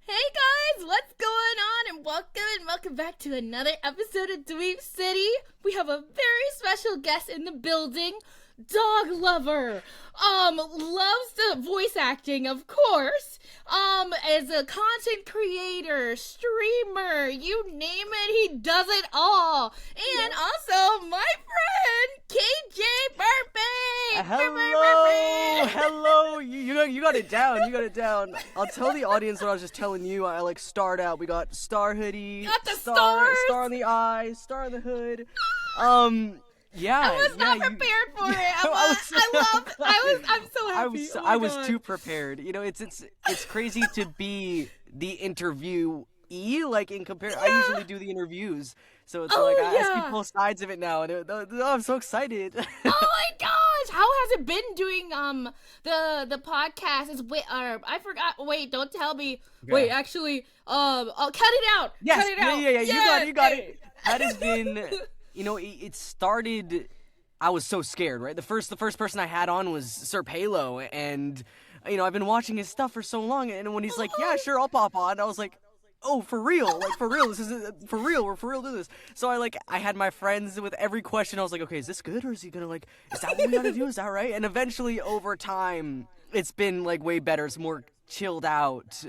Hey guys, what's going on? And welcome back to another episode of Dweeb City. We have a very special guest in the building. Dog lover. Loves the voice acting, of course. As a content creator, streamer, you name it, he does it all. And also my friend, KJ BURBANK. Hello. You got it down. I'll tell the audience what I was just telling you. I starred out. We got star hoodie, Got the star stars. on the eye, star on the hood. Yeah, I was not prepared for it. I'm so happy. I was too prepared. You know, it's crazy to be the interviewee. Like in comparison, I usually do the interviews, so it's I ask both sides of it now, and I'm so excited. Oh my gosh! How has it been doing the podcast? I forgot. Wait, don't tell me. Okay. Wait, actually, I'll cut it out. Yes, cut it out. Yeah. You got it. That has been. You know, it started. I was so scared, right? The first person I had on was Sir Halo, and you know I've been watching his stuff for so long, and when he's like, "Yeah, sure, I'll pop on," I was like, "Oh, for real? Like for real? This is for real? We're for real doing this." So I had my friends with every question. I was like, "Okay, is this good, or is he gonna like? Is that what we gotta do? Is that right?" And eventually, over time, it's been like way better. It's more chilled out.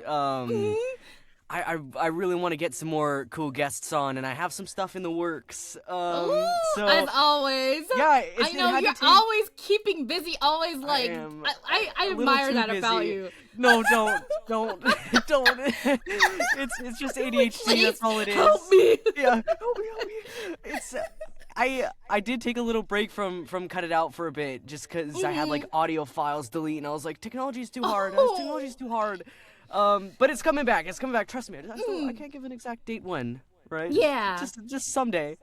I really want to get some more cool guests on, and I have some stuff in the works. So as always, yeah, I know you're always keeping busy. Always like I admire that busy. about you. No, don't. It's just ADHD. Please, that's all it is. Help me. Yeah, help me. It's I did take a little break from Cut It Out for a bit, just because I had like audio files delete, and I was like, technology's too hard. Technology's too hard. But it's coming back. Trust me. I can't give an exact date when, right? Yeah. Just someday.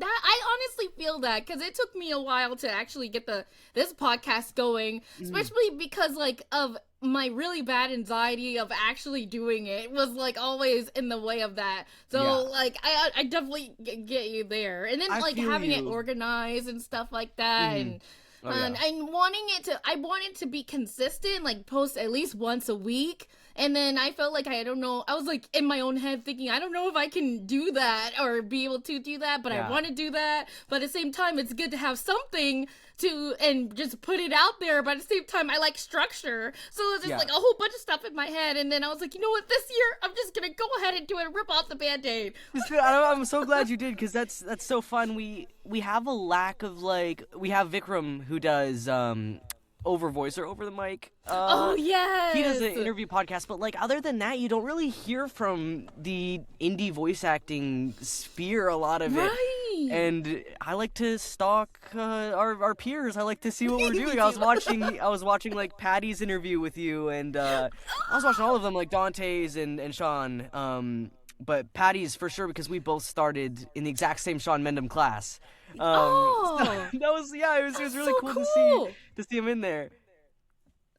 I honestly feel that, because it took me a while to actually get this podcast going, especially because like of my really bad anxiety of actually doing it was like always in the way of that. So like I definitely get you there, and then like having it organized and stuff like that, and I wanted to be consistent, like post at least once a week. And then I felt like I was like in my own head thinking, I don't know if I can do that or be able to do that, but I want to do that. But at the same time, it's good to have something and just put it out there. But at the same time, I like structure. So it was just like a whole bunch of stuff in my head. And then I was like, you know what, this year, I'm just going to go ahead and do it and rip off the Band-Aid. I'm so glad you did, because that's so fun. We have a lack of we have Vikram who does over voice or over the mic. Yes. He does an interview podcast, but other than that, you don't really hear from the indie voice acting sphere a lot of it. Right. And I like to stalk our peers. I like to see what we're doing. I was watching like Patty's interview with you, and I was watching all of them, like Dante's and Sean. But Patty's for sure, because we both started in the exact same Sean Mendham class. So that was it was really cool to see him in there.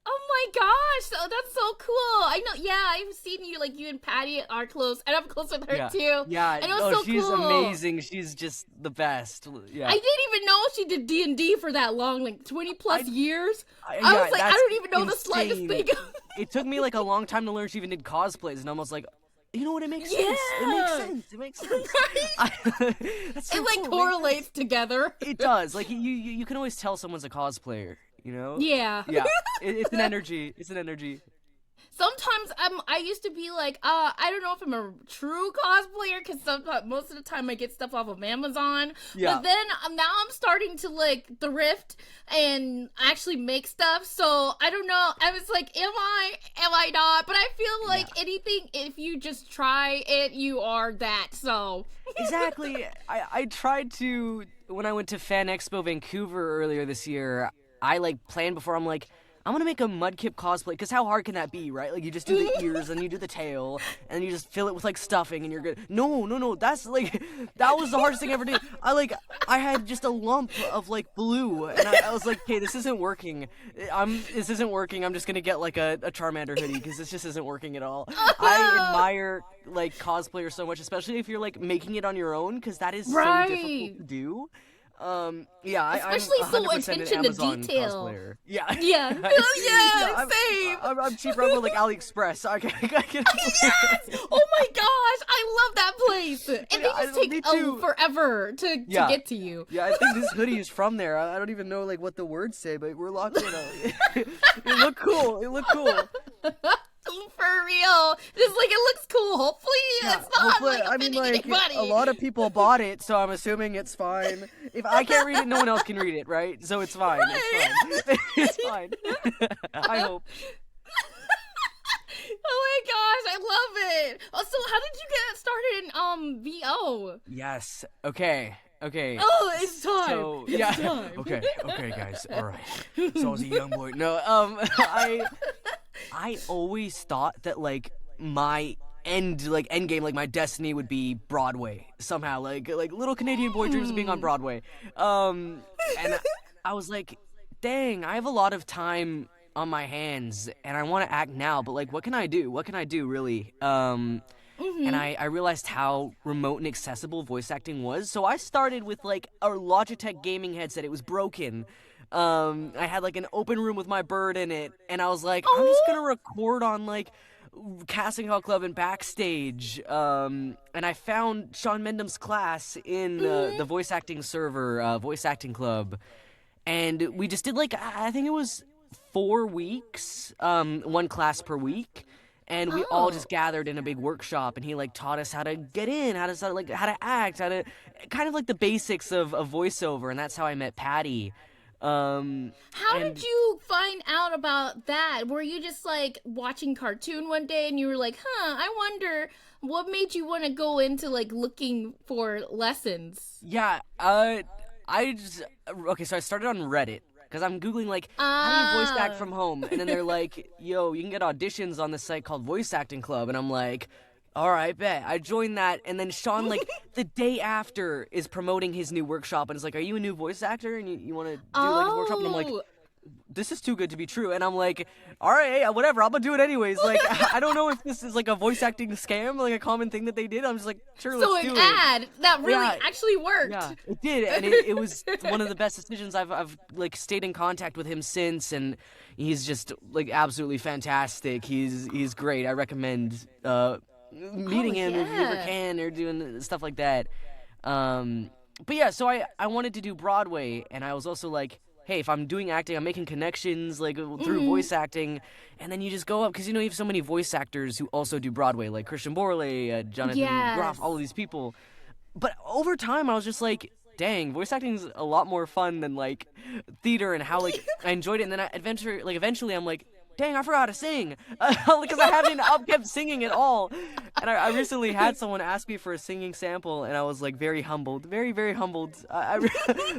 Oh my gosh, that's so cool. I know, I've seen you, like, you and Patty are close, and I'm close with her too. Yeah, and it was so she's cool. amazing. She's just the best. Yeah. I didn't even know she did D&D for that long, like 20 plus years. I was like, I don't even know the slightest thing. It took me like a long time to learn she even did cosplays, and I was like, you know what? It makes sense. It makes sense. Right? That's so cool. Correlates together. It does. Like you can always tell someone's a cosplayer. You know? Yeah. Yeah. It's an energy. Sometimes I used to be like, I don't know if I'm a true cosplayer, because most of the time I get stuff off of Amazon. Yeah. But then now I'm starting to like thrift and actually make stuff. So I don't know. I was like, am I not? But I feel like anything, if you just try it, you are that. So exactly. I tried to, when I went to Fan Expo Vancouver earlier this year, I planned before. I'm like, I'm gonna make a Mudkip cosplay, because how hard can that be, right? Like, you just do the ears, and you do the tail, and you just fill it with, stuffing, and you're good. No, that's, that was the hardest thing I ever did. I had just a lump of, blue, and I was like, okay, this isn't working. I'm just gonna get, a Charmander hoodie, because this just isn't working at all. I admire, cosplayers so much, especially if you're, making it on your own, because that is so difficult to do. Yeah, Especially I'm so 100% attention an to Amazon detail. cosplayer. Yeah. Yeah. Yeah, same. I'm cheap. I go like AliExpress. So I can Yes! Oh my gosh, I love that place. And they just me take too. forever to get to you. Yeah, I think this hoodie is from there. I don't even know like what the words say, but we're locked in. It looked cool. It looked cool. For real. Just like it looks cool. Hopefully it's not Hopefully, like I mean, offending like anybody. a lot of people bought it, so I'm assuming it's fine. If I can't read it, no one else can read it, right? So it's fine. It's fine. It's fine. I hope. Oh my gosh, I love it. So how did you get started in VO? Yes. Okay. Oh, it's time. So, it's yeah. time. Okay, guys. All right. So I was a young boy. No, I always thought that like my end game, like my destiny would be Broadway somehow, like little Canadian boy dreams of being on Broadway. And I was like, dang, I have a lot of time on my hands, and I want to act now, but like, what can I do? What can I do, really? And I realized how remote and accessible voice acting was. So I started with like a Logitech gaming headset. It was broken. I had like an open room with my bird in it, and I was like, I'm just gonna record on like Casting Call Club and Backstage. And I found Sean Mendham's class in the voice acting server, Voice Acting Club, and we just did like, I think it was 4 weeks, one class per week. And we all just gathered in a big workshop, and he like taught us how to get in, how to act, how to kind of like the basics of voiceover, and that's how I met Patty. How did you find out about that? Were you just like watching cartoon one day and you were like, I wonder what made you want to go into like looking for lessons? Yeah, so I started on Reddit. Because I'm Googling, like, how do you voice act from home? And then they're like, yo, you can get auditions on this site called Voice Acting Club. And I'm like, all right, bet. I joined that. And then Sean, like, the day after is promoting his new workshop. And it's like, are you a new voice actor? And you want to do, like, a workshop? And I'm like, this is too good to be true. And I'm like, all right, whatever, I'm gonna do it anyways. Like, I don't know if this is like a voice acting scam, like a common thing that they did. I'm just like, sure, let's do it. So an ad that really actually worked. Yeah, it did, and it was one of the best decisions. I've like stayed in contact with him since, and he's just like absolutely fantastic. He's great. I recommend meeting him if you ever can, or doing stuff like that. But yeah, so I wanted to do Broadway, and I was also like, hey, if I'm doing acting, I'm making connections like through voice acting, and then you just go up, because you have so many voice actors who also do Broadway, like Christian Borle, Jonathan Groff, all of these people. But over time, I was just like, dang, voice acting is a lot more fun than like theater, and how like I enjoyed it. And then eventually, I'm like, dang, I forgot how to sing, because I haven't kept singing at all. And I recently had someone ask me for a singing sample, and I was like very humbled, very, very humbled.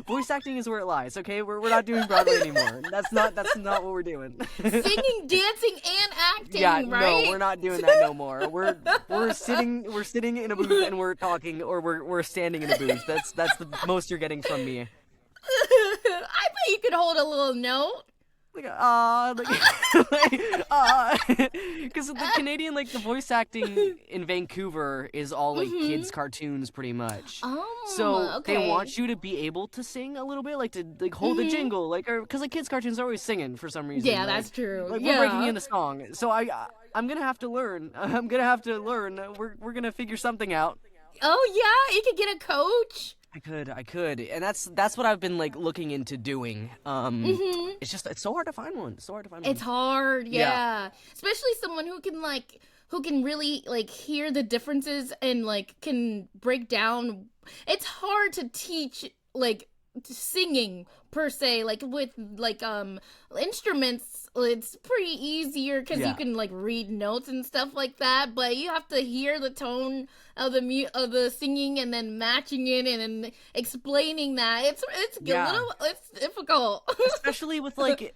Voice acting is where it lies, okay? We're not doing Broadway anymore. That's not what we're doing. Singing, dancing, and acting, yeah, right? No, we're not doing that no more. We're sitting in a booth and we're talking, or we're standing in a booth. That's the most you're getting from me. I bet you could hold a little note. Because the Canadian, like, the voice acting in Vancouver is all like kids cartoons pretty much. So they want you to be able to sing a little bit, like to like hold a jingle, like, or because like kids cartoons are always singing for some reason. Yeah, like, that's true. Like we're breaking into song, so I'm gonna have to learn. We're gonna figure something out. Oh yeah, you could get a coach. I could, and that's what I've been like looking into doing. It's so hard to find one. It's hard, yeah. Especially someone who can really like hear the differences and like can break down. It's hard to teach like singing per se, like with like instruments. It's pretty easier because you can like read notes and stuff like that, but you have to hear the tone of the singing and then matching it and then explaining that. It's difficult. Especially with like,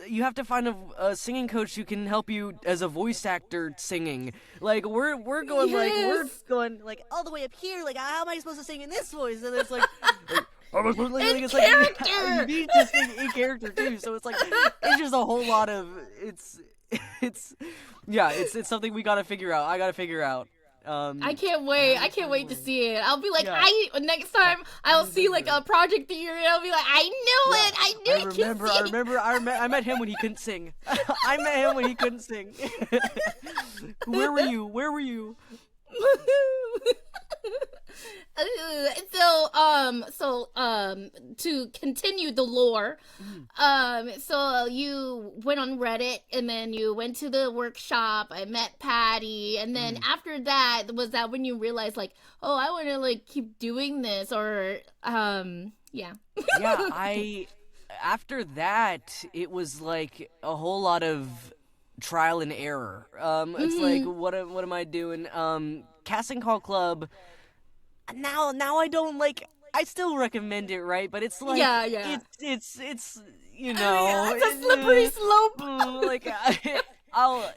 you have to find a singing coach who can help you as a voice actor singing. Like we're going like all the way up here. Like, how am I supposed to sing in this voice? And it's like. It's character. You need to sing in character too, so it's like it's just a whole lot of it's something we gotta figure out. I gotta figure out. I can't wait. I can't wait to see it. I'll be like, Yeah. next time I'll see like a project theory, and I'll be like, I knew it. I knew it. I met him when he couldn't sing. I met him when he couldn't sing. Where were you? To continue the lore, so you went on Reddit, and then you went to the workshop. I met Patty, and then after that, was that when you realized, like, oh, I want to like keep doing this, or yeah. After that, it was like a whole lot of trial and error. It's like, what am I doing? Casting Call Club. Now I don't like. I still recommend it, right? But it's like, it's you know, it's a slippery slope. Like I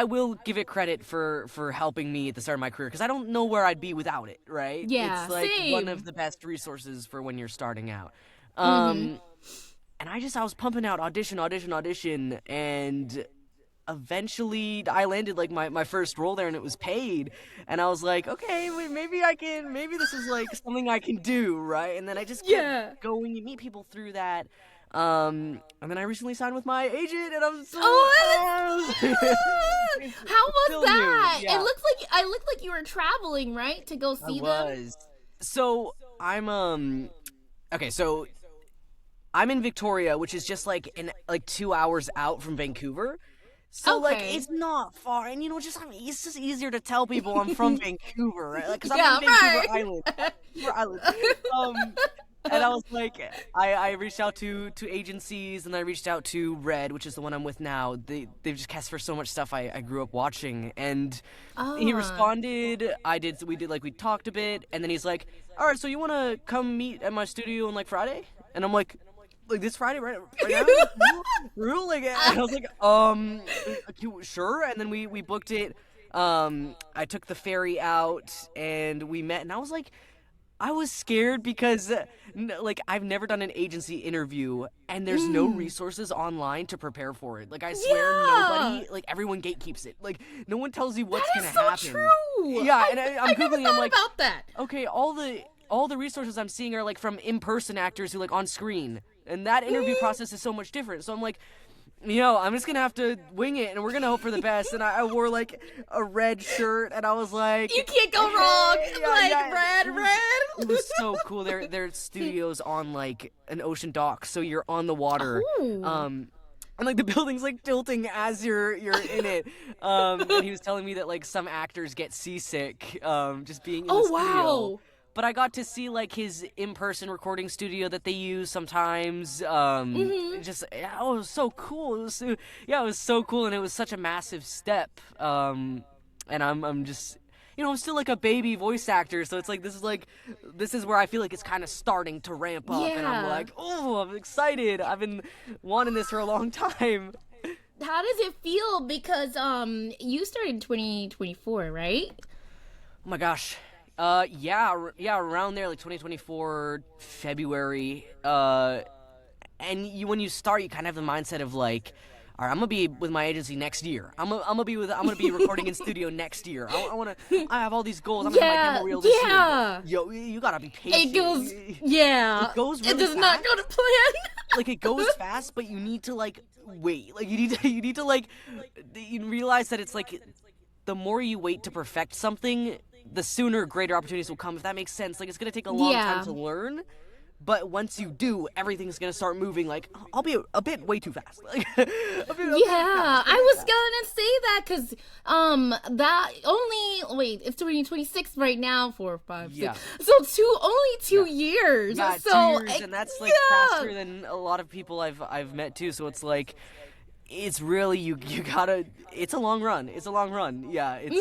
will give it credit for helping me at the start of my career, because I don't know where I'd be without it, right? Yeah, it's like same. one of the best resources for when you're starting out. And I was pumping out audition, and eventually I landed like my first role there, and it was paid, and I was like, okay, maybe this is like something I can do, right? And then I just kept going. You meet people through that, and then I recently signed with my agent, and I'm so how was that? Yeah. It looked like you were traveling, right, to go see them. So I'm okay, so I'm in Victoria, which is just like 2 hours out from Vancouver. So, like, it's not far, and, it's just easier to tell people I'm from Vancouver, right? Like, because I'm from Vancouver Island. And I was like, I reached out to agencies, and I reached out to Red, which is the one I'm with now. They've just cast for so much stuff I grew up watching, and he responded. We talked a bit, and then he's like, all right, so you want to come meet at my studio on, like, Friday? And I'm like this Friday, right now? Real? Like, and I was like, sure. And then we booked it. I took the ferry out, and we met, and I was like, I was scared because, like, I've never done an agency interview, and there's no resources online to prepare for it. Like, I swear nobody, like, everyone gatekeeps it. Like, no one tells you what's going to happen. That is so true! Yeah, and I'm never Googling, thought I'm like, about that. Okay, all the resources I'm seeing are, like, from in-person actors who, like, on screen. And that interview process is so much different. So I'm like, I'm just going to have to wing it, and we're going to hope for the best. And I wore, like, a red shirt, and I was like... You can't go wrong! Red! It was so cool. Their studio's on, like, an ocean dock, so you're on the water. And, like, the building's, like, tilting as you're in it. And he was telling me that, like, some actors get seasick just being in the studio. Wow! But I got to see, like, his in-person recording studio that they use sometimes. It was so cool. It was so cool, and it was such a massive step. And I'm just, I'm still, like, a baby voice actor, so it's like, this is where I feel like it's kind of starting to ramp up, and I'm like, oh, I'm excited. I've been wanting this for a long time. How does it feel? Because, you started in 2024, right? Oh my gosh. Around there, like 2024 February. And when you start, you kind of have the mindset of like, all right, I'm gonna be with my agency next year. I'm gonna be recording in studio next year. I have all these goals. I'm gonna have my demo reel this year. Yo, you gotta be patient. It goes really it does fast. not go to plan. Like, it goes fast, but you need to, like, wait. Like, you need to like, you realize that it's like, the more you wait to perfect something, the sooner greater opportunities will come, if that makes sense. Like, it's going to take a long time to learn, but once you do, everything's going to start moving. Like, I'll be a bit way too fast. Like, I was going to say that because it's 2026 right now, 4, 5, 6. So only 2 years. Yeah, so 2 years, and that's, like, faster than a lot of people I've met, too. So it's like, it's really, you gotta, it's a long run. Yeah. And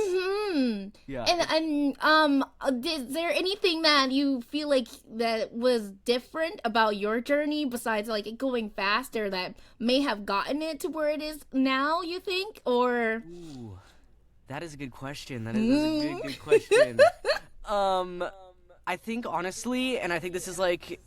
is there anything that you feel like that was different about your journey besides, like, it going faster that may have gotten it to where it is now, you think? Or... Ooh, that is a good question. That is a good question. I think, honestly, and I think this is, like,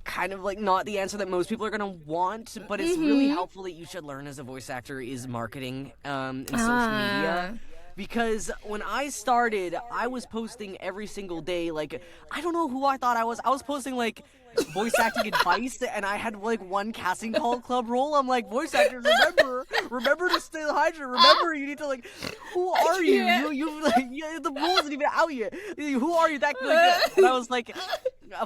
kind of like not the answer that most people are gonna want, but it's really helpful that you should learn as a voice actor is marketing and social media. Because when I started, I was posting every single day. Like, I don't know who I thought I was. I was posting, like, voice acting advice, and I had, like, one casting call club role. I'm like, voice actors, remember to stay hydrated. Remember, you need to, like, who are you? The role isn't even out yet. Who are you? And I was, like,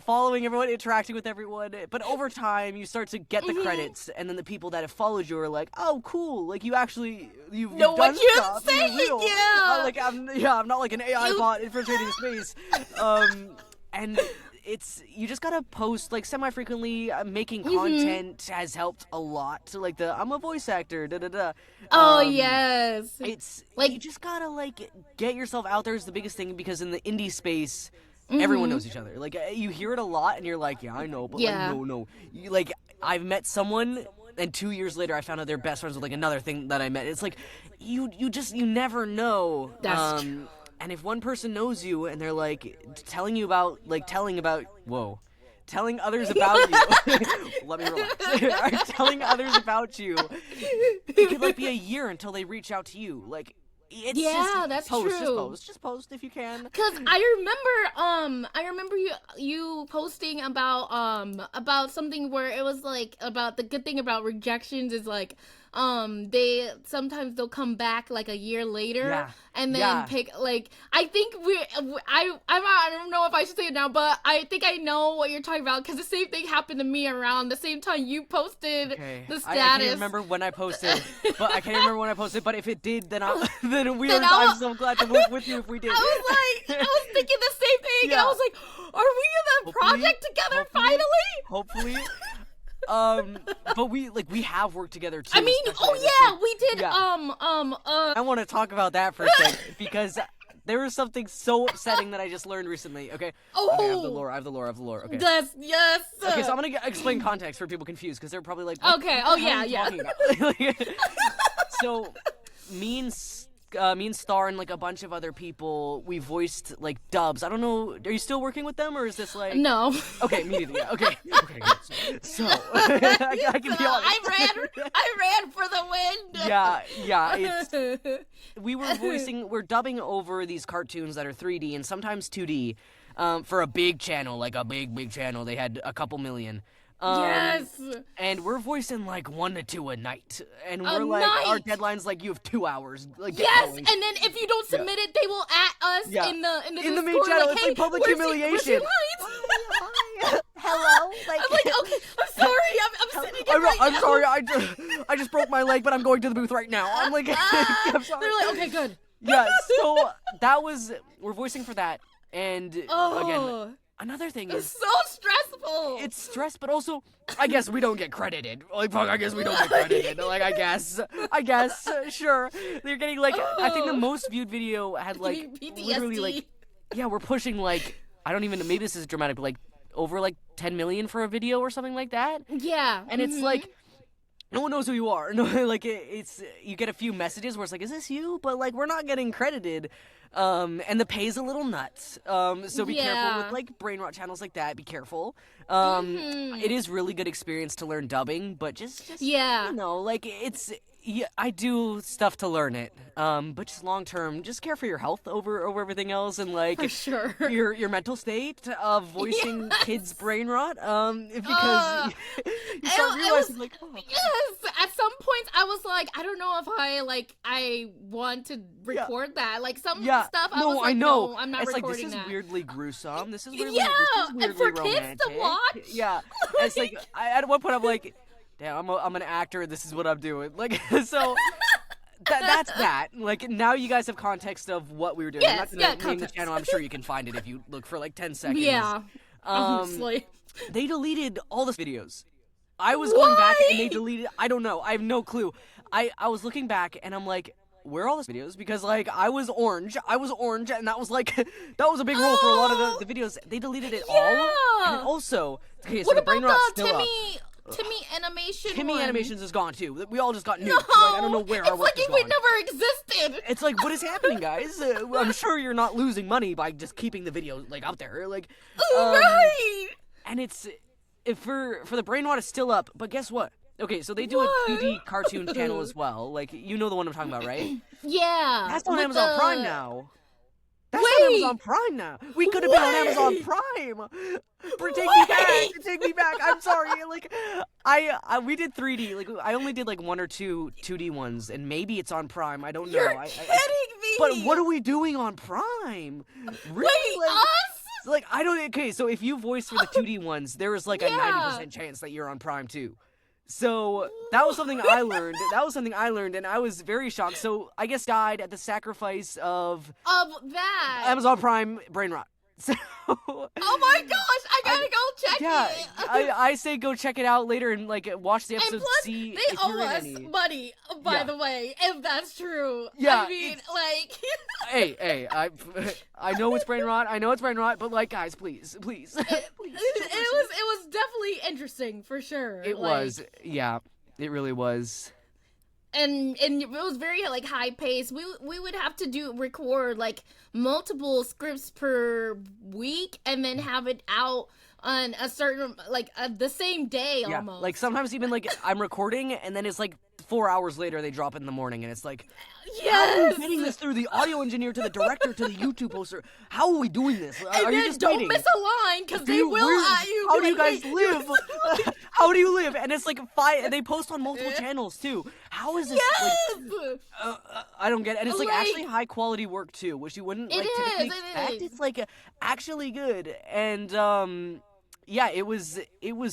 following everyone, interacting with everyone. But over time, you start to get the credits, and then the people that have followed you are like, oh, cool. Like, you've know done what you're stuff. saying, You're real. yeah. I'm not like an AI bot infiltrating space. And you just gotta post like semi-frequently. Making content has helped a lot. So, like I'm a voice actor. Oh yes. It's like you just gotta like get yourself out there is the biggest thing, because in the indie space, everyone knows each other. Like you hear it a lot, and you're like, yeah, I know, but like, no. Like I've met someone, and 2 years later, I found out they're best friends with like another thing that I met. It's like you never know. That's true. And if one person knows you and they're like telling others about you, let me relax. Telling others about you, it could like be a year until they reach out to you. Like, it's that's true. Just post if you can. Cause I remember you posting about something where it was like about the good thing about rejections is like they'll come back like a year later and then pick like I think I don't know if I should say it now, but I think I know what you're talking about, because the same thing happened to me around the same time you posted the status. I can't remember when I posted, but if it did, then I'm so glad to work with you if we did. I was thinking the same thing, and I was like, are we in the project together finally? Hopefully. But we have worked together too. I mean, we did. I want to talk about that for a second, because there was something so upsetting that I just learned recently. Okay. Okay, I have the lore. Okay. Yes. Okay, so I'm gonna explain context for people confused, because they're probably like, okay. Oh yeah. So, me and Star and like a bunch of other people, we voiced like dubs. I don't know. Are you still working with them, or is this like? No. Okay, me neither. Yeah. Okay. Good. So I can be honest. I ran for the wind. Yeah. We're dubbing over these cartoons that are 3D and sometimes 2D, for a big channel, like a big channel. They had a couple million. Yes. And we're voicing like 1 to 2 a night, and we're like, our deadline's like, you have 2 hours. Like, yes, and then if you don't submit it, they will at us in the main channel. Like, it's like public humiliation. Hello. Like, I'm like, okay, I'm sorry. I'm sitting here I'm sorry. I just broke my leg, but I'm going to the booth right now. I'm like, I'm sorry. They're like, okay, good. Yeah. So we're voicing for that, and again. Another thing is so stressful. It's stress, but also, I guess we don't get credited. Like, fuck, I guess we don't get credited. Like, I guess, sure. They're getting like, I think the most viewed video had like, PTSD. Literally like, we're pushing like, I don't even know, maybe this is dramatic, but like over like 10 million for a video or something like that. Yeah. And it's like, no one knows who you are. No, like it's you get a few messages where it's like, is this you? But like, we're not getting credited. And the pay's a little nuts. So be careful with like brain rot channels like that. Be careful. It is really good experience to learn dubbing, but just you know, like I do stuff to learn it. But just long term, just care for your health over everything else, and like for sure. your mental state of voicing kids' brain rot. Because you start realizing like, yes, at some points I was like, I don't know if I want to record that. Like some stuff. I know. No, I'm not it's recording like, this that. is weirdly gruesome. This is weirdly, and for romantic. kids to watch. Yeah, it's like at one point I'm like, damn, I'm an actor. This is what I'm doing. Like, so that's that. Like, now you guys have context of what we were doing. Yes, I'm not gonna name the channel. I'm sure you can find it if you look for like 10 seconds. Yeah. Honestly. They deleted all the videos. I was going back and they deleted. I don't know. I have no clue. I was looking back and I'm like, where are all those videos? Because like I was orange, and that was like that was a big role for a lot of the videos. They deleted it all. And also, okay, so what the brain about rot's the still up. Timmy animation Timmy one? Animations is gone too. We all just got nuked. No, Like, I don't know where our work it's like is we gone. never existed. It's like, what is happening, guys? I'm sure you're not losing money by just keeping the video like out there. Like, right. And it's for the brain rot is still up, but guess what? Okay, so they do a 2D cartoon channel as well. Like, you know the one I'm talking about, right? Yeah. That's on with Amazon the- Prime now. That's Wait! on Amazon Prime now. We could have been on Amazon Prime. Take me back. Take me back. I'm sorry. Like, we did 3D. Like, I only did like 1 or 2 2D ones, and maybe it's on Prime. I don't know. You're kidding me. But what are we doing on Prime? Really? Wait, us? Like, I don't. Okay, so if you voice for the 2D ones, there is like a Yeah. 90% chance that you're on Prime too. So that was something I learned. And I was very shocked. So I guess died at the sacrifice of that. Amazon Prime brain rot. So, Oh my gosh, I gotta go check it. I say go check it out later and like watch the episode. And plus, see they if owe you're in us any. money, by Yeah. the way, if that's true. Yeah, I mean, like... Hey, I know it's brain rot. But like, guys, please, please. It was definitely interesting, for sure. It was, yeah, it really was. And it was very like high paced. We would have to record like multiple scripts per week and then have it out on a certain like the same day almost. Like sometimes even like I'm recording and then it's like 4 hours later they drop it in the morning and it's like, yes! How are we getting this through the audio engineer to the director to the YouTube poster? How are we doing this? And Are then you just don't waiting? miss a line because they will at you. How do you guys live? How do you live? And it's like 5. And they post on multiple channels too. How is this? Yes! Like, I don't get it. And it's like Like- actually high quality work too, which you wouldn't like typically expect. It's like actually good. And yeah, it was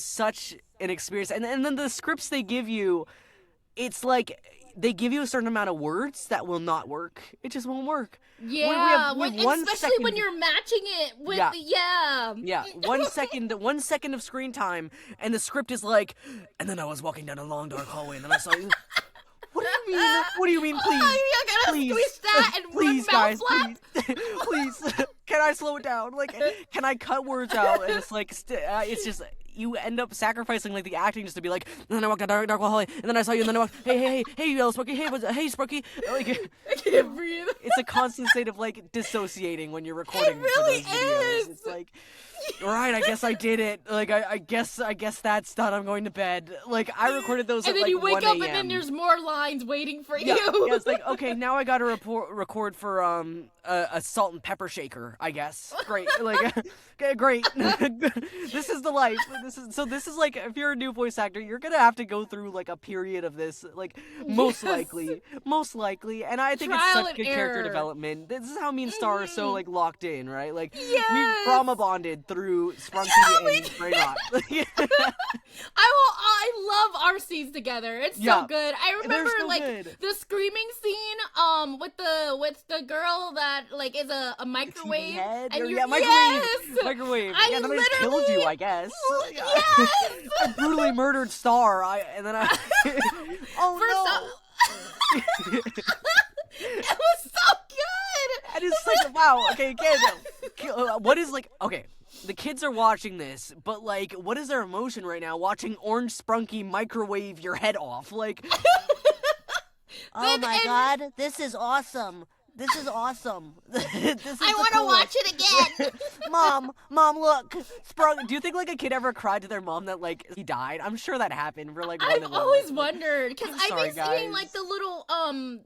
such an experience. And then the scripts they give you, it's like they give you a certain amount of words that will not work. It just won't work. Yeah, we have 1 especially second. when you're matching it with Yeah, 1 second, 1 second of screen time, and the script is like, and then I was walking down a long dark hallway, and then I saw you. What do you mean? What do you mean? Please, you gotta please, squish that and please, one guys, mouth please, please. Can I slow it down? Like, can I cut words out? And it's like, it's just. You end up sacrificing like the acting just to be like, and then I walked down dark hallway, and then I saw you, and then I walked, hey, yellow Sparky, hey, Sparky. Like, I can't breathe. it's a constant state of like dissociating when you're recording really for those videos. is. It's like, all right, I guess I did it. Like, I guess that's done. I'm going to bed. Like, I recorded those And at then like you wake 1 up a.m. and then there's more lines waiting for yeah, you. yeah, it's like, okay, now I got to record for a salt and pepper shaker, I guess. Great. Like, okay, great. This is the life. This is like, if you're a new voice actor, you're going to have to go through like a period of this, like most likely. And I think Trial it's such and good character error. development. This is how me and Star are so like locked in, right? Like, Yes. we trauma bonded through Sprunky and Brain Rot. I love our scenes together. It's Yeah. so good. I remember so like good. the screaming scene with the girl that like is a microwave head, and or- you yeah, microwave. yes! Microwave. I Yeah, then I just killed you, literally- I guess. Yes! I brutally murdered Star. And then I. Oh no! It was so good. And it's like, wow. Okay, again, what is like? Okay, the kids are watching this, but like, what is their emotion right now? Watching Orange Sprunky microwave your head off, like. Oh my god, this is awesome. This is awesome. This is I want to watch it again. Mom, look. Sprung. Do you think like a kid ever cried to their mom that like he died? I'm sure that happened for like. I've one of them. always wondered because I'm I've sorry, been seeing guys. like the little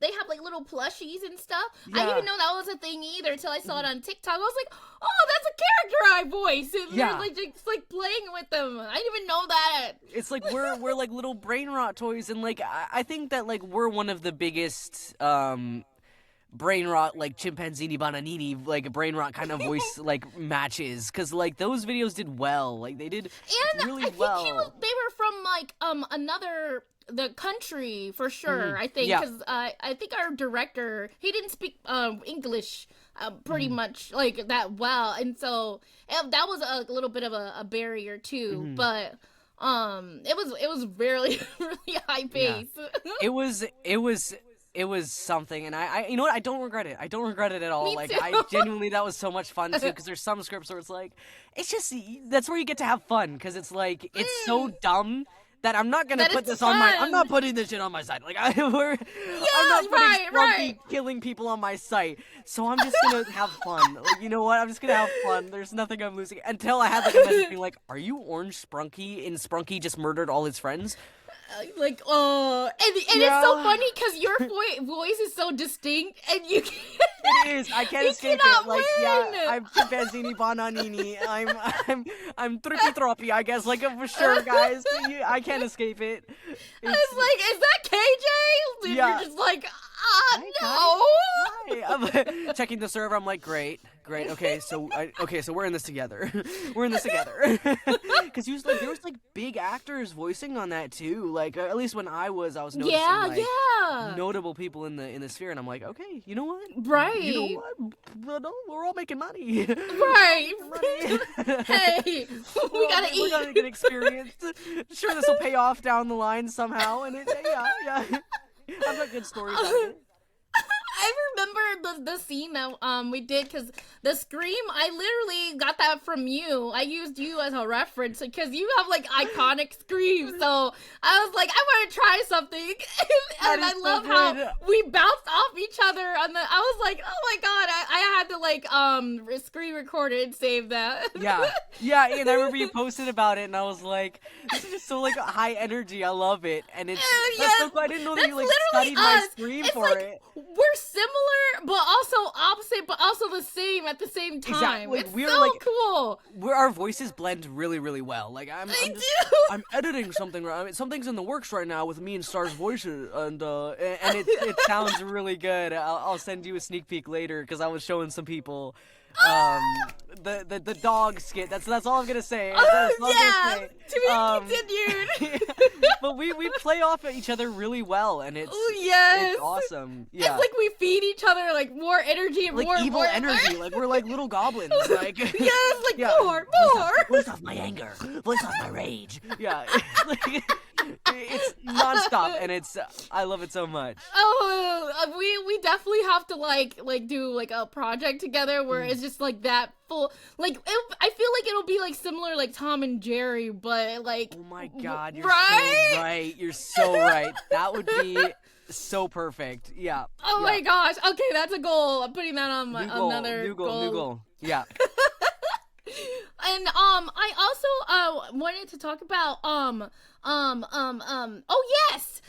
they have like little plushies and stuff. I Yeah. didn't even know that was a thing either until I saw it on TikTok. I was like, oh, that's a character I voice. And Yeah. they're like just like playing with them. I didn't even know that. It's like we're like little brain rot toys, and like I think that like we're one of the biggest brain rot like chimpanzini bananini like brain rot kind of voice like matches, because like those videos did well. Like they did And really I think well. they were from like the country for sure. I think Yeah. because I think our director he didn't speak English pretty much like that well, and so that was a little bit of a barrier too. But it was really really high pace. It was something, and I you know what, I don't regret it. I don't regret it at all. Me Like too. I genuinely, that was so much fun too, because there's some scripts where it's like, it's just, that's where you get to have fun, because it's like, it's so dumb that I'm not gonna That put it's this on my. I'm fun. not putting this shit on my site. Like I'm not putting right. killing people on my site. So I'm just gonna have fun. Like, you know what? I'm just gonna have fun. There's nothing I'm losing. Until I had like a message being like, "Are you Orange Sprunky? And Sprunky just murdered all his friends." And it's so funny because your voice is so distinct, and you can't. It is. I can't You escape cannot it. Like, win. yeah, I'm Chimpanzini Bananini. I'm Trippy Troppy, I guess. Like, for sure, guys. I can't escape it. It's like, is that KJ? And Yeah. You're just like, no. Hi. I'm checking the server. I'm like, great. Okay, so we're in this together. We're in this together. Because there was like big actors voicing on that too. Like at least when I was noticing notable people in the sphere, and I'm like, okay, you know what? Right. You know what? No, we're all making money. Right. Hey, we gotta eat. We're gonna get experienced. Sure, this will pay off down the line somehow. And yeah. I've got good stories out of it. I remember the scene that we did, because the scream, I literally got that from you. I used you as a reference because you have like iconic screams. So I was like, I want to try something, and I love how we bounced off each other. I was like, oh my god, I had to like screen record it and save that. Yeah, and I remember you posted about it, and I was like, this is just so like high energy. I love it, and it's that's so cool. I didn't know that you like studied my scream for it. We're similar, but also opposite, but also the same at the same time. Exactly. It's We're so like, cool. Our voices blend really, really well. Like I'm editing something. I mean, something's in the works right now with me and Star's voices, and it sounds really good. I'll send you a sneak peek later because I was showing some people. The dog skit. That's all I'm gonna say. To be continued. But we play off at each other really well, and it's awesome. Yeah, it's like we feed each other like more energy and like more evil energy. Like we're like little goblins. Like more. Voice off my anger. Voice off my rage. Yeah, it's nonstop, and I love it so much. Oh, we definitely have to like do like a project together where it's just like that full I feel like it'll be like similar like Tom and Jerry, but like oh my god, you're right? so right. You're so right. That would be so perfect. Yeah. Oh my gosh. Okay, that's a goal. I'm putting that on another new goal. Yeah. And I also wanted to talk about oh yes,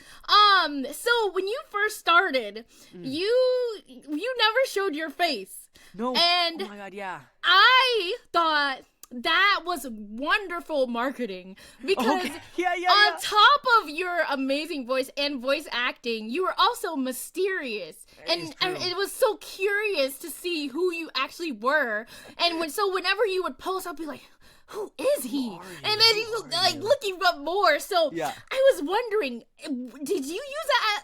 so when you first started, you never showed your face. No. And oh my god, yeah. I thought that was wonderful marketing because on top of your amazing voice and voice acting, you were also mysterious, and it was so curious to see who you actually were. And whenever you would post, I'd be like, who is he? And then he was like looking up more. So I was wondering, did you use that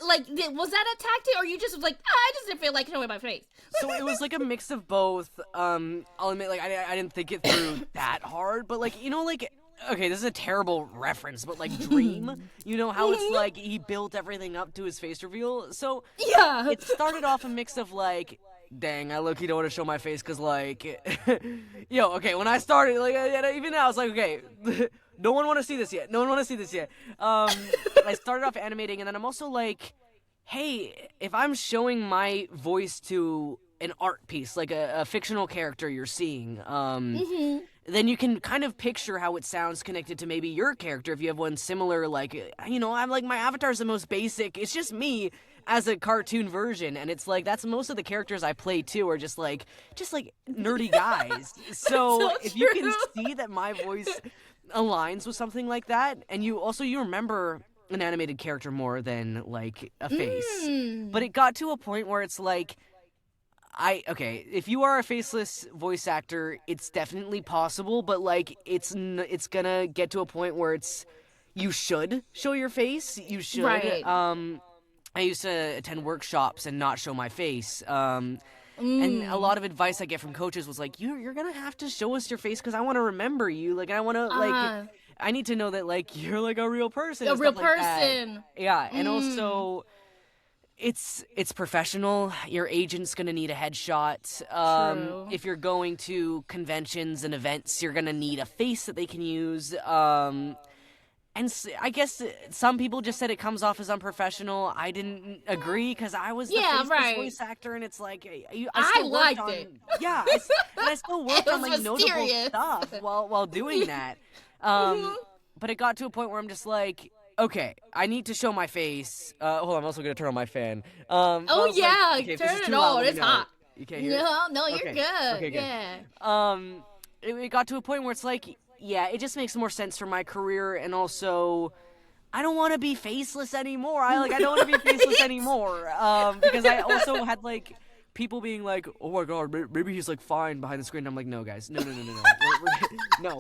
was that a tactic, or you just was like, I just didn't feel like showing my face? So it was like a mix of both. I'll admit, like I didn't think it through that hard, but like okay, this is a terrible reference, but like Dream, you know how it's like he built everything up to his face reveal. So it started off a mix of like, dang, I low-key don't want to show my face because like, okay, when I started, like even now, I was like, okay, no one want to see this yet. I started off animating, and then I'm also like, hey, if I'm showing my voice to an art piece, like a fictional character you're seeing, then you can kind of picture how it sounds connected to maybe your character if you have one similar, like, I'm like, my avatar's the most basic. It's just me as a cartoon version, and it's like, that's most of the characters I play too are just like nerdy guys. So if you can see that my voice aligns with something like that, and you remember an animated character more than like a face. But it got to a point where it's like, if you are a faceless voice actor, it's definitely possible, but like it's gonna get to a point where you should show your face. You should. Right. I used to attend workshops and not show my face. And a lot of advice I get from coaches was like, you're gonna have to show us your face because I want to remember you. Like I want to I need to know that like you're like a real person. A real person. Like yeah, and also it's professional. Your agent's gonna need a headshot. True. If you're going to conventions and events, you're gonna need a face that they can use. And I guess some people just said it comes off as unprofessional. I didn't agree because I was the faceless voice actor, and it's like I liked it. Yeah, and I still worked on like notable stuff while doing that. But it got to a point where I'm just like, okay, I need to show my face. Hold on, I'm also gonna turn on my fan. Oh yeah, okay, if this turn is it too loud, on. let me It's know. hot. You can't hear it? No, you're Okay. good. Okay, good. Yeah. It got to a point where it's like, yeah, it just makes more sense for my career, and also, I don't want to be faceless anymore. I don't want to be faceless anymore. Because I also had like people being like, oh my god, maybe he's like fine behind the screen. I'm like, no, guys, no. No.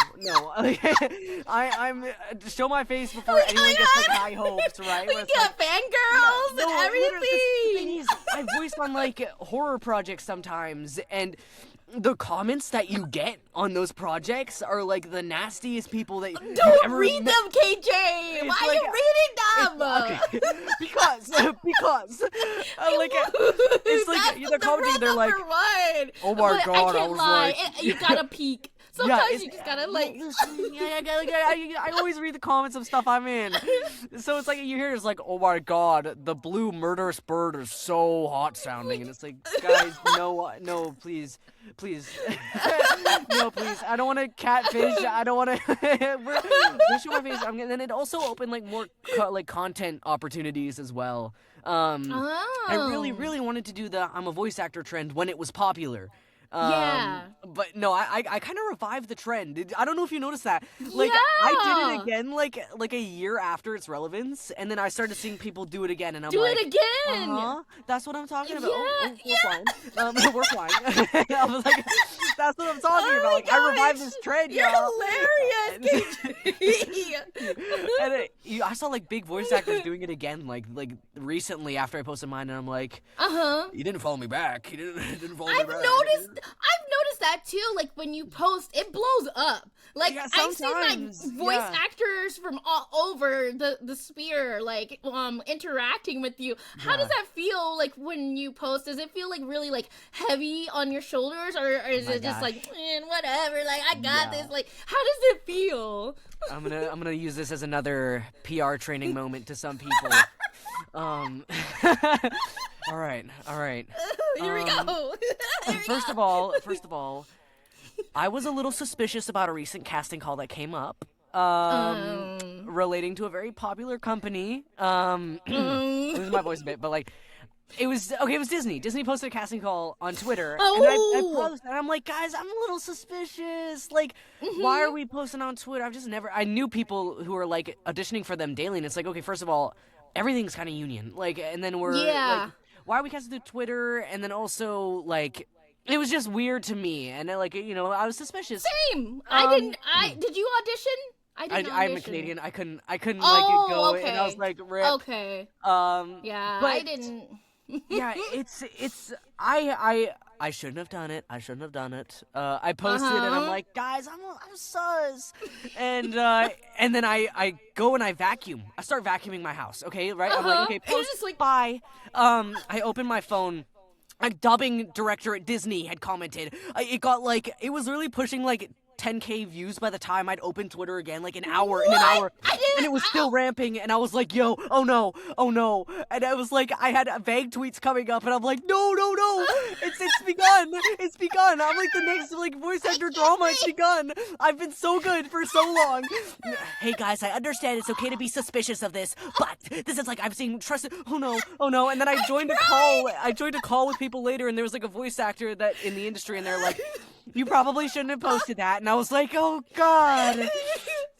I'm show my face before anyone gets like high hopes, right? We Where it's got fangirls no, and literally, the thing everything. is, I voiced on like horror projects sometimes, and the comments that you get on those projects are like the nastiest people that you Don't ever read met. them, KJ. Why are you reading them? Okay. because like it's like That's they're commenting, rule they're like, number one. oh my But god, I I can't was lie. like, You gotta peek. Sometimes it's- you just gotta like. I always read the comments of stuff I'm in. So it's like you hear it's like, oh my god, the blue murderous bird is so hot sounding, and it's like, guys, no, please, no, please, I don't want to catfish. I don't want to. We're show my face. And then it also opened like more content opportunities as well. I really wanted to do the I'm a voice actor trend when it was popular. Yeah. But no, I kind of revived the trend. I don't know if you noticed that. Like, I did it again, like a year after its relevance, and then I started seeing people do it again, and I'm Do like, it again. that's what I'm talking about. Yeah, We're flying. I was like, that's what I'm talking about. Like, I revived this trend, You're y'all. hilarious, KJ. And I saw like big voice actors doing it again, like recently after I posted mine, and I'm like, you didn't follow me back. You didn't follow me back. I've noticed that too. Like when you post, it blows up. Like Yeah, I've seen like sometimes, voice yeah. actors from all over the sphere, like interacting with you. How does that feel? Like when you post, does it feel like really like heavy on your shoulders, or is my it just gosh. like whatever? Like I got Yeah. this. Like how does it feel? I'm gonna use this as another PR training moment to some people. All right. Here we go. First of all, I was a little suspicious about a recent casting call that came up, relating to a very popular company. Losing my voice a bit, but like, it was Disney. Disney posted a casting call on Twitter, and I posted, and I'm like, guys, I'm a little suspicious. Like, why are we posting on Twitter? I knew people who were like auditioning for them daily, and it's like, okay, first of all, everything's kind of union, like, and then we're like, why are we casting through Twitter? And then also like, it was just weird to me, and like, I was suspicious. Same. Did you audition? I didn't I'm a audition. Canadian. I couldn't like go, okay. and I was like, rip. Okay. Yeah, but I didn't. yeah, it's I shouldn't have done it. I posted and I'm like, guys, I'm sus. And then I go and I vacuum. I start vacuuming my house. Okay, right? I'm like, okay, post, just like, bye. I open my phone. A dubbing director at Disney had commented. It was really pushing like 10K views by the time I'd open Twitter again, like in an hour, and it was still ramping, and I was like, yo, oh no, and I was like, I had vague tweets coming up, and I'm like, no, it's begun, I'm like, the next like voice actor drama, it's begun, I've been so good for so long. Hey guys, I understand it's okay to be suspicious of this, but this is like, I've seen trusted, oh no, and then I joined a call with people later, and there was like a voice actor that in the industry, and they're like, you probably shouldn't have posted that. And I was like, oh god.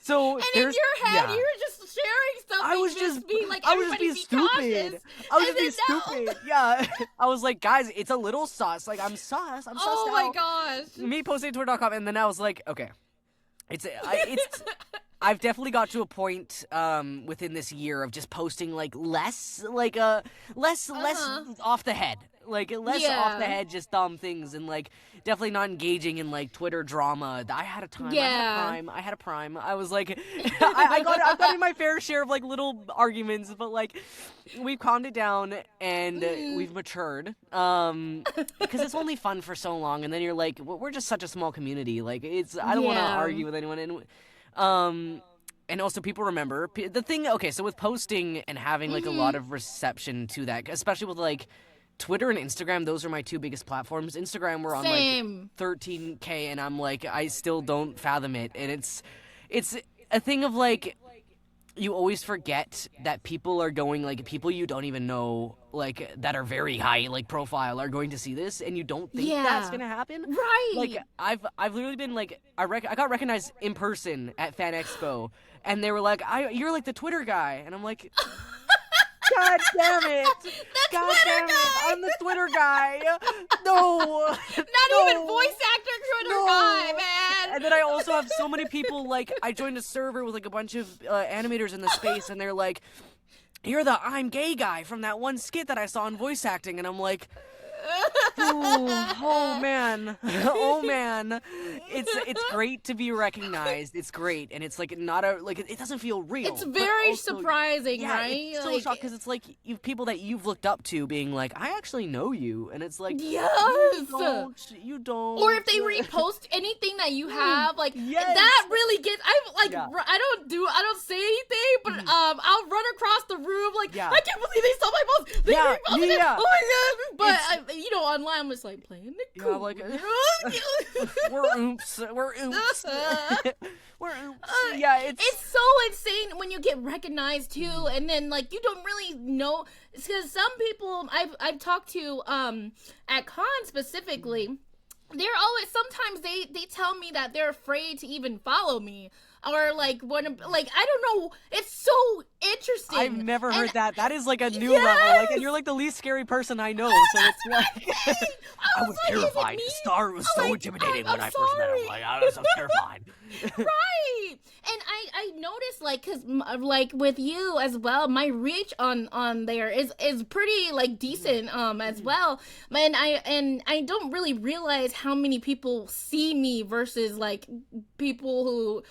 So and in your head, you were just sharing something. I was just being like, I was just being be stupid. cautious. I was just being stupid. Yeah. I was like, guys, it's a little sus. Like, I'm sus. I'm sus. Oh my gosh. Me posting Twitter.com, and then I was like, okay, it's I've definitely got to a point within this year of just posting like less off the head. Like, less off the head, just dumb things, and like definitely not engaging in like Twitter drama. I had a time. Yeah. I had a prime. I was like, I got in my fair share of like little arguments, but like we've calmed it down and we've matured. Because it's only fun for so long, and then you're like, we're just such a small community. Like, I don't want to argue with anyone. And also, people remember the thing. Okay, so with posting and having like a lot of reception to that, especially with like Twitter and Instagram, those are my two biggest platforms. Instagram, we're on like 13K, and I'm like, I still don't fathom it. And it's a thing of like, you always forget that people are going, like, people you don't even know, like, that are very high, like, profile are going to see this, and you don't think that's gonna happen. Right. Like, I've literally been, like, I got recognized in person at Fan Expo, and they were like, you're, like, the Twitter guy, and I'm like... God damn it! God damn it! I'm the Twitter guy. No. Not even voice actor Twitter guy, man. And then I also have so many people. Like, I joined a server with like a bunch of animators in the space, and they're like, "You're the I'm gay guy from that one skit that I saw in voice acting," and I'm like. Oh man, oh man, it's great to be recognized. It's great, and it's like not a like it doesn't feel real. It's very also, surprising, yeah, right? It's so shocked because it's like you've people that you've looked up to being like, I actually know you, and it's like yes, you don't. Or if they repost anything that you have, like yes. that really gets. I'm like I don't say anything, but I'll run across the room like I can't believe they saw my post. They reposted it. Oh my god! But you know, online I'm just like playing the cool. Yeah, like we're oops. We're oops. Yeah, it's so insane when you get recognized too, and then like you don't really know because some people I've talked to at con specifically. They're always sometimes they tell me that they're afraid to even follow me or like I don't know, it's so interesting. I've never heard that. That is like a new level. Like, and you're like the least scary person I know. So it's like I was terrified. Star was so intimidating when I first met him. Like I was so terrified. Right. And I noticed like cuz like with you as well, my reach on there is pretty like decent as well. And I don't really realize how many people see me versus like people who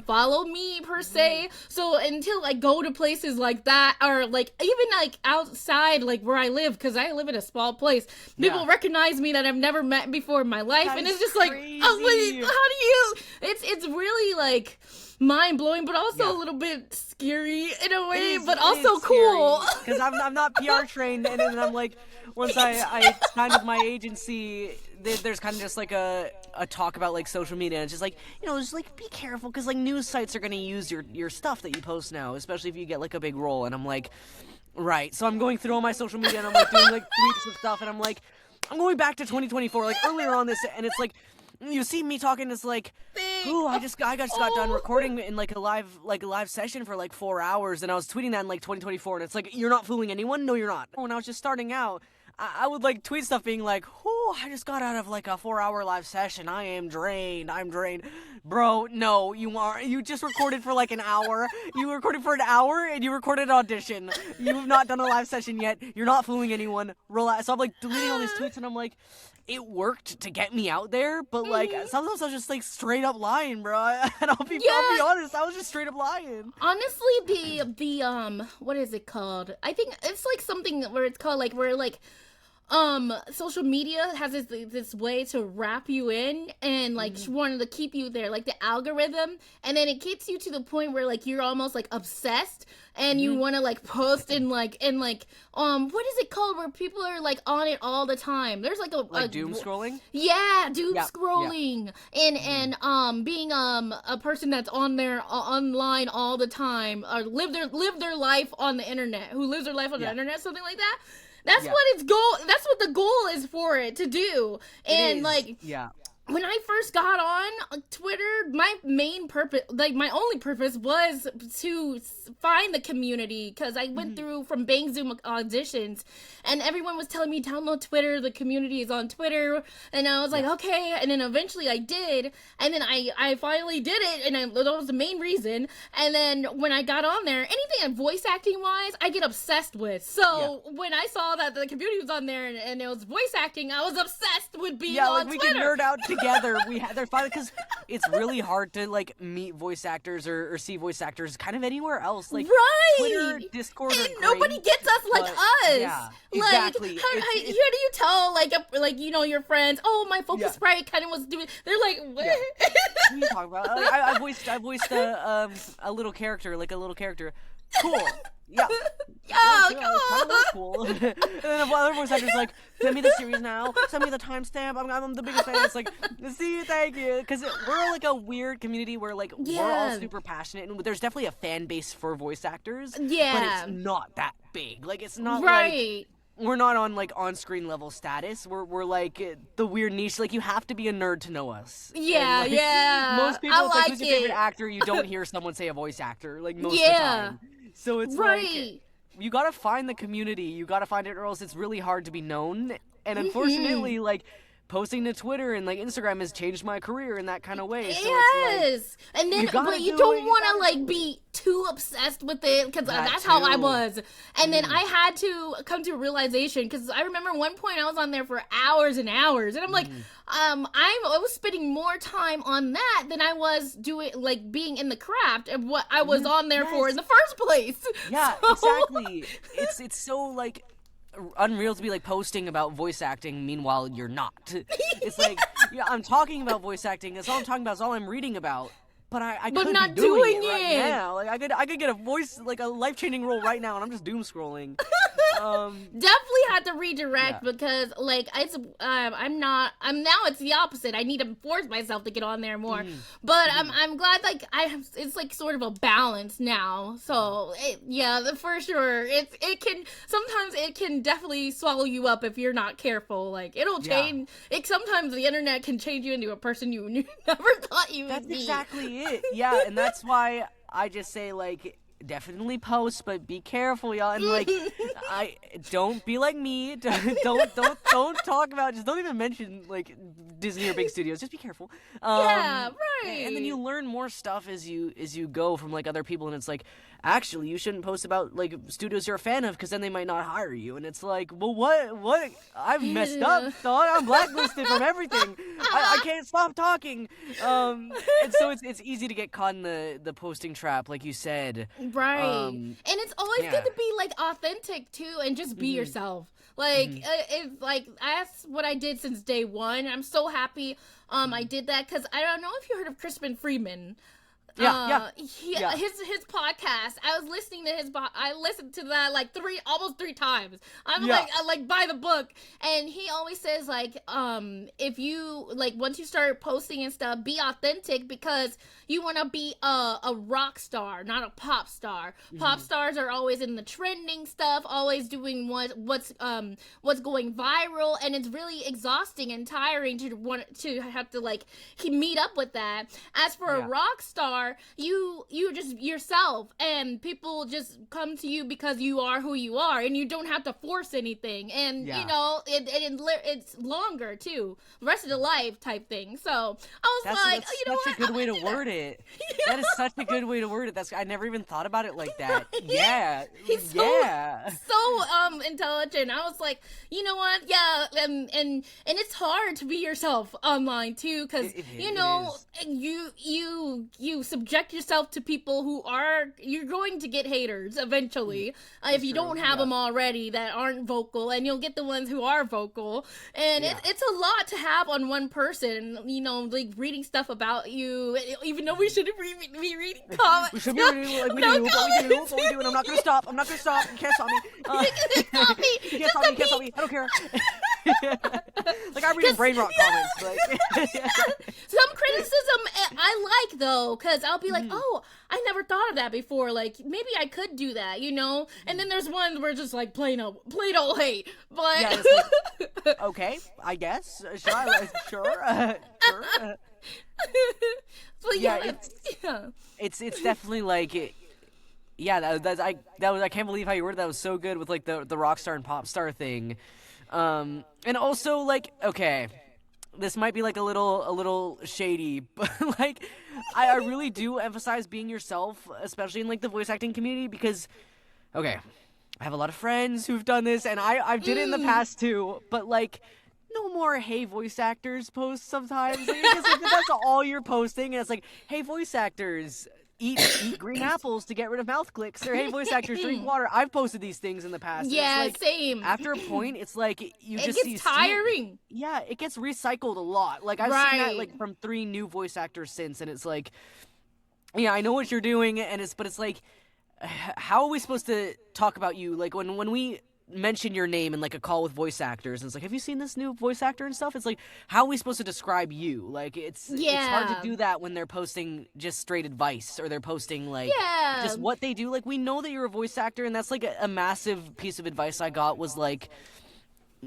follow me per se. So until I go to places like that or like even like outside like where I live, because I live in a small place, people recognize me that I've never met before in my life. That and it's just crazy. Like, oh wait, how do you it's really like mind-blowing but also a little bit scary in a way, but also cool because I'm not PR trained, and then I'm like once I signed with my agency, there's kind of just like a talk about like social media, and it's just like, you know, just like be careful because like news sites are going to use your stuff that you post now, especially if you get like a big role. And I'm like, right, so I'm going through all my social media and I'm like doing like tweets and stuff, and I'm like, I'm going back to 2024 like earlier on this, and it's like you see me talking this like, ooh, I just got done recording in like a live session for like 4 hours, and I was tweeting that in like 2024, and it's like, you're not fooling anyone. No, you're not. When I was just starting out, I would like tweet stuff being like, oh, I just got out of like a 4-hour live session. I'm drained. Bro, no, you aren't. You just recorded for like an hour. You recorded for an hour and you recorded an audition. You have not done a live session yet. You're not fooling anyone. Relax. So I'm like deleting all these tweets, and I'm like, it worked to get me out there, but like sometimes I was just like straight up lying, bro. And I'll be honest, I was just straight up lying. Honestly, the what is it called? I think it's like something where it's called like where like social media has this way to wrap you in and like wanted to keep you there, like the algorithm, and then it gets you to the point where like you're almost like obsessed and you want to like post and like what is it called where people are like on it all the time? There's like a doom scrolling. Yeah, doom scrolling and being a person that's on there online all the time or live their life on the internet, who lives their life on the internet, something like that. That's that's what the goal is for it to do. And like when I first got on Twitter, my main purpose, like my only purpose, was to find the community, because I went through from Bang Zoom auditions and everyone was telling me download Twitter, the community is on Twitter, and I was like, okay, and then eventually I did, and then I finally did it, and that was the main reason. And then when I got on there, anything voice acting wise, I get obsessed with. So when I saw that the community was on there and it was voice acting, I was obsessed with being on like Twitter. We can nerd out together. They're fine, because it's really hard to like meet voice actors or see voice actors kind of anywhere else. Like Twitter, Discord, and nobody gets us like us. Yeah, like, exactly. How do you tell like you know your friends? Oh, my focus sprite kind of was doing. They're like, what? What are you talking about? I voiced a little character, Cool. Yeah. Yeah, Kind of cool. And then the other voice actor's like, send me the series now. Send me the timestamp. I'm the biggest fan. It's like, see, thank you. Because we're like a weird community where like we're all super passionate, and there's definitely a fan base for voice actors. Yeah. But it's not that big. Like it's not right. like we're not on like on-screen level status. We're like the weird niche. Like you have to be a nerd to know us. Yeah, and, like, yeah. Most people, I it's like, who's your like favorite it. actor? You don't hear someone say a voice actor like most of the time. So it's like you gotta find the community. You gotta find it, or else it's really hard to be known. And unfortunately, like posting to Twitter and like Instagram has changed my career in that kind of way. So it's like, and then but you do don't what you want to gotta like do. be too obsessed with it, because that's too. how I was. And then I had to come to a realization, because I remember one point I was on there for hours and hours, and I'm like, I was spending more time on that than I was doing like being in the craft and what I was on there for in the first place. Yeah, So- exactly. It's so like unreal to be like posting about voice acting, meanwhile you're not. It's like, yeah, I'm talking about voice acting. That's all I'm talking about. It's all I'm reading about. But I But could not be doing doing right it. now. Like I could get a voice, like a life-changing role right now, and I'm just doom scrolling. Definitely had to redirect because like I'm now it's the opposite. I need to force myself to get on there more. But I'm glad like it's like sort of a balance now. So for sure sometimes it can definitely swallow you up if you're not careful. Like it'll change. Sometimes the internet can change you into a person you never thought you would be. That's exactly it. Yeah, and that's why I just say like definitely post, but be careful, y'all. And like, I don't be like me. Don't talk about. Just don't even mention like Disney or big studios. Just be careful. Yeah, right. And then you learn more stuff as you go from like other people, and it's like, actually, you shouldn't post about like studios you're a fan of, because then they might not hire you. And it's like, well, what? I've messed up, dog. I'm blacklisted from everything. I can't stop talking. And so it's easy to get caught in the posting trap, like you said. Right. And it's always good to be like authentic too, and just be yourself. Like it's like that's what I did since day one. I'm so happy I did that, because I don't know if you heard of Crispin Freeman. His podcast. I was listening to I listened to that like almost three times. I'm like by the book, and he always says like if you like once you start posting and stuff, be authentic, because you want to be a rock star, not a pop star. Pop stars are always in the trending stuff, always doing what's going viral, and it's really exhausting and tiring to have to like meet up with that. As for a rock star, you just yourself, and people just come to you because you are who you are, and you don't have to force anything, and you know it's longer too, the rest of the life type thing. So I was that's such a good way to word it. That is such a good way to word it. I never even thought about it like that. Yeah. He's so intelligent. I was like, you know what? Yeah, and it's hard to be yourself online too, because you subject yourself to people you're going to get haters eventually if you don't have them already that aren't vocal, and you'll get the ones who are vocal, and it's a lot to have on one person, like reading stuff about you, even though we shouldn't be reading comments. We should be reading like we do what we do, and I'm not gonna stop. You can't stop me. You can't stop me. You can't stop me. I don't care. Like I'm reading brain rot comments. Like some criticism I like though, because I'll be like, oh, I never thought of that before. Like maybe I could do that, And then there's ones where just like plain old hate. But like, okay, I guess. Sure. But it's definitely like. I can't believe how you worded that. That was so good with like the rock star and pop star thing. And also like, okay, this might be like a little shady, but like I really do emphasize being yourself, especially in like the voice acting community, because okay, I have a lot of friends who've done this, and I did it in the past too, but like no more hey voice actors posts sometimes, like, that's all you're posting, and it's like, hey voice actors, eat green apples to get rid of mouth clicks, or hey voice actors, drink water. I've posted these things in the past. Yeah, like, same. After a point, it's like it gets tiring. It gets recycled a lot. Like I've seen that like from 3 new voice actors since, and it's like, yeah, I know what you're doing, but it's like, how are we supposed to talk about you? Like when we mention your name in like a call with voice actors, and it's like, have you seen this new voice actor and stuff? It's like, how are we supposed to describe you? Like it's hard to do that when they're posting just straight advice, or they're posting like just what they do. Like we know that you're a voice actor, and that's like a massive piece of advice I got was like,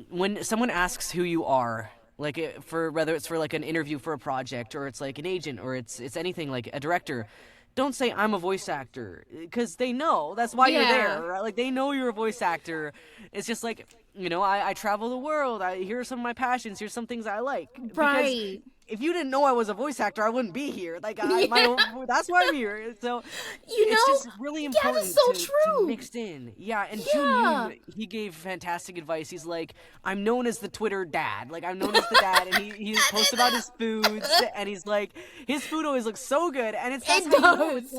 when someone asks who you are, like for whether it's for like an interview for a project, or it's like an agent, or it's anything like a director, don't say I'm a voice actor, because they know that's why you're there, right? Like they know you're a voice actor. It's just like, you know, I travel the world. Here are some of my passions. Here's some things I like. Right. Because if you didn't know I was a voice actor, I wouldn't be here. Like that's why I'm here. So it's just really important to mix in. Yeah, and Jun, he gave fantastic advice. He's like, I'm known as the Twitter dad. Like I'm known as the dad, and he posts about his foods, and he's like, his food always looks so good, and it's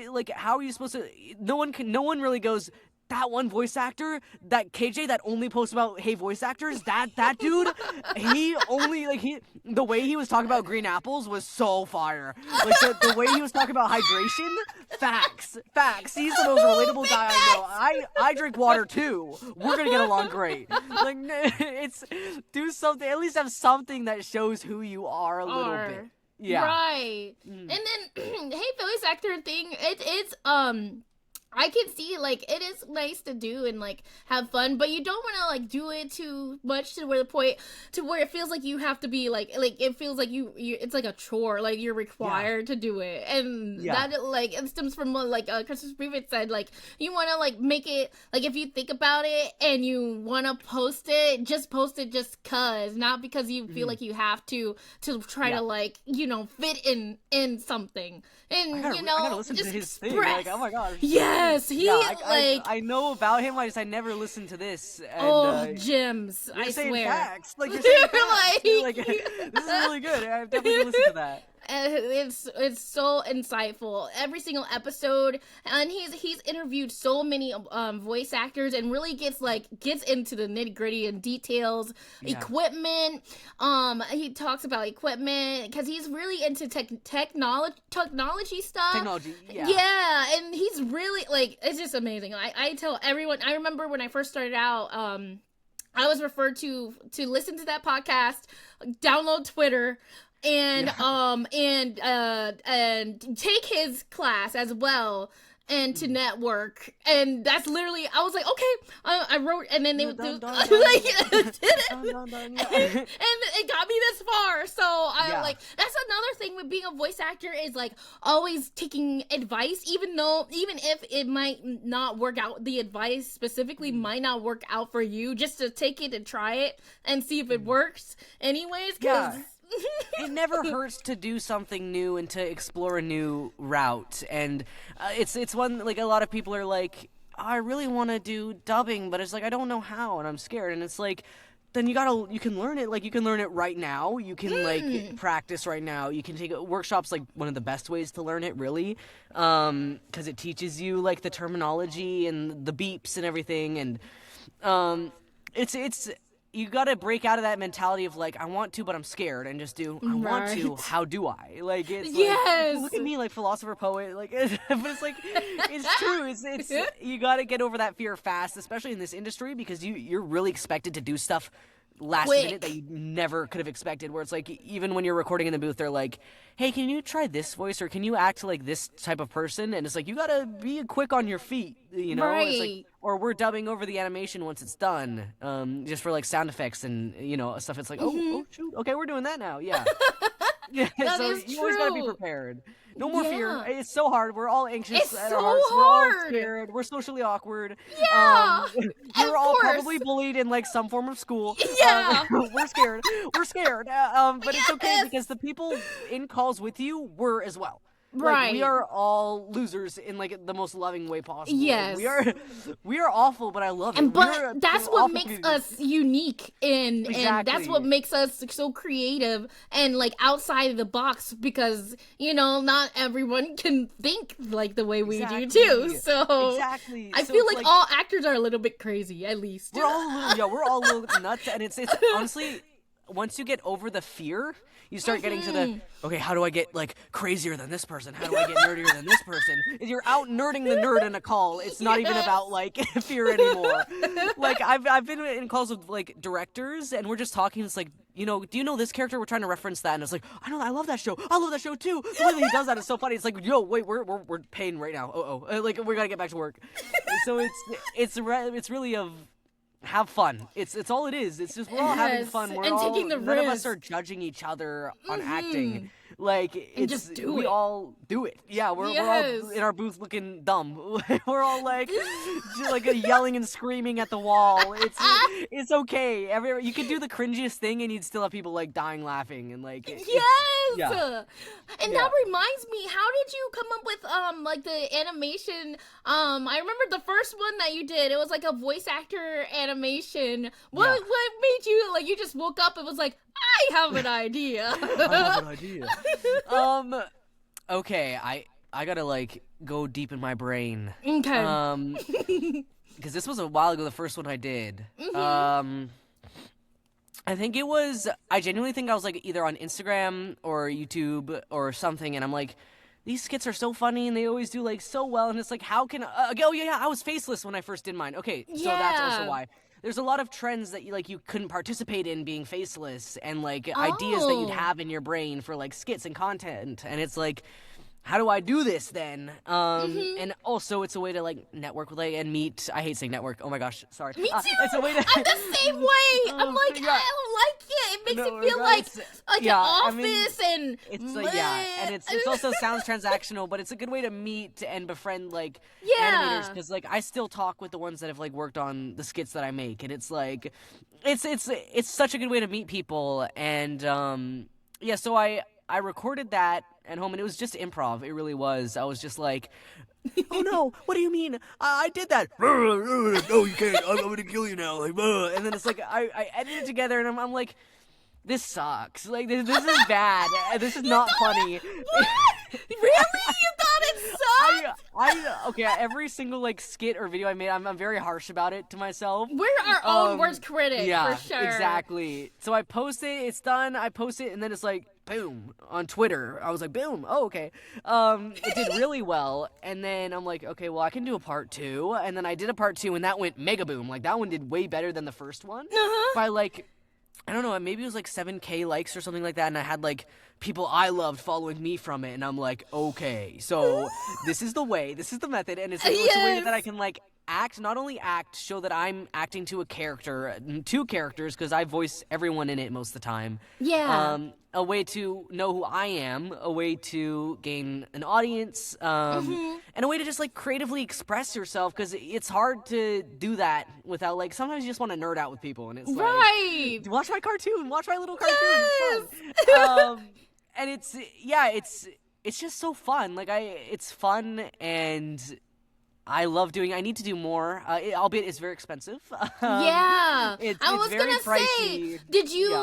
like how are you supposed to? No one really goes, that one voice actor, that KJ that only posts about hey voice actors, that dude, he only the way he was talking about green apples was so fire. Like the way he was talking about hydration, facts. He's the most relatable guy I know. I drink water too. We're gonna get along great. Like it's do something. At least have something that shows who you are a little bit. Yeah. Right. And then hey voice actor thing, it's I can see, like, it is nice to do and, like, have fun, but you don't want to, like, do it too much to where it feels like you have to be, like, it feels like you it's like a chore, like, you're required to do it, and that, like, it stems from, like, Christmas Preview said, like, you want to, like, make it, like, if you think about it and you want to post it just cause, not because you feel like you have to try to, like, you know, fit in something, and, you know, I gotta listen just to his thing, express. like, oh my gosh. Yes, I know about him. I never listened to this. And, gems! I saying swear. Facts. Like you're saying facts. Like this is really good. I definitely listen to that. It's so insightful. Every single episode, and he's interviewed so many voice actors, and really gets into the nitty gritty and details. Equipment. He talks about equipment because he's really into technology stuff. Technology. Yeah. Yeah, and he's really it's just amazing. I tell everyone. I remember when I first started out. I was referred to listen to that podcast, download Twitter, and take his class as well, and to network, and that's literally I was like, okay, I wrote, and then they did it, and it got me this far. So I that's another thing with being a voice actor is like always taking advice, even if it might not work out, the advice specifically might not work out for you, just to take it and try it and see if it works anyways. It never hurts to do something new and to explore a new route, and it's one, like, a lot of people are like, I really want to do dubbing, but it's like I don't know how and I'm scared, and it's like, then you can learn it. Like, you can learn it right now. You can like practice right now. You can take workshops, like one of the best ways to learn it, really, because it teaches you like the terminology and the beeps and everything, and it's you gotta break out of that mentality of like, I want to, but I'm scared, and just do, I want to, how do I? Like, it's like, look at me, like, philosopher, poet, like, but it's like, it's true, it's you gotta get over that fear fast, especially in this industry, because you're really expected to do stuff last minute that you never could have expected, where it's like, even when you're recording in the booth, they're like, hey, can you try this voice, or can you act like this type of person? And it's like, you gotta be quick on your feet, you know? Right. It's like, or we're dubbing over the animation once it's done, just for like sound effects and, you know, stuff. It's like, oh shoot, okay, we're doing that now. Yeah. Yeah, so you always gotta be prepared. No more fear. It's so hard. We're all anxious at our hearts. We're all scared. We're socially awkward. Yeah. We're all probably bullied in like some form of school. Yeah. We're scared. But it's okay, because the people in calls with you were as well. Right. Like, we are all losers in like the most loving way possible. Yes. We are awful, but I love it. But that's what makes us unique, and that's what makes us so creative and like outside of the box, because, you know, not everyone can think like the way we do too. So I feel like all actors are a little bit crazy, at least. We're all a little nuts, and it's honestly, once you get over the fear, you start getting to the, okay, how do I get, like, crazier than this person? How do I get nerdier than this person? You're out nerding the nerd in a call. It's not even about, like, fear anymore. Like, I've been in calls with, like, directors, and we're just talking. It's like, you know, do you know this character? We're trying to reference that, and it's like, I know, I love that show. I love that show, too. The way that he does that is so funny. It's like, yo, wait, we're paying right now. Like, we gotta get back to work. So it's really of... have fun. It's all it is. It's just we're all having fun. We're and all, taking the none risk. of us are judging each other on acting. Like it's just do we it. all do it. Yeah, we're all in our booth looking dumb. We're all like yelling and screaming at the wall. It's okay. You could do the cringiest thing and you'd still have people like dying laughing and like Yes. And that reminds me, how did you come up with like the animation? I remember the first one that you did. It was like a voice actor animation. What made you like? You just woke up and was like, I have an idea. I have an idea. Okay, I gotta like go deep in my brain. Okay. Because this was a while ago. The first one I did. I think it was. I genuinely think I was like either on Instagram or YouTube or something, and I'm like, these skits are so funny and they always do like so well, and it's like, how can I was faceless when I first did mine. Okay, so that's also why. There's a lot of trends that you couldn't participate in being faceless, and like ideas that you'd have in your brain for like skits and content, and it's like, how do I do this then? And also it's a way to like network with and meet. I hate saying network. Oh my gosh, sorry. Me too. It's a way to. I'm the same way. I'm like, I don't like it. It makes me feel like an office, and it's and it's also sounds transactional, but it's a good way to meet and befriend like animators, because like I still talk with the ones that have like worked on the skits that I make, and it's like it's such a good way to meet people, and so I recorded that at home, and it was just improv. It really was. I was just like, oh no, what do you mean? I did that. No, you can't. I'm going to kill you now. Like, and then it's like, I edited it together, and I'm like, this sucks. Like, this is bad. This is not funny. What? Really? You thought it sucked? Okay, every single like skit or video I made, I'm very harsh about it to myself. We're our own worst critic, for sure. Exactly. So I post it, it's done, I post it, and then it's like, boom, on Twitter. I was like, boom, oh, okay. It did really well, and then I'm like, okay, well, I can do a part 2, and then I did a part 2, and that went mega boom. Like, that one did way better than the first one. By like, I don't know, maybe it was like 7K likes or something like that, and I had like people I loved following me from it, and I'm like, okay, so this is the way, this is the method, and it's a way that I can like not only act, show that I'm acting to a character, 2 characters, because I voice everyone in it most of the time. A way to know who I am, a way to gain an audience, and a way to just like creatively express yourself, because it's hard to do that without like, sometimes you just want to nerd out with people, and it's like, watch my cartoon, watch my little cartoon, it's fun. And it's just so fun. Like it's fun, and I love doing. I need to do more. Albeit it's very expensive. I was very gonna pricey. say, did you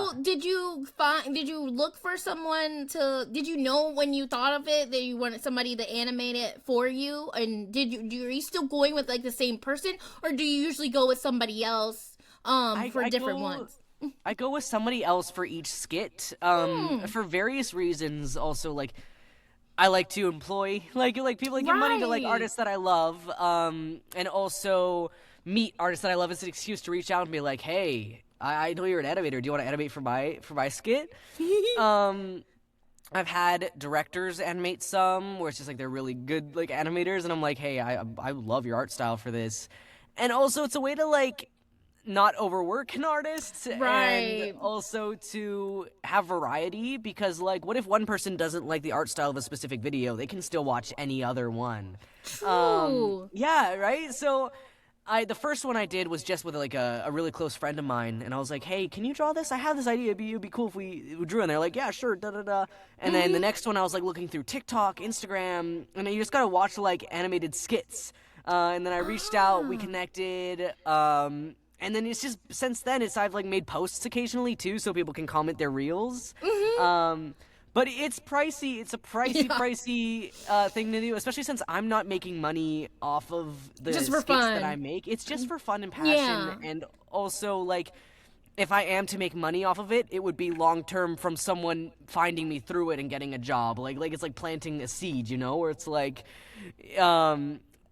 look for someone to? Did you know when you thought of it that you wanted somebody to animate it for you? And are you still going with like the same person, or do you usually go with somebody else for different ones? I go with somebody else for each skit, for various reasons. Also, like, I like to employ like people, like give money to like artists that I love, and also meet artists that I love as an excuse to reach out and be like, hey, I know you're an animator. Do you want to animate for my skit? I've had directors animate some where it's just like they're really good like animators, and I'm like, hey, I love your art style for this, and also it's a way to like not overwork an artist, and also to have variety, because like, what if one person doesn't like the art style of a specific video? They can still watch any other one. True. Right? So the first one I did was just with like a really close friend of mine, and I was like, hey, can you draw this? I have this idea. It'd be cool if we drew, and they're like, yeah, sure, da-da-da. And then the next one I was like looking through TikTok, Instagram, and then you just gotta watch like animated skits. And then I reached out, we connected, and then it's just, since then, I've like made posts occasionally too, so people can comment their reels. But it's pricey. It's a pricey thing to do, especially since I'm not making money off of the skits that I make. It's just for fun and passion, and also like, if I am to make money off of it, it would be long term from someone finding me through it and getting a job. Like it's like planting a seed, you know, where it's like,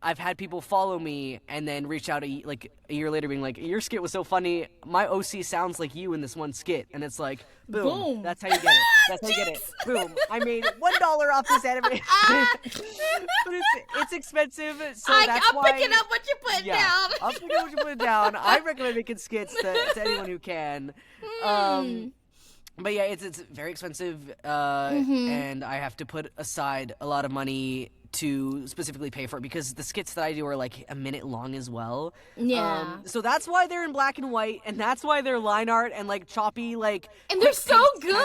I've had people follow me and then reach out a year later being like, your skit was so funny. My OC sounds like you in this one skit. And it's like, boom. That's how you get it. That's how you get it. Boom. I made $1 off this anime. But it's expensive. So I'm picking up what you put down. I'm picking up what you put down. I recommend making skits to anyone who can. But yeah, it's very expensive. And I have to put aside a lot of money to specifically pay for it because the skits that I do are like a minute long as well. Yeah. So that's why they're in black and white, and that's why they're line art and like choppy, like. And they're so good.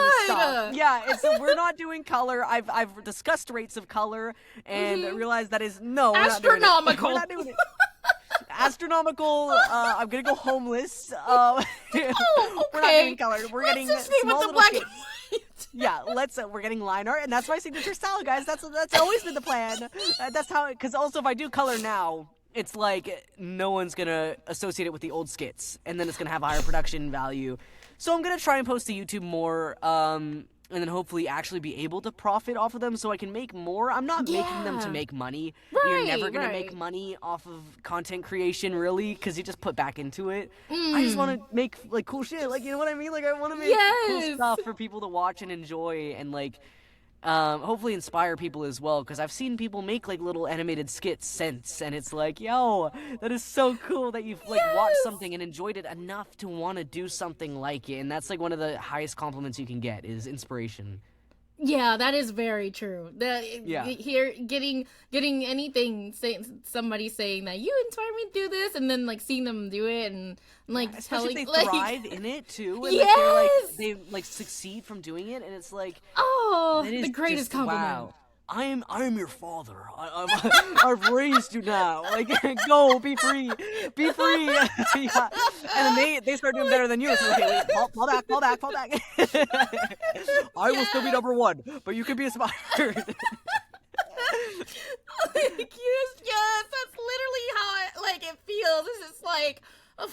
Yeah, we're not doing color. I've discussed rates of color and realized that is astronomical. We're not doing it. Astronomical. I'm gonna go homeless. Okay. We're not doing color. We're getting small with the little black skits. Yeah, we're getting line art, and that's my signature style, guys. That's always been the plan. That's how, because also if I do color now, it's like no one's gonna associate it with the old skits, and then it's gonna have a higher production value. So I'm gonna try and post to YouTube more, and then hopefully actually be able to profit off of them so I can make more. I'm not making them to make money. You're never going to make money off of content creation, really, because you just put back into it. I just want to make, like, cool shit. Like, you know what I mean? Like, I want to make cool stuff for people to watch and enjoy and, like, hopefully inspire people as well, because I've seen people make like little animated skits since, and it's like, yo, that is so cool that you've like watched something and enjoyed it enough to want to do something like it, and that's like one of the highest compliments you can get is inspiration. Yeah, that is very true. Here, getting anything, somebody saying that you inspired me to do this, and then like seeing them do it, and like especially telling, if they thrive in it too, and they succeed from doing it, and it's like, oh, the greatest compliment. Wow. I am your father. I've raised you now. Like, go, be free. Yeah. And then they start doing better than you. So, okay, wait, fall back. I will still be number one, but you can be inspired. Yes, that's literally how it feels. It's just like, heck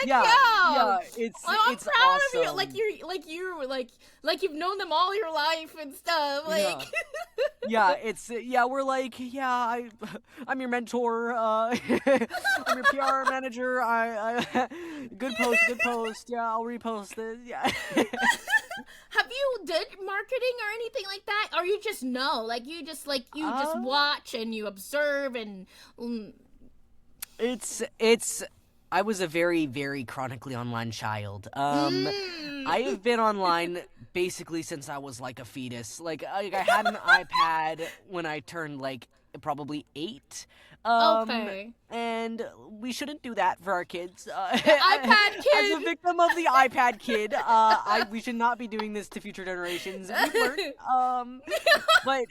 yeah. Yeah, I'm it's proud awesome. of you. Like you've known them all your life and stuff. Like, we're like, I'm your mentor. I'm your PR manager. Good post. Yeah, I'll repost it. Yeah. Have you did marketing or anything like that, or you just know? Like you just watch and you observe and. It's. I was a very, very chronically online child. I have been online basically since I was like a fetus. Like I had an iPad when I turned like probably 8. Okay. And we shouldn't do that for our kids. iPad kid. As a victim of the iPad kid, we should not be doing this to future generations. We've learned. But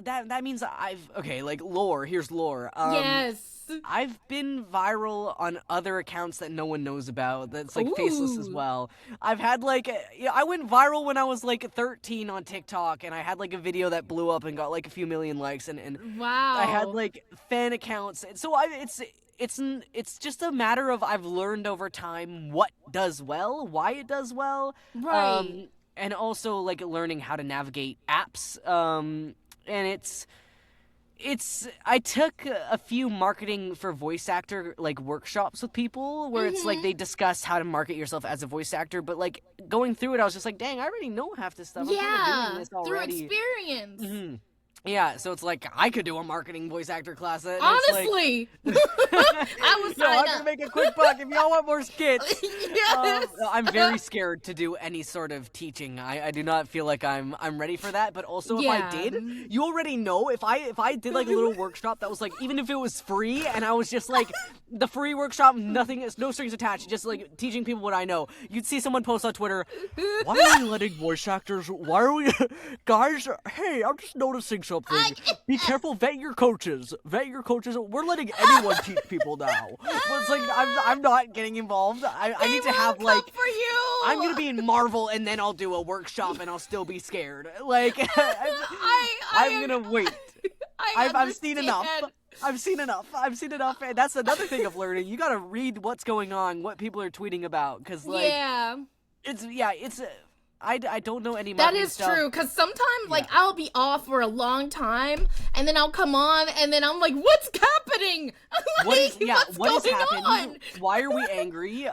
that means lore. Here's lore. Yes. I've been viral on other accounts that no one knows about. That's like faceless as well. I've had I went viral when I was like 13 on TikTok, and I had like a video that blew up and got like a few million likes, and wow. I had like fan accounts. So it's just a matter of I've learned over time what does well, why it does well, right? And also like learning how to navigate apps. And I took a few marketing for voice actor like workshops with people where it's like they discuss how to market yourself as a voice actor, but like going through it, I was just like, dang, I already know half this stuff. I'm kind of doing this already. Through experience. Mm-hmm. Yeah, so it's like I could do a marketing voice actor class. Honestly, I was I'm gonna make a quick buck if y'all want more skits. Yes. I'm very scared to do any sort of teaching. I do not feel like I'm ready for that. But also, if I did, you already know if I did like a little workshop that was like, even if it was free and I was just like the free workshop, no strings attached, just like teaching people what I know. You'd see someone post on Twitter, "Why are we letting voice actors? Why are we, guys? Hey, I'm just noticing something. Be careful. Vet your coaches. We're letting anyone teach people now." But it's like I'm not getting involved. I need to have like for you. I'm gonna be in Marvel and then I'll do a workshop and I'll still be scared. Like I'm gonna wait. I've seen enough. I've seen enough. And that's another thing of learning. You gotta read what's going on, what people are tweeting about, because like, I don't know any That marketing is stuff. true, because sometimes, like, I'll be off for a long time, and then I'll come on, and then I'm like, what's happening? What is what's going happening? on? Why are we angry?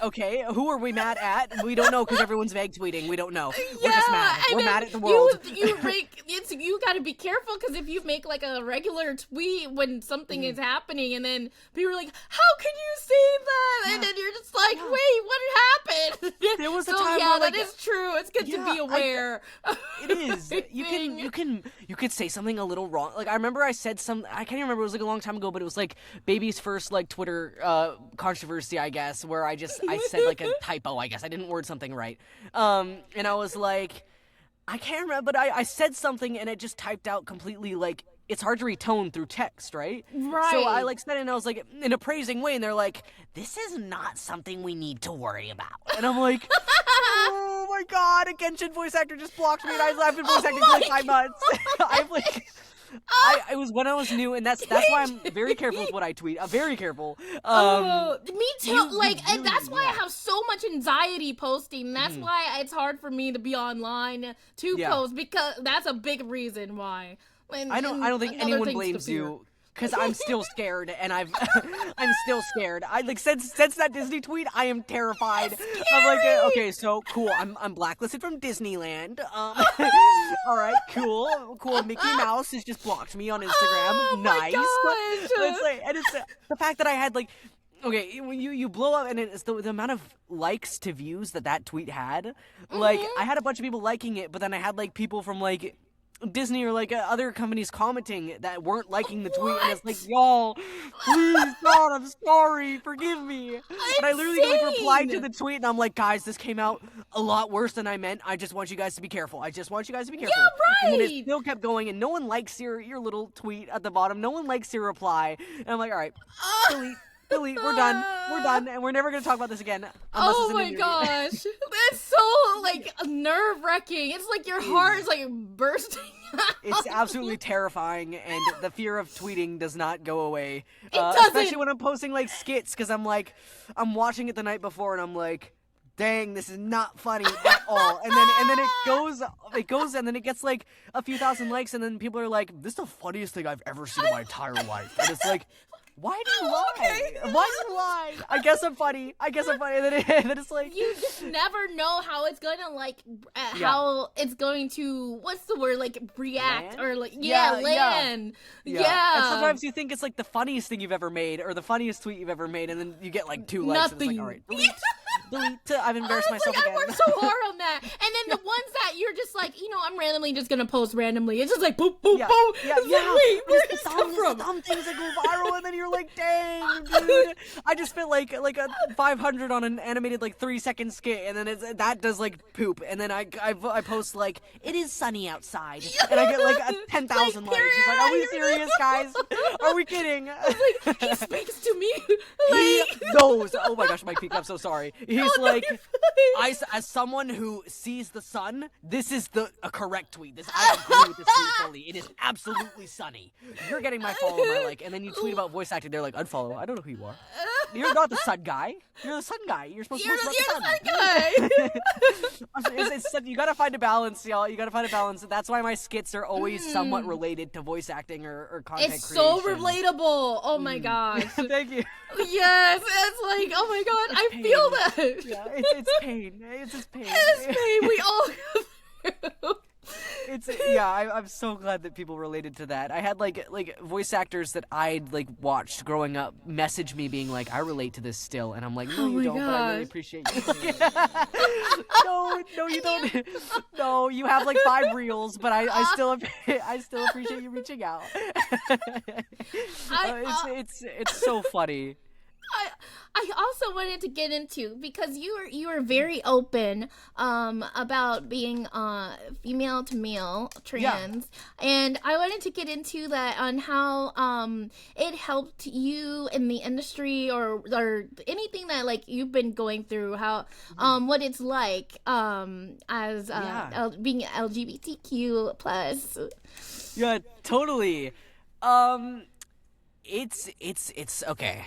Okay, who are we mad at? We don't know because everyone's vague tweeting. We don't know. We're just mad. We're mad at the world. You gotta be careful, because if you make like a regular tweet when something is happening, and then people are like, how can you say that? And then you're just like, wait, what happened? There was a so time yeah, where, that like, is true. It's good to be aware. It is. You could say something a little wrong. Like I remember I said I can't even remember. It was like a long time ago, but it was like baby's first like Twitter controversy, I guess, where I said like a typo. I guess I didn't word something right. And I was like, I can't remember, but I said something and it just typed out completely like. It's hard to retone through text, right? Right. So I like said it and I was like in a praising way, and they're like, "This is not something we need to worry about." And I'm like, "Oh my god, a Genshin voice actor just blocked me, and I've been voice acting for like 5 months." I've like. It was when I was new, and that's why I'm very careful with what I tweet. I'm very careful. Me too. And that's why I have so much anxiety posting. That's why it's hard for me to be online to post, because that's a big reason why. I don't think anyone blames you, because I'm still scared, and I'm still scared. I like since that Disney tweet, I am terrified. I'm like, okay, so cool. I'm blacklisted from Disneyland. All right, cool. Mickey Mouse has just blocked me on Instagram. Oh nice. My gosh. It's like, and it's the fact that I had like. Okay, when you blow up, and it's the amount of likes to views that tweet had. Like, I had a bunch of people liking it, but then I had like people from like Disney or like other companies commenting that weren't liking the tweet, and it's like, y'all, please, God, I'm sorry, forgive me. But I literally like replied to the tweet, and I'm like, guys, this came out a lot worse than I meant. I just want you guys to be careful. Yeah, right. And then it still kept going, and no one likes your little tweet at the bottom. No one likes your reply, and I'm like, all right, delete. We're done, and we're never gonna talk about this again. Oh my gosh, that's so like nerve-wracking. It's like your heart is like bursting out. It's absolutely terrifying, and the fear of tweeting does not go away. Doesn't. Especially when I'm posting like skits, because I'm watching it the night before, and I'm like, dang, this is not funny at all. And then it goes, and then it gets like a few thousand likes, and then people are like, this is the funniest thing I've ever seen in my entire life. And it's like, why do you lie? Okay. Why do you lie? I guess I'm funny. And then it's like, you just never know how it's going to like how it's going to, what's the word, like react, land? or like land. Yeah. And sometimes you think it's like the funniest thing you've ever made, or the funniest tweet you've ever made, and then you get like 2 likes. Nothing. And it's like, all right, delete. I've embarrassed myself like, again. I worked so hard on that. And then the ones that you're just like, I'm randomly just gonna post randomly. It's just like boop, boop, boop. It's like, wait, where did this come from? Dumb things that go viral, and then you're like, dang, dude. I just spent like a 500 on an animated like 3-second skit, and then that does like poop, and then I post like, it is sunny outside, and I get like 10,000 likes. It's like, are we serious, guys? Are we kidding? Like, he speaks to me. He knows. Oh my gosh, Mike Peak, I'm so sorry. He's like, as someone who sees the sun, this is a correct tweet. I agree with this tweet fully. It is absolutely sunny. You're getting my follow, my like, and then you tweet about voice acting. They're like, unfollow. I don't know who you are. You're not the sun guy. You're the sun guy. You're supposed to post about the sun. You gotta find a balance, y'all. You gotta find a balance. That's why my skits are always somewhat related to voice acting or content creation. It's so relatable. Oh my gosh. Thank you. Yes, it's like, oh my god, I feel that. Yeah, it's pain. It's just pain. It's pain. We all go through. I'm so glad that people related to that. I had like voice actors that I'd like watched growing up message me being like, I relate to this still, and I'm like, no, you don't, but I really appreciate you. No, you don't. No, you have like 5 reels, but I still appreciate you reaching out. It's so funny. I also wanted to get into, because you were very open about being female to male trans, and I wanted to get into that on how it helped you in the industry or anything that like you've been going through, how what it's like as being LGBTQ plus. Yeah, totally. It's okay.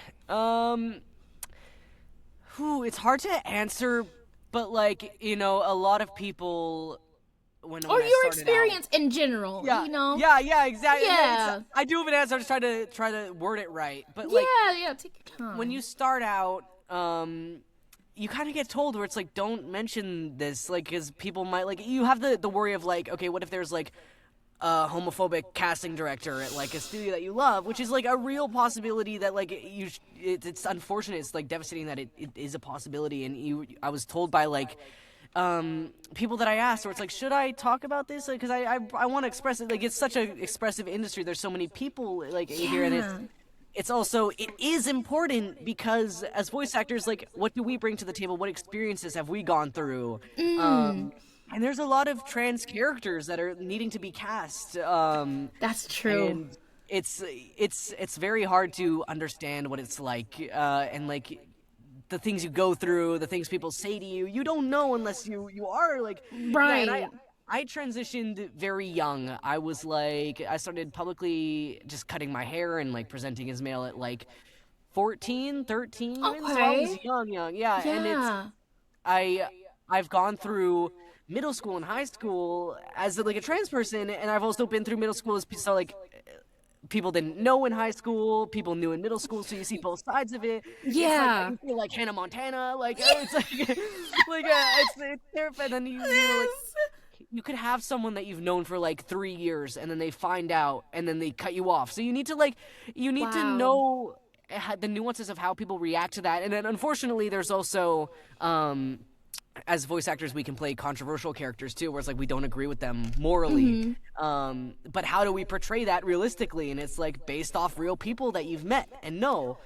It's hard to answer, but like, you know, a lot of people when Or I your started experience in general, out, you know? yeah, exactly. Yeah. I do have an answer. I'm just try to word it right, but like Yeah, take your time. when you start out, you kind of get told where it's like, don't mention this, like, because people might like. You have the worry of like, okay, what if there's like a homophobic casting director at like a studio that you love, which is like a real possibility that like it's unfortunate, it's like devastating that it is a possibility. And I was told by like people that I asked where it's like, should I talk about this, because I want to express it, like it's such an expressive industry, there's so many people like here, and it's also, it is important because as voice actors, like, what do we bring to the table? What experiences have we gone through? And there's a lot of trans characters that are needing to be cast. That's true. And it's very hard to understand what it's like, and like the things you go through, the things people say to you. You don't know unless you are like Right. Yeah, and I transitioned very young. I was like, I started publicly just cutting my hair and like presenting as male at like 14, 13. So I was young, yeah. And I've gone through middle school and high school as like a trans person, and I've also been through middle school as so like people didn't know in high school, people knew in middle school, so you see both sides of it. Yeah. It's like, you feel like Hannah Montana, like it's like it's terrifying. And then you like, you could have someone that you've known for like 3 years, and then they find out, and then they cut you off. So you need to to know the nuances of how people react to that. And then unfortunately, there's also as voice actors, we can play controversial characters too, where it's like we don't agree with them morally. But how do we portray that realistically? And it's like based off real people that you've met and know.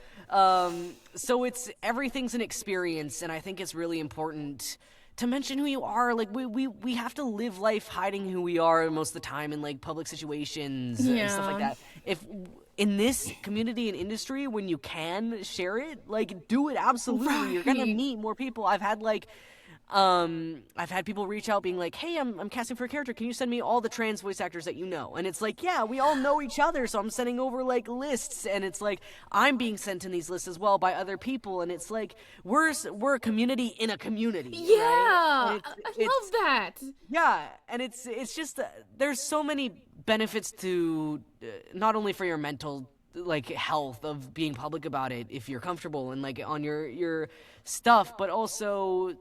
So everything's an experience, and I think it's really important to mention who you are. Like we have to live life hiding who we are most of the time in like public situations and stuff like that. If in this community and industry, when you can share it, like do it absolutely. Right. You're gonna meet more people. I've had people reach out being like, hey, I'm casting for a character. Can you send me all the trans voice actors that you know? And it's like, yeah, we all know each other. So I'm sending over like lists, and it's like, I'm being sent in these lists as well by other people. And it's like, we're a community in a community. Yeah. Right? I love that. Yeah. And it's just, there's so many benefits to, not only for your mental like health of being public about it, if you're comfortable and like on your stuff, but also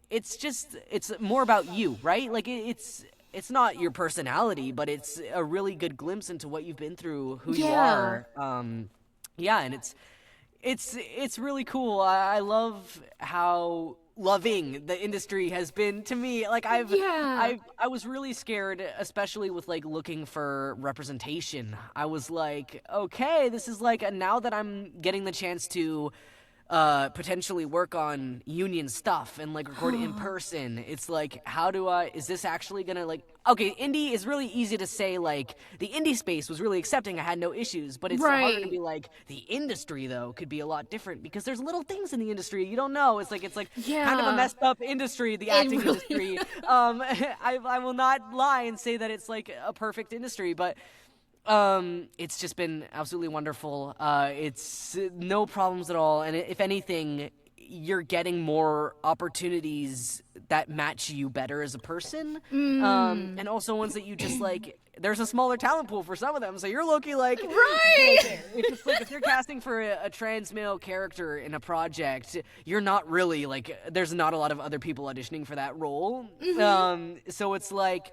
it's more about you, right? Like it's not your personality, but it's a really good glimpse into what you've been through, who you are. And it's really cool. I love how loving the industry has been to me. Like I was really scared, especially with like looking for representation. I was like, okay, this is like now that I'm getting the chance to potentially work on union stuff and like record it in person. It's like, is this actually gonna like, okay, indie is really easy to say, like the indie space was really accepting, I had no issues, but it's harder to be like, the industry though could be a lot different because there's little things in the industry you don't know. It's like kind of a messed up industry, the acting industry. I will not lie and say that it's like a perfect industry, but it's just been absolutely wonderful. It's no problems at all, and if anything, you're getting more opportunities that match you better as a person, and also ones that you just like. There's a smaller talent pool for some of them, so you're low-key like it's just like if you're casting for a trans male character in a project, you're not really like there's not a lot of other people auditioning for that role, so it's like.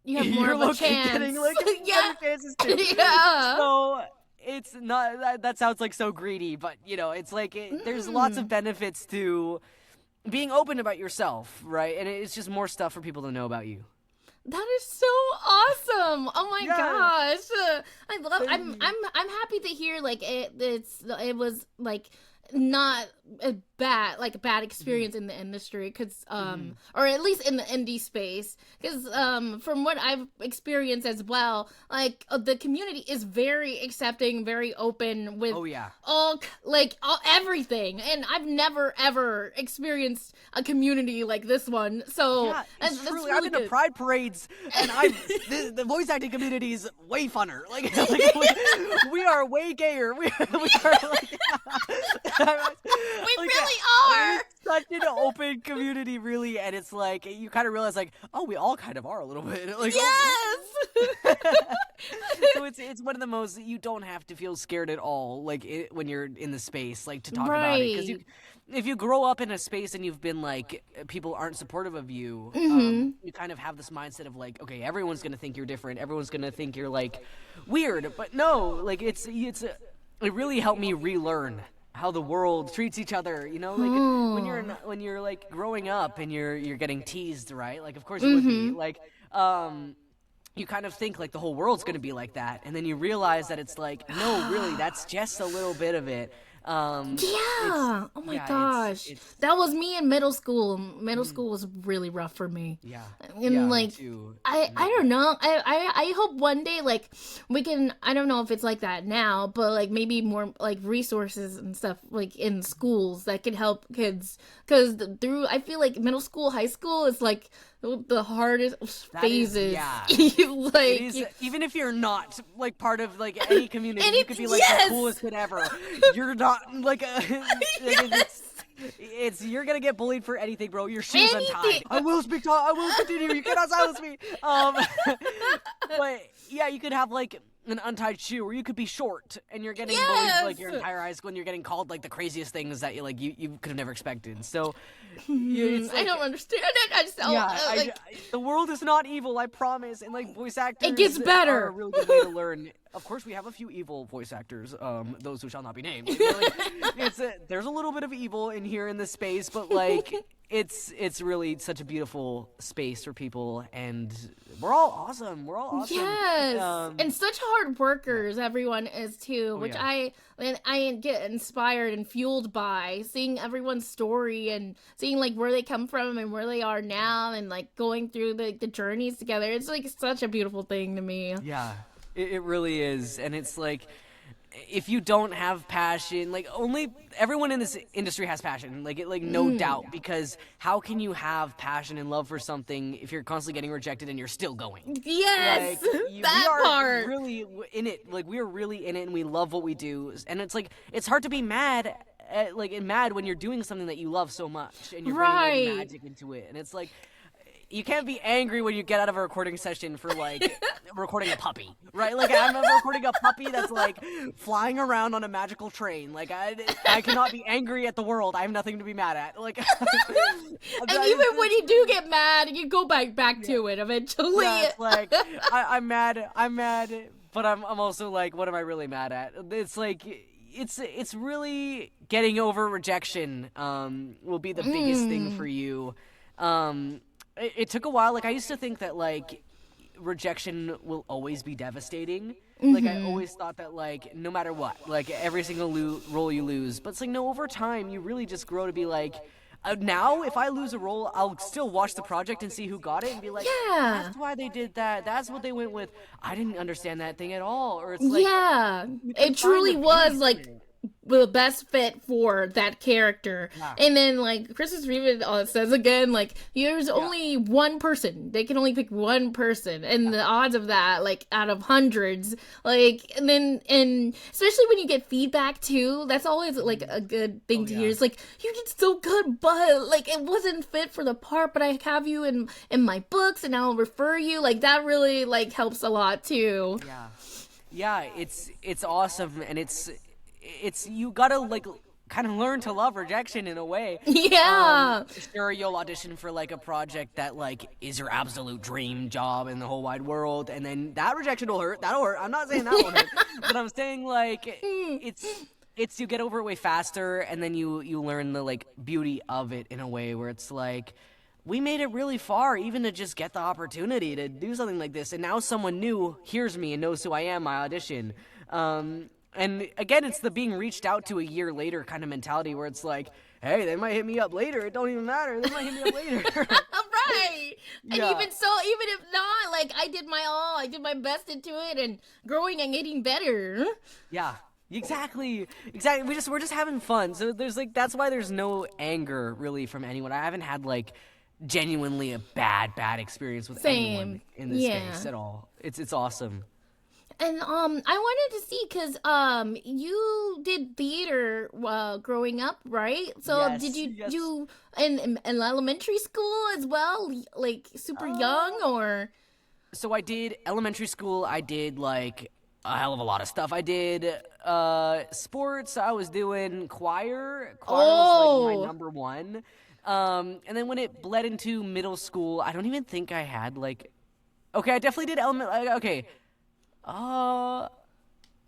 You have more of a chance. Getting, like, better chances too. Yeah. So it's not that sounds like so greedy, but you know, it's like there's lots of benefits to being open about yourself, right? And it's just more stuff for people to know about you. That is so awesome! Oh my gosh, I love. I'm happy to hear like it was like not a bad experience in the industry, because or at least in the indie space, because from what I've experienced as well, like the community is very accepting, very open with all everything, and I've never ever experienced a community like this one. So yeah, it's that's truly, really I've been to Pride parades, and the voice acting community is way funner. Like we are way gayer. We are like. We really are. It's such an open community, really, and it's like you kind of realize, like, oh, we all kind of are a little bit. Like, yes. So it's one of the most, you don't have to feel scared at all, like when you're in the space, like to talk about it, because if you grow up in a space and you've been like people aren't supportive of you, you kind of have this mindset of like, okay, everyone's gonna think you're different, everyone's gonna think you're like weird, but no, like it really helped me relearn how the world treats each other, you know, like when you're like growing up and you're getting teased, right? Like, of course you would be like, you kind of think like the whole world's gonna be like that, and then you realize that it's like, no, really, that's just a little bit of it. Oh my gosh, that was me in middle school. Middle school was really rough for me. And like I don't know, I hope one day like we can, I don't know if it's like that now, but like maybe more like resources and stuff like in schools that could help kids, because I feel like middle school, high school is like the hardest phases. Like, even if you're not like part of like any community, you could be like the coolest kid ever. You're not like it's you're gonna get bullied for anything, bro. Your shoes untied. I will speak to. I will continue. You cannot silence me. But yeah, you could have like an untied shoe, or you could be short and you're getting bullied like your entire high school, and you're getting called like the craziest things that you could have never expected. So it's like, I don't understand. The world is not evil, I promise. And like voice actors, it gets better. Are a really good way to learn. Of course, we have a few evil voice actors, those who shall not be named. Like, there's a little bit of evil in here in this space, but like it's really such a beautiful space for people, and we're all awesome. We're all awesome. Yes, and such hard workers everyone is too, which I get inspired and fueled by seeing everyone's story and seeing like where they come from and where they are now, and like going through the journeys together. It's like such a beautiful thing to me. Yeah, it really is. And it's like, if you don't have passion, like everyone in this industry has passion, like no doubt, because how can you have passion and love for something if you're constantly getting rejected and you're still going? Yes, like, that part. Really in it, like we are really in it, and we love what we do, and it's like it's hard to be mad when you're doing something that you love so much and you're bringing magic into it, and it's like, you can't be angry when you get out of a recording session for like recording a puppy, right? Like I'm recording a puppy that's like flying around on a magical train. Like I cannot be angry at the world. I have nothing to be mad at. Like, and even when you do get mad, you go back to it eventually. Yeah, it's like I'm mad, but I'm also like, what am I really mad at? It's like it's really getting over rejection. Will be the biggest thing for you. It took a while. Like, I used to think that, like, rejection will always be devastating. Like, I always thought that, like, no matter what, like, every single role you lose. But it's like, no, over time, you really just grow to be like, now, if I lose a role, I'll still watch the project and see who got it and be like, that's why they did that. That's what they went with. I didn't understand that thing at all. Or it's like, it truly was, like, the best fit for that character. And then like Christmas Reeve says again, like there's only one person, they can only pick one person, and the odds of that, like out of hundreds, like, and especially when you get feedback too, that's always like a good thing to hear. It's like, you did so good, but like it wasn't fit for the part, but I have you in my books and I'll refer you. Like that really like helps a lot too. It's awesome, and it's you gotta like kind of learn to love rejection in a way. Sure, you'll audition for like a project that like is your absolute dream job in the whole wide world, and then that rejection will hurt. That'll hurt. I'm not saying that won't hurt, but I'm saying like it's you get over it way faster, and then you learn the like beauty of it in a way where it's like, we made it really far even to just get the opportunity to do something like this, and now someone new hears me and knows who I am, my audition. And again, it's the being reached out to a year later kind of mentality where it's like, hey, they might hit me up later. It don't even matter. They might hit me up later. Right. And Yeah. even so, even if not, like, I did my all. I did my best into it and growing and getting better. Yeah. Exactly. We're just having fun. So there's like, that's why there's no anger really from anyone. I haven't had like genuinely a bad experience with anyone in this space at all. It's awesome. And I wanted to see, because you did theater growing up, right? So Yes, did you yes. do in elementary school as well, like super young, or? So I did elementary school. I did like a hell of a lot of stuff. I did sports. I was doing choir. Choir was like my number one. And then when it bled into middle school, I don't even think I had like. Okay, I definitely did okay. I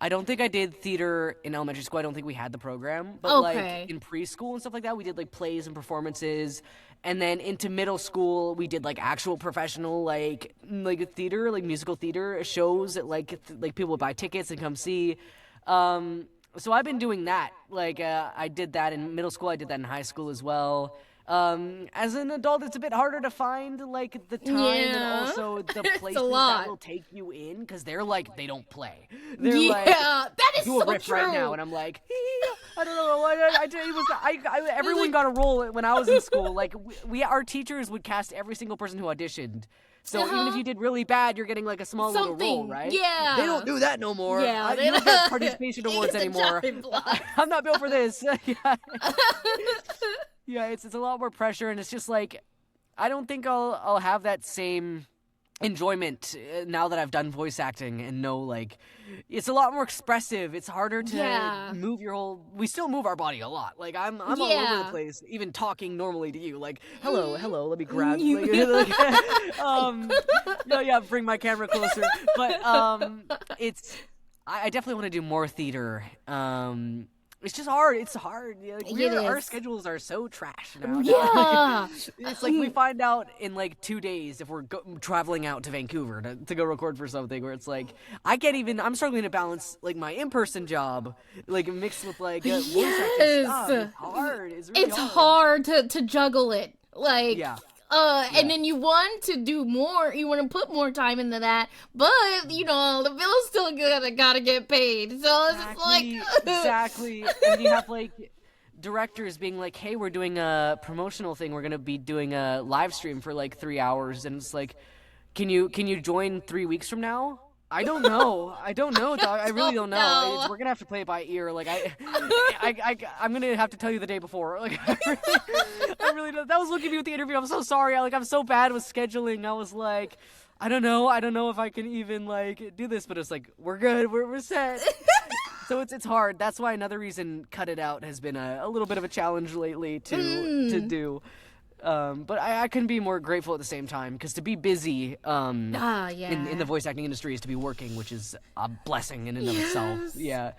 don't think I did theater in elementary school. I don't think we had the program. But like in preschool and stuff like that, we did like plays and performances. And then into middle school, we did like actual professional like theater, like musical theater shows that like people would buy tickets and come see. So I've been doing that. Like I did that in middle school. I did that in high school as well. As an adult, it's a bit harder to find like the time and also the places that will take you in, because they're like, they don't play. They're like, that is do so a riff true. right now, and I'm like, I don't know what everyone got a role when I was in school. Like our teachers would cast every single person who auditioned. So even if you did really bad, you're getting like a small little role, right? Yeah. They don't do that no more. Yeah, You don't get participation awards anymore. I'm not built for this. Yeah, it's a lot more pressure, and it's just like, I don't think I'll have that same enjoyment now that I've done voice acting and know, like, it's a lot more expressive. It's harder to move your whole. We still move our body a lot. Like I'm all over the place, even talking normally to you. Like hello, let me grab. Bring my camera closer. But I definitely want to do more theater. It's just hard. It's hard. Like, our schedules are so trash now. Yeah. It's like we find out in like 2 days if we're traveling out to Vancouver to go record for something, where it's like I'm struggling to balance like my in-person job, like mixed with like voice acting stuff. It's hard. It's hard to juggle it. Like, and then you want to do more, you want to put more time into that, but the bill's still gotta get paid, so it's just like exactly. And you have like directors being like, hey, we're doing a promotional thing, we're gonna be doing a live stream for like 3 hours, and it's like, can you join 3 weeks from now? I don't know, dog. I really don't know. We're gonna have to play it by ear. Like I'm gonna have to tell you the day before. Like I really don't. That was looking at me with the interview. I'm so sorry. I'm so bad with scheduling. I was like, I don't know if I can even like do this. But it's like, we're good. We're set. So it's hard. That's why another reason Cut It Out has been a little bit of a challenge lately to do. But I couldn't be more grateful at the same time, because to be busy in the voice acting industry is to be working, which is a blessing in and of itself. Yeah.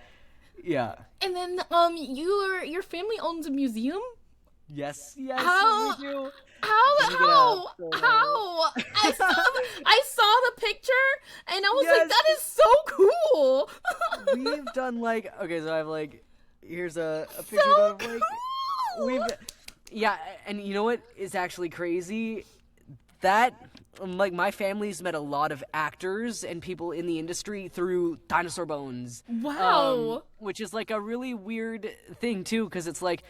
And then your family owns a museum? Yes, How? we do. How? I saw the picture and I was like, that is so cool. We've done like, okay, so I have like, here's a picture of like, cool. Yeah, and you know what is actually crazy? That, like, my family's met a lot of actors and people in the industry through Dinosaur Bones. Wow. Which is, like, a really weird thing, too, because it's, like,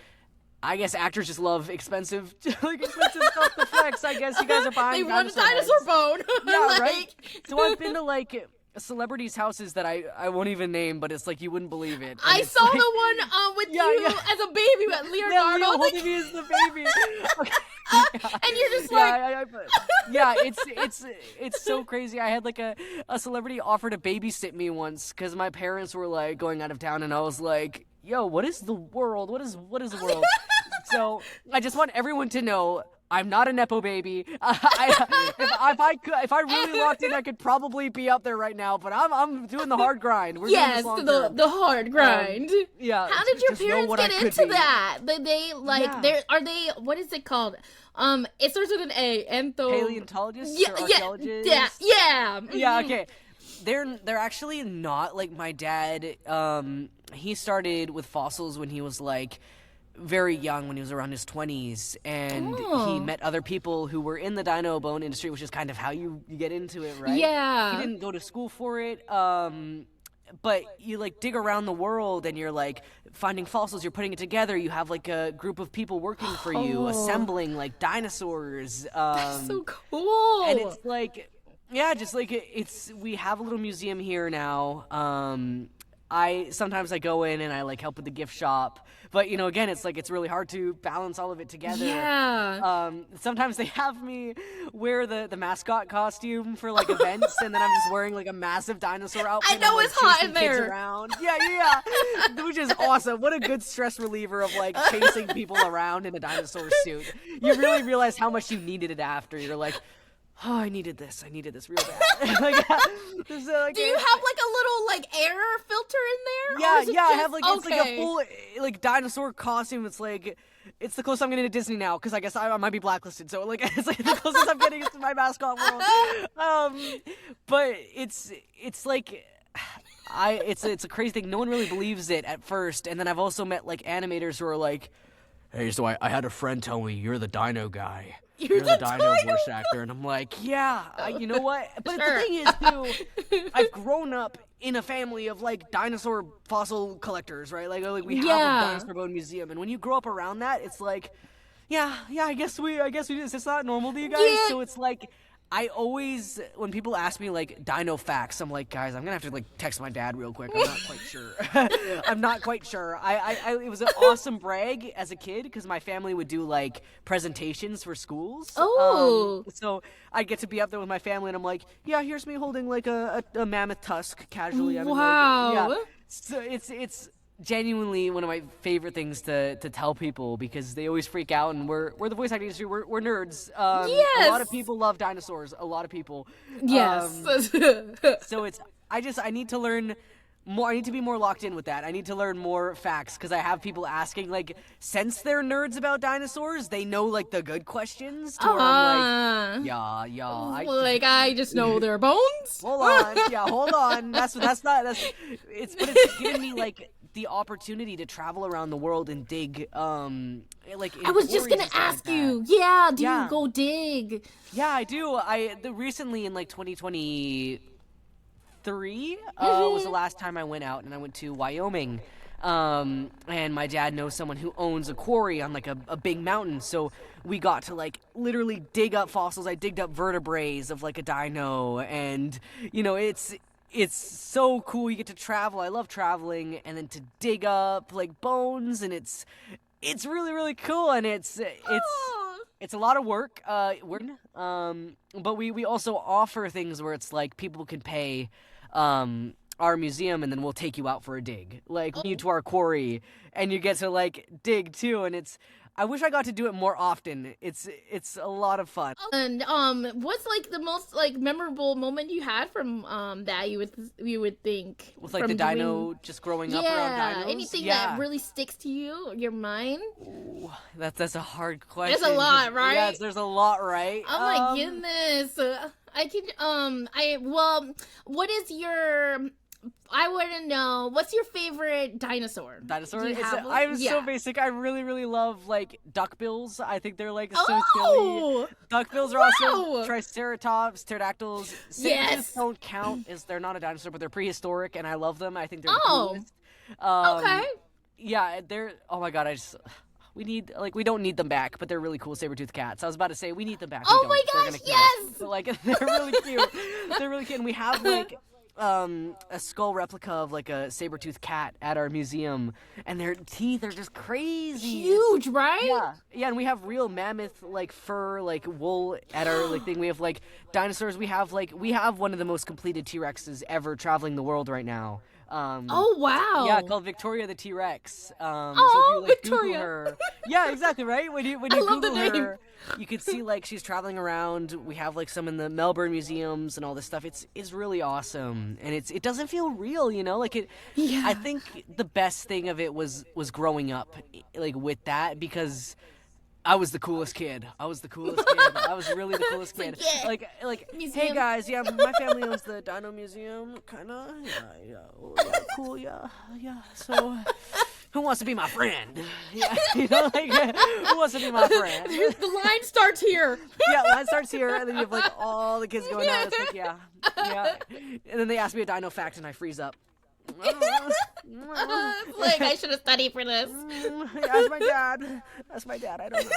I guess actors just love expensive stuff to flex. I guess you guys are buying They want a dinosaur bone. Yeah, right? So I've been to, like, celebrities' houses that I won't even name, but it's like you wouldn't believe it. And I saw like, the one with you as a baby with Leonardo. Yeah, holding me as the baby. Okay. And you're just like... it's so crazy. I had like a celebrity offer to babysit me once because my parents were like going out of town, and I was like, yo, what is the world? What is the world? So I just want everyone to know I'm not a Nepo baby. If I really locked in, I could probably be up there right now. But I'm doing the hard grind. We're doing this long term. the hard grind. Yeah. How did your parents get into that? They are they? What is it called? It starts with an A. Paleontologist. Yeah. Yeah. Mm-hmm. Okay. they're actually not. Like, my dad, he started with fossils when he was like very young, when he was around his 20s, and he met other people who were in the dino bone industry, which is kind of how you get into it, right? Yeah. He didn't go to school for it, but you like dig around the world and you're like finding fossils, you're putting it together, you have like a group of people working for you, assembling like dinosaurs. That's so cool. And it's like, yeah, just like we have a little museum here now. Sometimes I go in and I like help with the gift shop, but you know, again, it's like it's really hard to balance all of it together. Yeah. Sometimes they have me wear the mascot costume for like events, and then I'm just wearing like a massive dinosaur outfit. I know, and, it's hot in chasing kids there. around. Yeah, which is awesome. What a good stress reliever of like chasing people around in a dinosaur suit. You really realize how much you needed it after. You're like, oh, I needed this real bad. Like, Do you have like a little like air filter in there? Yeah, Or is it I just- have like it's like a okay. full like dinosaur costume. It's like it's the closest I'm getting to Disney now, because I guess I might be blacklisted. So like it's like the closest I'm getting to my mascot world. But it's like it's a crazy thing. No one really believes it at first, and then I've also met like animators who are like, hey, so I had a friend tell me you're the dino guy. You're the dino voice actor. And I'm like, yeah, you know what? But Sure. the thing is, too, I've grown up in a family of, like, dinosaur fossil collectors, right? Like we have Yeah. a dinosaur bone museum. And when you grow up around that, it's like, yeah, I guess we do this. It's not normal to you guys. Yeah. So it's like, I always, when people ask me, like, dino facts, I'm like, guys, I'm going to have to, like, text my dad real quick. I'm not quite sure. I'm not quite sure. It was an awesome brag as a kid, because my family would do, like, presentations for schools. Oh. So I'd get to be up there with my family, and I'm like, yeah, here's me holding, like, a mammoth tusk casually. I mean, Wow. Like, yeah. So it's genuinely one of my favorite things to tell people, because they always freak out, and we're the voice acting industry, we're nerds. A Yes. lot of people love dinosaurs, a lot of people. Yes. So I need to learn more. I need to be more locked in with that. I need to learn more facts, because I have people asking, like, since they're nerds about dinosaurs, they know like the good questions to where I'm like, yeah, like I just know their bones. hold on. But it's given me like the opportunity to travel around the world and dig like in I was just quarries gonna and stuff like ask that. you. Yeah, do Yeah. you go dig? Yeah, I do. Recently in like 2023 was the last time I went out, and I went to Wyoming. And my dad knows someone who owns a quarry on like a big mountain, so we got to like literally dig up fossils. I digged up vertebrae of like a dino, and you know, it's so cool. You get to travel. I love traveling, and then to dig up like bones, and it's really, really cool, and it's a lot of work. But we also offer things where it's like people can pay our museum, and then we'll take you out for a dig, like you to our quarry, and you get to like dig too, and I wish I got to do it more often. It's a lot of fun. And what's like the most like memorable moment you had from that you would think With like from the dino doing... just growing up around dinos. Anything that really sticks to you, your mind? Ooh, that's a hard question. There's a lot, right? Yes, there's a lot, right? Oh my goodness. I can what is your I want to know, what's your favorite dinosaur? Dinosaur? Do you have one? I'm Yeah. so basic. I really, really love like duckbills. I think they're like so silly. Oh! Duckbills are Wow! awesome. Triceratops, pterodactyls. Yes! Satyrs don't count, as they're not a dinosaur, but they're prehistoric, and I love them. I think they're Oh. the coolest. Okay. Yeah, they're. Oh my god, we don't need them back, but they're really cool saber-toothed cats. I was about to say we need them back. We Oh don't. my They're gosh, gonna kill us. yes! But, like they're really cute. They're really cute. And we have like a skull replica of like a saber-toothed cat at our museum, and their teeth are just crazy. Huge, right? Yeah, and we have real mammoth like fur, like wool at our like thing. We have like dinosaurs. We have one of the most completed T-Rexes ever traveling the world right now. Oh wow. Yeah, called Victoria the T-Rex. Oh, so if you, like, Victoria. Google her, yeah, exactly, right? When you I love the Google name. her, you can see like she's traveling around. We have like some in the Melbourne museums and all this stuff. It's really awesome, and it doesn't feel real, you know? Like it. Yeah. I think the best thing of it was growing up like with that, because I was the coolest kid. I was really the coolest kid. yeah. Like, hey Museum. guys, yeah, my family owns the Dino Museum, kinda. Yeah, cool, yeah. So, who wants to be my friend? Yeah, who wants to be my friend? The line starts here. Yeah, line starts here, and then you have like all the kids going out. It's like, yeah. And then they ask me a dino fact, and I freeze up. Like I should have studied for this. That's my dad. I don't know.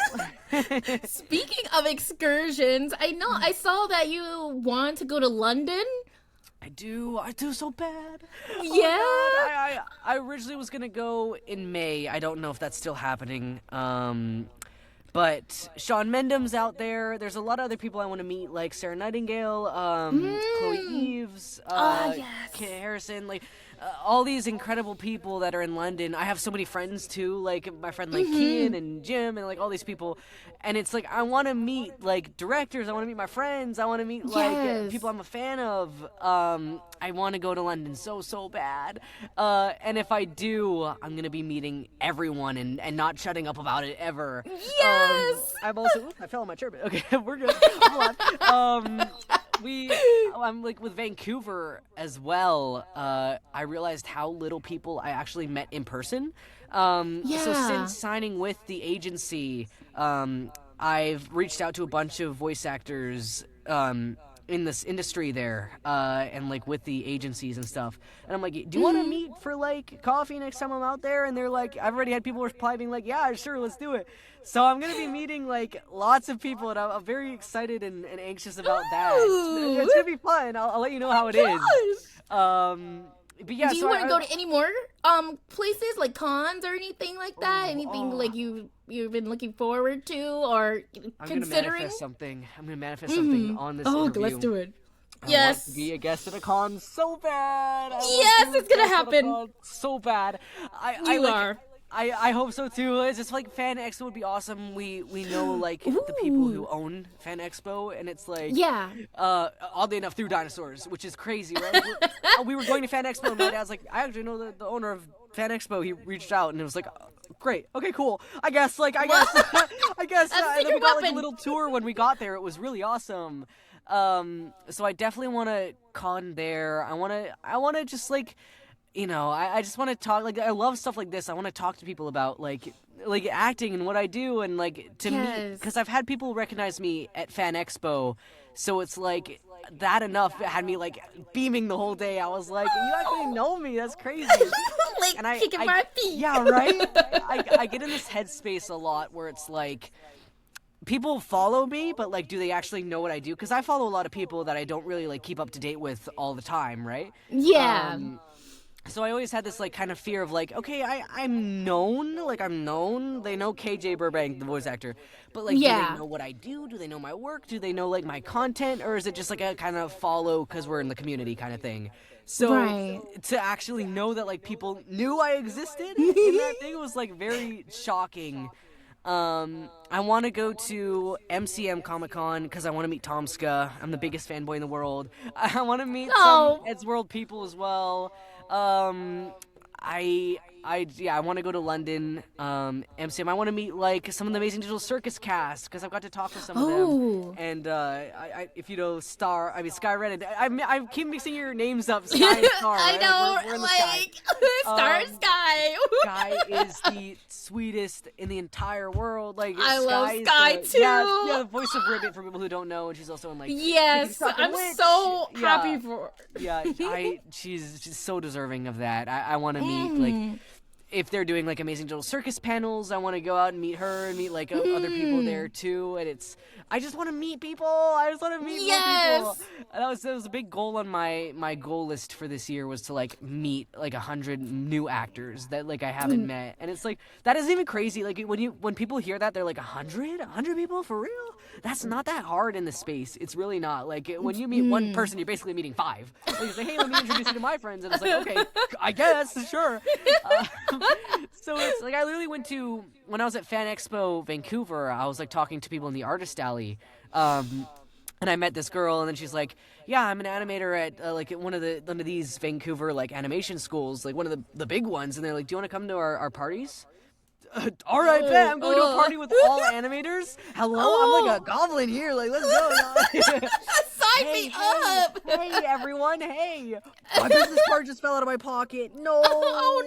Speaking of excursions, I saw that you want to go to London. I do so bad. Yeah. Oh God. I originally was gonna go in May. I don't know if that's still happening. But Sean Mendham's out there. There's a lot of other people I want to meet, like Sarah Nightingale, Chloe Eves, yes. Kit Harrison, like all these incredible people that are in London. I have so many friends too, like my friend like Kian and Jim and like all these people. And it's like I want to meet like directors. I want to meet my friends. I want to meet like people I'm a fan of. I want to go to London so bad. And if I do, I'm gonna be meeting everyone and not shutting up about it ever. Yes. I'm also. I fell on my turban. Okay, we're good. Hold on. I'm like with Vancouver as well. I realized how little people I actually met in person. So since signing with the agency, I've reached out to a bunch of voice actors in this industry there, and like with the agencies and stuff. And I'm like, do you want to meet for like coffee next time I'm out there? And they're like, I've already had people reply being like, yeah, sure, let's do it. So I'm gonna be meeting like lots of people, and I'm very excited and anxious about that. It's gonna be fun. I'll let you know how it is. But yeah, do you want to go to any more places like cons or anything like that? Anything like you've been looking forward to or considering? I'm gonna manifest something on this interview. Let's do it. I want to be a guest at a con so bad. Yes, it's gonna happen. So bad. I hope so too. It's just like Fan Expo would be awesome. We know like the people who own Fan Expo, and it's like oddly enough through dinosaurs, which is crazy, right? We were going to Fan Expo, and my dad's like, I actually know the owner of Fan Expo. He reached out, and it was like, great, okay, cool. I guess. And then we got like a little tour when we got there. It was really awesome. So I definitely want to con there. I want to just like. I just want to talk, like, I love stuff like this. I want to talk to people about, like acting and what I do, and, like, to me, because I've had people recognize me at Fan Expo, so it's, like, that enough had me, like, beaming the whole day. I was like, you actually know me, that's crazy. Like, and kicking my feet. Yeah, right? I get in this headspace a lot where it's, like, people follow me, but, like, do they actually know what I do? Because I follow a lot of people that I don't really, like, keep up to date with all the time, right? Yeah. So I always had this, like, kind of fear of, like, okay, I'm known. Like, I'm known. They know KJ BURBANK, the voice actor. But, like, do they know what I do? Do they know my work? Do they know, like, my content? Or is it just, like, a kind of follow because we're in the community kind of thing? So to actually know that, like, people knew I existed in that thing was, like, very shocking. I want to go to MCM Comic-Con because I want to meet Tomska. I'm the biggest fanboy in the world. I want to meet some Ed's World people as well. I want to go to London, MCM. I want to meet, like, some of the Amazing Digital Circus cast, because I've got to talk to some of them. And, if you know Sky Red, I keep mixing your names up, Sky and Star. I know, we're in the like, Star and Sky. Sky is the sweetest in the entire world. Like, I love Sky, too. Yeah, the voice of Ribbit, for people who don't know, and she's also in, like, yes, I'm so happy for her. Yeah, she's so deserving of that. I want to meet, like, if they're doing, like, Amazing Digital Circus panels, I want to go out and meet her and meet, like, other people there, too. And I just want to meet people. I just want to meet more people. And that was a big goal on my goal list for this year, was to, like, meet, like, 100 new actors that, like, I haven't met. And it's, like, that isn't even crazy. Like, when people hear that, they're like, 100 people? For real? That's not that hard in this space. It's really not. Like, when you meet one person, you're basically meeting 5. Like, you say, hey, let me introduce you to my friends. And it's like, okay, I guess, sure. So it's like I literally went to, when I was at Fan Expo Vancouver, I was like talking to people in the artist alley, and I met this girl, and then she's like, yeah, I'm an animator at like one of these Vancouver like animation schools, like one of the big ones, and they're like, do you want to come to our parties? All right, bet. I'm going to a party with all animators. Hello, I'm like a goblin here. Like, let's go. Sign me up. Hey, everyone. Hey, my business card just fell out of my pocket. No. Oh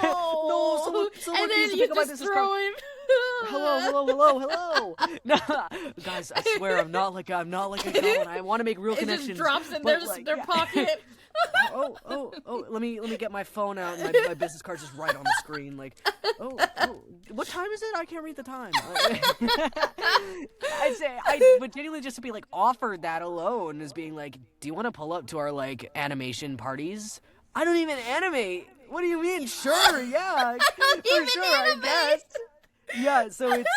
no. No. Someone and needs then to you pick up my just business throw card. him. Hello. No, guys, I swear I'm not like a goblin. I want to make real It connections. just drops in but, their pocket. Oh, let me get my phone out and my business card's just right on the screen. Like, what time is it? I can't read the time. I would genuinely just be like offered that alone as being like, do you want to pull up to our like animation parties? I don't even animate. What do you mean? Sure, yeah. For sure, I guess. Yeah, so it's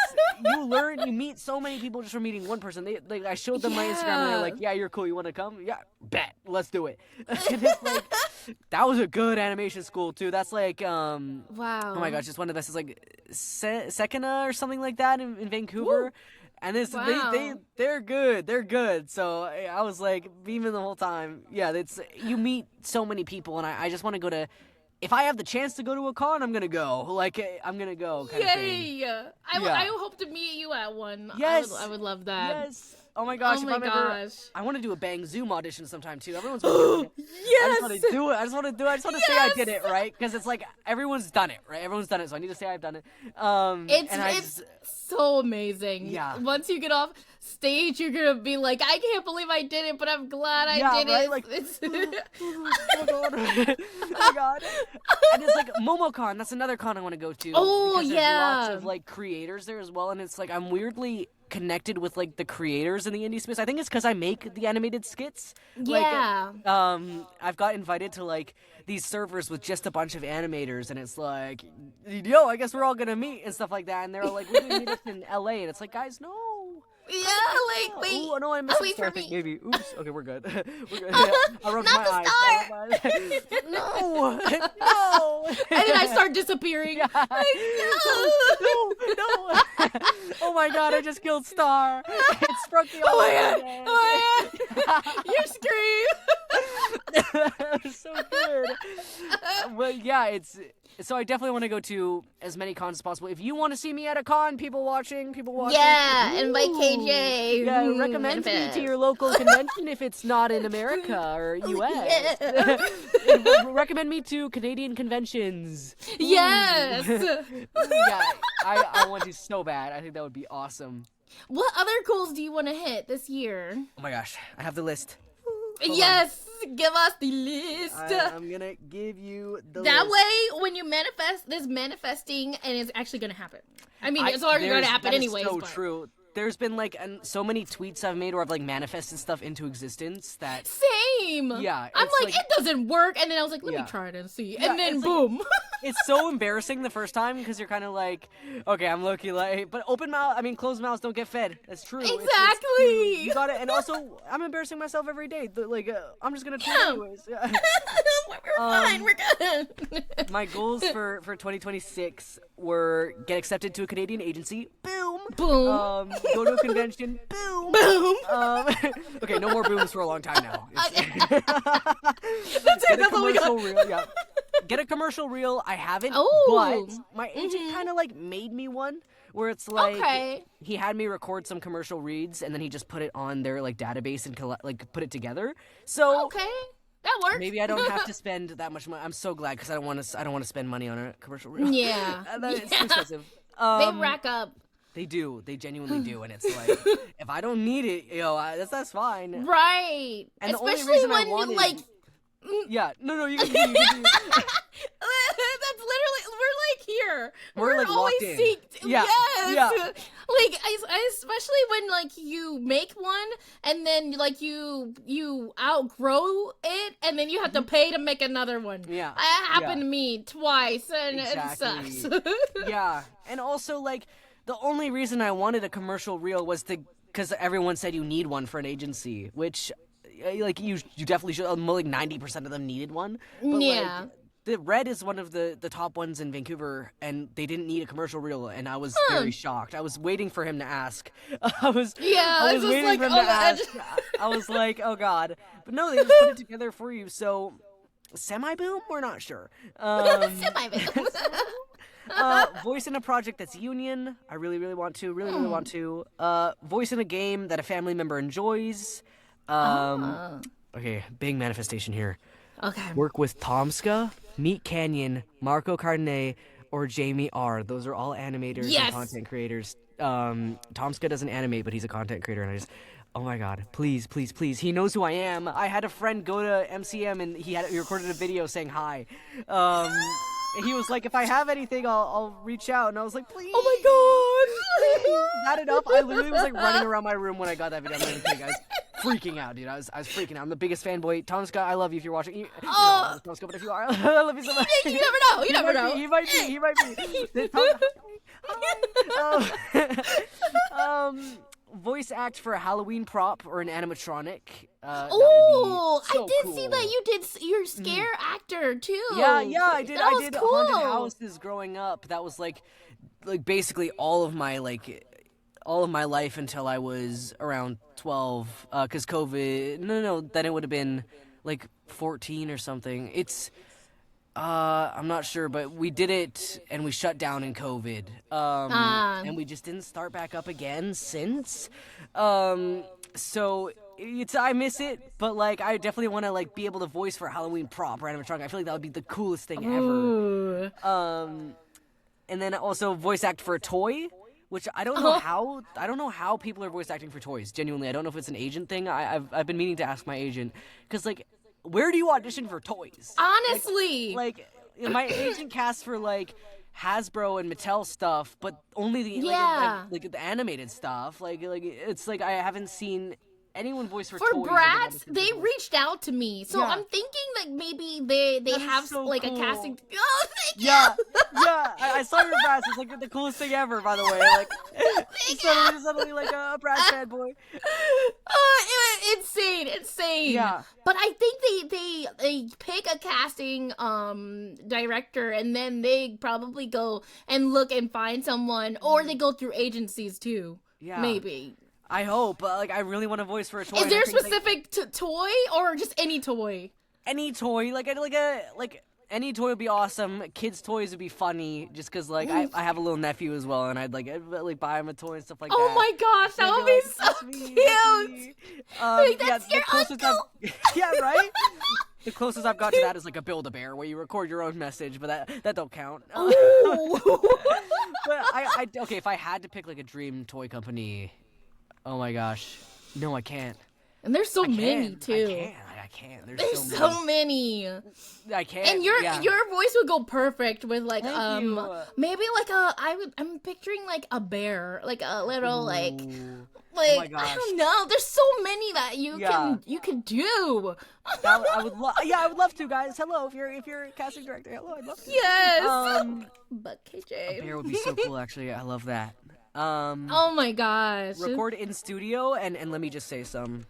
you meet so many people just from meeting one person. I showed them my Instagram and they're like, yeah, you're cool, you want to come? Yeah, bet, let's do it. And it's like, that was a good animation school too. That's like wow. Oh my gosh, it's one of the best. It's like Sekina or something like that in Vancouver. Woo. And this they're good. So I was like beaming the whole time. Yeah, you meet so many people, and I just want to go to. If I have the chance to go to a con, I'm gonna go. Like, I'm gonna go. Kind of thing. I hope to meet you at one. Yes. I would love that. Yes. Oh my gosh. Oh my gosh. I want to do a Bang Zoom audition sometime too. Everyone's been doing it. Yes. I just want to do it. I just want to say I did it, right? Because it's like everyone's done it, right? Everyone's done it, so I need to say I've done it. It's so amazing. Yeah. Once you get off stage, you're gonna be like, I can't believe I did it, but I'm glad I did right? it. Like, it's oh god. Oh god. And it's like MomoCon. That's another con I want to go to. Oh, because yeah. There's lots of like creators there as well, and it's like I'm weirdly connected with like the creators in the indie space. I think it's because I make the animated skits. Yeah. Like, I've got invited to like these servers with just a bunch of animators, and it's like, yo, I guess we're all gonna meet and stuff like that. And they're all like, we're gonna meet us in LA, and it's like, guys, no. Yeah, like, wait. Oh no, I missed wait the for thing. me. Maybe. Oops. Okay, we're good. We're good. I rubbed Not my the eyes. star. No. And then I start disappearing. Yeah. Like, No. Oh my god, I just killed Star. It struck the Oh my god. You scream. That was so good. But yeah, so I definitely want to go to as many cons as possible. If you want to see me at a con, people watching. Yeah, invite KJ. Yeah, recommend me to your local convention if it's not in America or US. Yeah. Recommend me to Canadian conventions. Yes. Yeah, I want to so bad. I think that would be awesome. What other goals do you want to hit this year? Oh my gosh, I have the list. Yes, give us the list. I'm gonna give you the that list. way, when you manifest, there's manifesting, and it's actually gonna happen. I mean, it's already gonna happen anyways. That is so but... true. There's been like so many tweets I've made where I've like manifested stuff into existence that. Same. Yeah, I'm it's like, it doesn't work, and then I was like, let Yeah. me try it and see, Yeah, and then it's boom. It's so embarrassing the first time because you're kind of like, okay, I'm low-key like, but closed mouths don't get fed. That's true. It's Exactly. true. You got it. And also, I'm embarrassing myself every day. I'm just gonna do it anyways. Yeah. We're fine. We're good. My goals for 2026 were get accepted to a Canadian agency. Boom. Boom. Go to a convention. Boom. Boom. Okay, no more booms for a long time now. That's it. That's all we got. Reel, yeah. Get a commercial reel. I haven't, Oh. but my agent kind of like made me one where it's like Okay. he had me record some commercial reads and then he just put it on their like database and put it together. So Okay. That works. maybe I don't have to spend that much money. I'm so glad because I don't want to spend money on a commercial reel. Yeah. It's too expensive. They rack up. They do. They genuinely do, and it's like if I don't need it, that's fine. Right. And the only especially reason I when wanted- you like. Yeah. No. You can continue. That's literally we're like here. We're, like, always locked in. seeked. Yeah, Yes. yeah. Like I especially when like you make one and then like you outgrow it and then you have to pay to make another one. Yeah. That happened to me twice and Exactly. it sucks. Yeah, and also like the only reason I wanted a commercial reel was because everyone said you need one for an agency, which like you definitely should. Like 90% of them needed one. But, Yeah. Like, the Red is one of the top ones in Vancouver, and they didn't need a commercial reel, and I was very shocked. I was waiting for him to ask. I was just, waiting like, for him on to the edge. ask. I was like, oh god, but no, they just put it together for you. So, semi boom, we're not sure. Semi-boom. Voice in a project that's union. I really, really want to. Really, really want to. Voice in a game that a family member enjoys. Okay, big manifestation here. Okay. Work with Tomska, Meat Canyon, Marco Carnet, or Jamie R. Those are all animators and content creators. Tomska doesn't animate, but he's a content creator, and I just... Oh my god, please, please, please. He knows who I am. I had a friend go to MCM and he recorded a video saying hi. And he was like, if I have anything, I'll reach out. And I was like, please. Oh my god. That enough? I literally was like running around my room when I got that video. I'm not even kidding, guys. Freaking out, dude. I was freaking out. I'm the biggest fanboy. Tomska, I love you if you're watching. You don't know Tomska, but if you are, I love you so much. You never know. You never know. He might be. Voice act for a Halloween prop or an animatronic. Oh, so I did cool. see that you did your scare actor too. Yeah, I did. That I was did cool. haunted houses growing up. That was like basically all of my life until I was around 12. Cause COVID. No. Then it would have been like 14 or something. It's. I'm not sure, but we did it and we shut down in COVID. And we just didn't start back up again since. So I miss it, but like I definitely want to like be able to voice for a Halloween prop or animatronic. I feel like that would be the coolest thing ever. And then also voice act for a toy, which I don't know how people are voice acting for toys. Genuinely, I don't know if it's an agent thing. I've been meaning to ask my agent because like. Where do you audition for toys? Honestly. Like my agent casts for like Hasbro and Mattel stuff, but only the like the animated stuff. Like it's like I haven't seen anyone voice for toys. For Bratz, they reached out to me, so I'm thinking that maybe they have so like cool. a casting. Oh, thank you. Yeah. I saw your Bratz. It's like the coolest thing ever, by the way. Like suddenly like a Bratz fanboy. Insane. Yeah. But I think they pick a casting director and then they probably go and look and find someone, or they go through agencies too. Yeah. Maybe. I hope. Like I really want to voice for a toy. Is there a specific toy or just any toy? Any toy, like any toy would be awesome. Kids' toys would be funny, just because like I have a little nephew as well, and I'd like buy him a toy and stuff like that. Oh my gosh, that would be so cute. That's your uncle. Yeah, right. The closest I've got to that is like a Build-A-Bear, where you record your own message, but that don't count. But okay, if I had to pick like a dream toy company, oh my gosh, no, I can't. And there's so many too. I can't. There's so many. I can't. And your voice would go perfect with like Thank you. maybe like I'm picturing like a bear, like a little like oh my gosh. I don't know. There's so many that you can do. I would love to, guys. Hello, if you're a casting director, hello, I'd love to. Yes. But KJ, a bear would be so cool. Actually, I love that. Oh my gosh. Record in studio and let me just say some.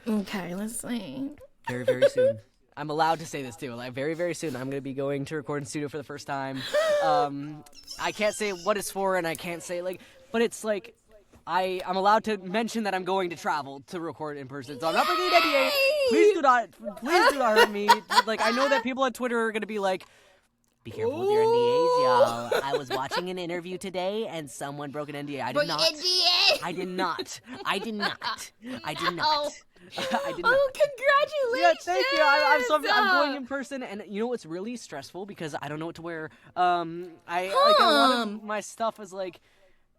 Okay, let's see. Very, very soon. I'm allowed to say this too. Like very, very soon, I'm gonna be going to record in studio for the first time. I can't say what it's for, and I can't say like, but it's like, I'm allowed to mention that I'm going to travel to record in person. So I'm not breaking an NDA. Please do not hurt me. Like I know that people on Twitter are gonna be like, be careful with your NDAs, y'all. I was watching an interview today, and someone broke an NDA. I did not. I did not. Oh, congratulations! Yeah, thank you. I'm going in person, and you know what's really stressful because I don't know what to wear. Like a lot of my stuff is like.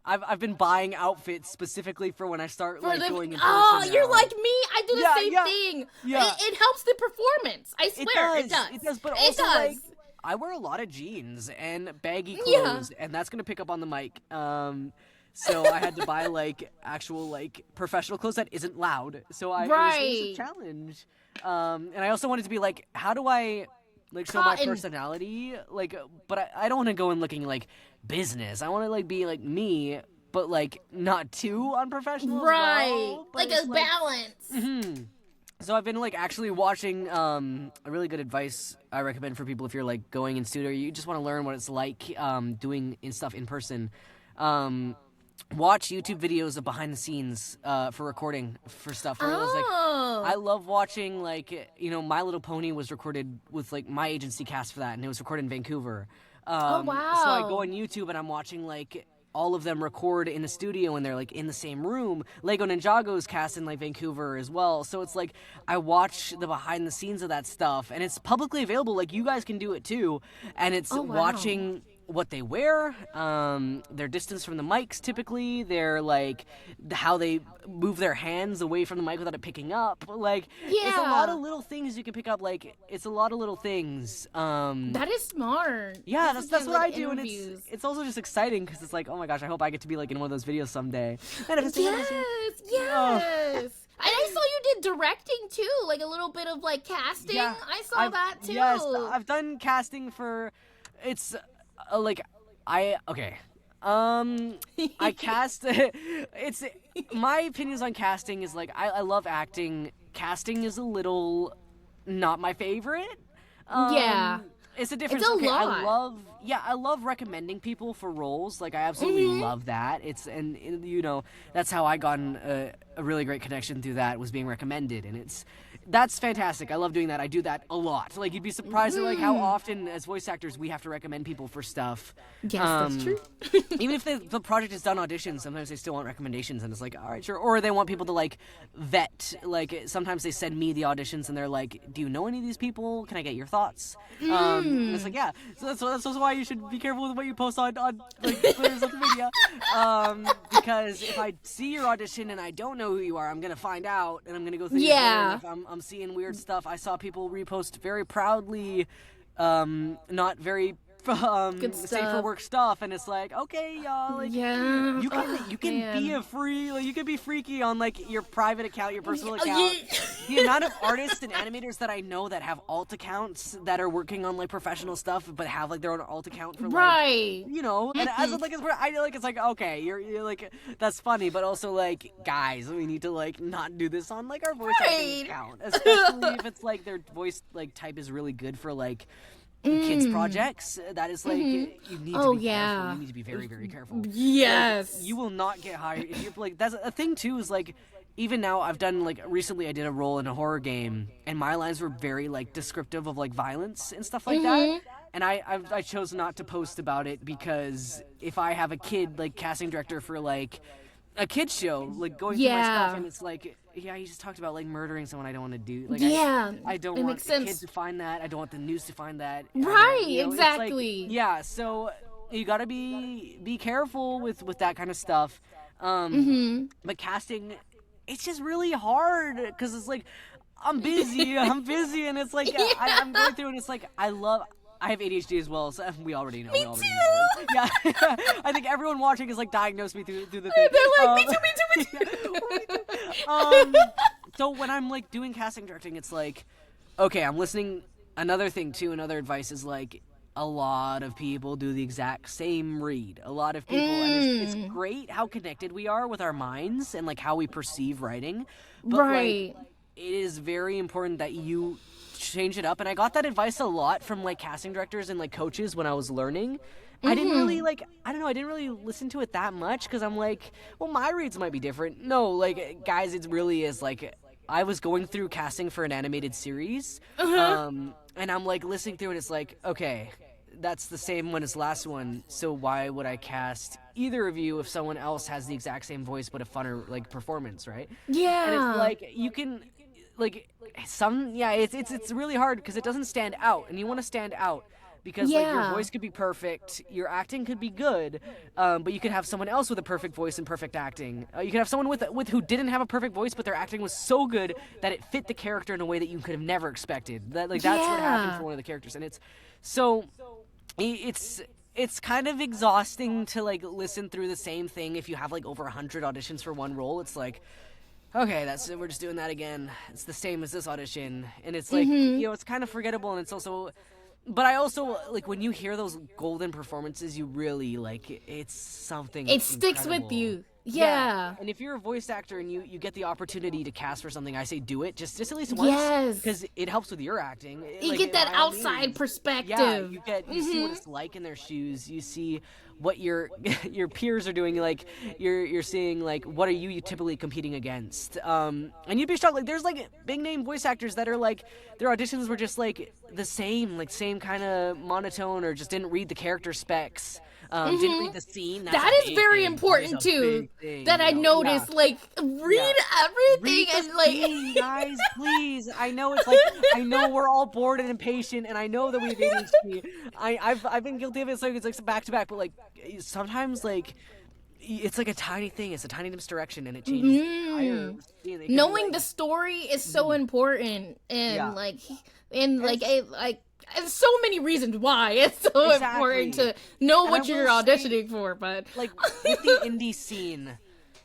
I've been buying outfits specifically for when I start going in person. Oh, now. you're like me. I do the same thing. Yeah. It helps the performance. I swear it does. It does, but also like I wear a lot of jeans and baggy clothes, and that's gonna pick up on the mic. So I had to buy like actual like professional clothes that isn't loud. So it was a challenge. And I also wanted to be like, how do I like show my personality? Like, but I don't want to go in looking like business. I want to like be like me, but like not too unprofessional. Right, as well, like a balance. Mm-hmm. So I've been like actually watching a really good advice I recommend for people if you're like going in studio, you just want to learn what it's like doing stuff in person. Watch YouTube videos of behind the scenes for recording for stuff. I love watching like My Little Pony was recorded with like my agency cast for that, and it was recorded in Vancouver. Oh, wow. So I go on YouTube and I'm watching like all of them record in a studio and they're like in the same room. Lego Ninjago's cast in like Vancouver as well. So it's like I watch the behind the scenes of that stuff and it's publicly available. Like you guys can do it too. And it's Oh, wow. watching what they wear, their distance from the mics typically, their like how they move their hands away from the mic without it picking up. Like it's a lot of little things you can pick up. Like it's a lot of little things. That is smart. Yeah, This is that's good, what like, I do, interviews. and it's also just exciting because it's like, oh my gosh, I hope I get to be like in one of those videos someday. Yes, yes. And I saw you did directing too, like a little bit of like casting. Yeah, I saw that too. Yes, I've done casting for. It's like I cast. It's my opinions on casting is like I love acting. Casting is a little not my favorite. Yeah. It's a difference. It's a okay, lot. I love recommending people for roles. Like I absolutely Mm-hmm. love that. And you know, that's how I got a really great connection through that was being recommended, and that's fantastic. I love doing that. I do that a lot. Like you'd be surprised at like how often as voice actors we have to recommend people for stuff. Yes, that's true. Even if the project is done auditions, sometimes they still want recommendations, and it's like, all right, sure. Or they want people to like vet. Like sometimes they send me the auditions, and they're like, do you know any of these people? Can I get your thoughts? And it's like, yeah. So that's also why you should be careful with what you post on like Twitter, social media. Because if I see your audition and I don't know who you are, I'm gonna find out, and I'm gonna go through your Yeah. Twitter, and if I'm seeing weird stuff. I saw people repost very proudly, not very Good safe for stuff. work stuff, and it's like, okay, y'all, like Yeah. you can man. be a free, like you can be freaky on like your private account, your personal Oh, account. yeah. The amount of artists and animators that I know that have alt accounts that are working on like professional stuff, but have like their own alt account for like, Right. you know, and as like I like it's like okay, you're like that's funny, but also like guys, we need to like not do this on like our voice acting Right. account, especially if it's like their voice like type is really good for like kids projects. That is like you need Oh, to be yeah. careful. You need to be very very careful. Yes. You will not get hired if you're like that's a thing too is like even now I've done like recently I did a role in a horror game and my lines were very like descriptive of like violence and stuff like that, and I chose not to post about it because if I have a kid like casting director for like a kid's show like going through my Yeah. stuff and it's like yeah you just talked about like murdering someone I don't want to do like Yeah, I don't it want makes the kid sense. to find that I don't want the news to find that Right, you know, it's like- exactly. yeah, so you gotta be careful with that kind of stuff. But casting, it's just really hard because it's like I'm busy, and it's like I'm going through, and it's like I have ADHD as well, so we already know. Me know. too. Yeah, I think everyone watching is like diagnosed me through the thing. They're like, me too. So when I'm like doing casting directing, it's like, okay, I'm listening. Another thing too, another advice is like a lot of people do the exact same read. A lot of people, and it's great how connected we are with our minds and like how we perceive writing. But Right. like, it is very important that you change it up. And I got that advice a lot from like casting directors and like coaches when I was learning. I didn't really like, I don't know, I didn't really listen to it that much because I'm like, well, my reads might be different. No, like, guys, it really is like, I was going through casting for an animated series, and I'm like listening through and it's like, okay, that's the same one as last one, so why would I cast either of you if someone else has the exact same voice but a funner like performance, right? Yeah. And it's like you can like it's really hard because it doesn't stand out, and you want to stand out because like your Yeah. voice could be perfect, your acting could be good, but you could have someone else with a perfect voice and perfect acting. You could have someone with who didn't have a perfect voice, but their acting was so good that it fit the character in a way that you could have never expected. That's what happened Yeah. for one of the characters, and it's so it's kind of exhausting to like listen through the same thing if you have like over 100 auditions for one role. It's like, okay, we're just doing that again. It's the same as this audition, and it's like you know, it's kind of forgettable, and it's also. But I also like when you hear those golden performances, you really like it's something. It sticks with incredible. you. Yeah. And if you're a voice actor and you get the opportunity to cast for something, I say do it just at least once. Yes. Because it helps with your acting. You get that outside perspective. Yeah, you see what it's like in their shoes. You see what your peers are doing. Like you're seeing like what are you typically competing against. And you'd be shocked. Like there's like big name voice actors that are like their auditions were just like the same kind of monotone, or just didn't read the character specs. Didn't read the scene. That is very important too. That I noticed. Yeah. Like, read everything and like. Scene, guys, please. I know it's like I know we're all bored and impatient, and I know that we have ADHD. I've been guilty of it. So it's like back to back, but like sometimes like. It's like a tiny thing. It's a tiny misdirection, and it changes the entire scene. Knowing the story is so important, and there's so many reasons why it's so important to know what you're auditioning for. But like with the indie scene,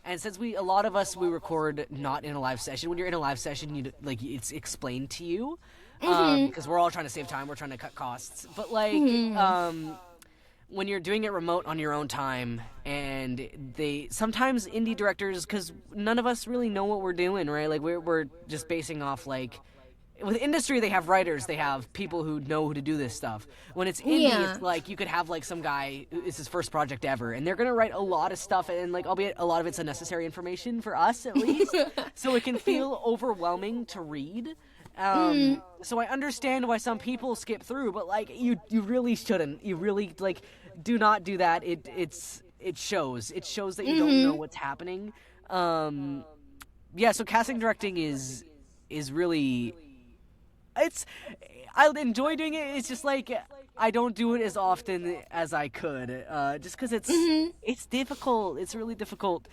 and since a lot of us record not in a live session. When you're in a live session, it's explained to you because we're all trying to save time. We're trying to cut costs, but like. When you're doing it remote on your own time, and sometimes indie directors, because none of us really know what we're doing, right? Like we're just basing off like, with industry they have writers, they have people who know who to do this stuff. When it's indie, it's like you could have like some guy, it's his first project ever, and they're gonna write a lot of stuff, and like albeit a lot of it's unnecessary information for us at least, so it can feel overwhelming to read. So I understand why some people skip through, but like you really shouldn't. You really like do not do that. It shows that you don't know what's happening. So casting directing is really I enjoy doing it. It's just like I don't do it as often as I could, just because it's difficult. It's really difficult.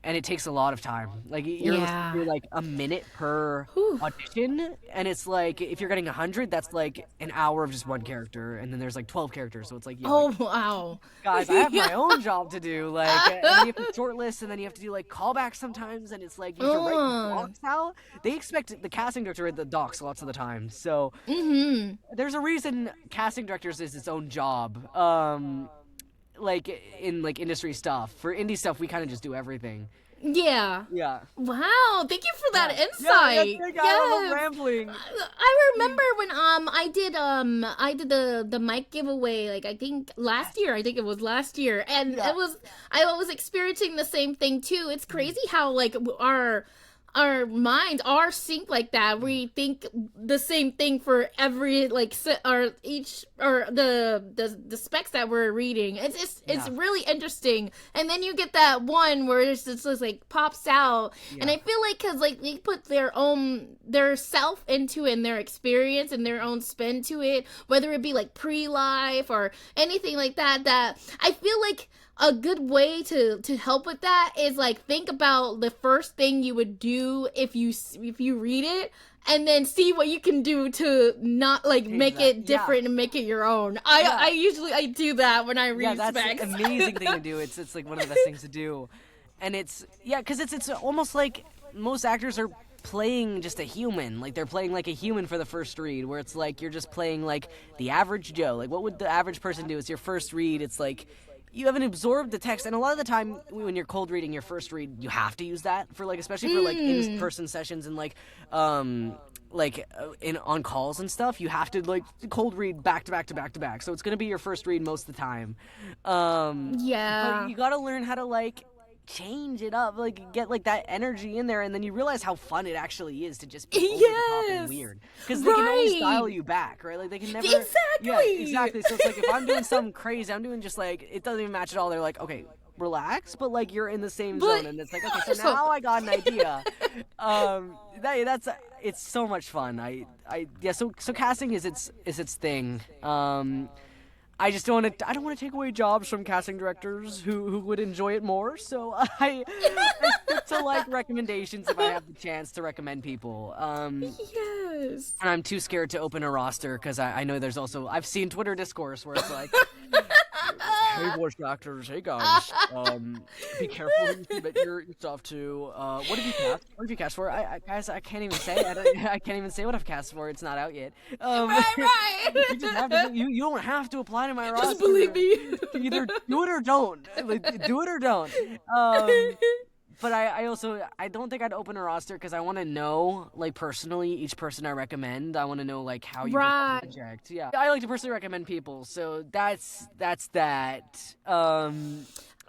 And it takes a lot of time. Like you're like a minute per audition, and it's like if you're getting 100, that's like an hour of just one character, and then there's like 12 characters, so it's like wow, guys, I have my own job to do. Like, and then you have to shortlist, and then you have to do like callbacks sometimes, and it's like you have to write the docs out. They expect the casting director to write the docs lots of the time, so there's a reason casting directors is its own job. Like in like industry stuff. For indie stuff, we kind of just do everything. Yeah. Wow, thank you for that insight. I'm rambling. I remember when I did the mic giveaway, like I think it was last year, and I was experiencing the same thing too. It's crazy how like our minds are synced like that. We think the same thing for every like the specs that we're reading. It's really interesting. And then you get that one where it's just like pops out, and I feel like because like they put their self into it and their experience and their own spin to it, whether it be like pre-life or anything like that. That I feel like a good way to help with that is like think about the first thing you would do if you read it, and then see what you can do to not like make it different and make it your own. I usually do that when I read specs. That's an amazing thing to do. It's like one of the best things to do, and it's because it's almost like most actors are playing just a human. Like they're playing like a human for the first read, where it's like you're just playing like the average Joe. Like what would the average person do? It's your first read. It's like you haven't absorbed the text, and a lot of the time when you're cold reading your first read, you have to use that for like, especially for like in-person sessions and like on calls and stuff. You have to like cold read back to back to back to back, so it's gonna be your first read most of the time. But you gotta learn how to like change it up, like get like that energy in there, and then you realize how fun it actually is to just be over the top and weird, because they can always dial you back, right? Like they can never exactly. So it's like if I'm doing something crazy, I'm doing just like it doesn't even match at all, they're like, okay, relax, but like you're in the same zone, and it's like, okay, so now I got an idea. It's so much fun. So casting is its thing. I just don't want to take away jobs from casting directors who would enjoy it more. So I stick to like recommendations if I have the chance to recommend people. Yes. And I'm too scared to open a roster because I know there's also, I've seen Twitter discourse where it's like Hey, voice actors. Hey, guys. Be careful who you submit your stuff to. What have you cast? What have you cast for? Guys, I can't even say. I can't even say what I've cast for. It's not out yet. Right. You just have to. You don't have to apply to my roster. Just believe me. Either do it or don't. Like, do it or don't. But I also don't think I'd open a roster because I want to know, like, personally, each person I recommend. I want to know, like, how you Right. project. Yeah, I like to personally recommend people, so that's that. More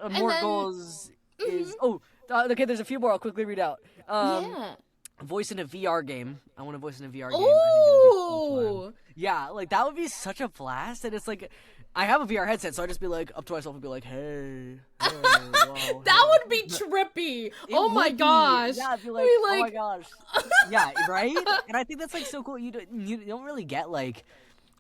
then- goals is okay. There's a few more. I'll quickly read out. Yeah. Voice in a VR game. I want to voice in a VR game. I think it'll be so fun. Ooh. Yeah, like that would be such a blast. And it's like, I have a VR headset, so I just be like up to myself and be like, hey, whoa, That would be trippy. Oh my would be. gosh. Yeah, I'd be like, Be oh my like- gosh. Yeah, right? And I think that's like so cool. You don't really get like,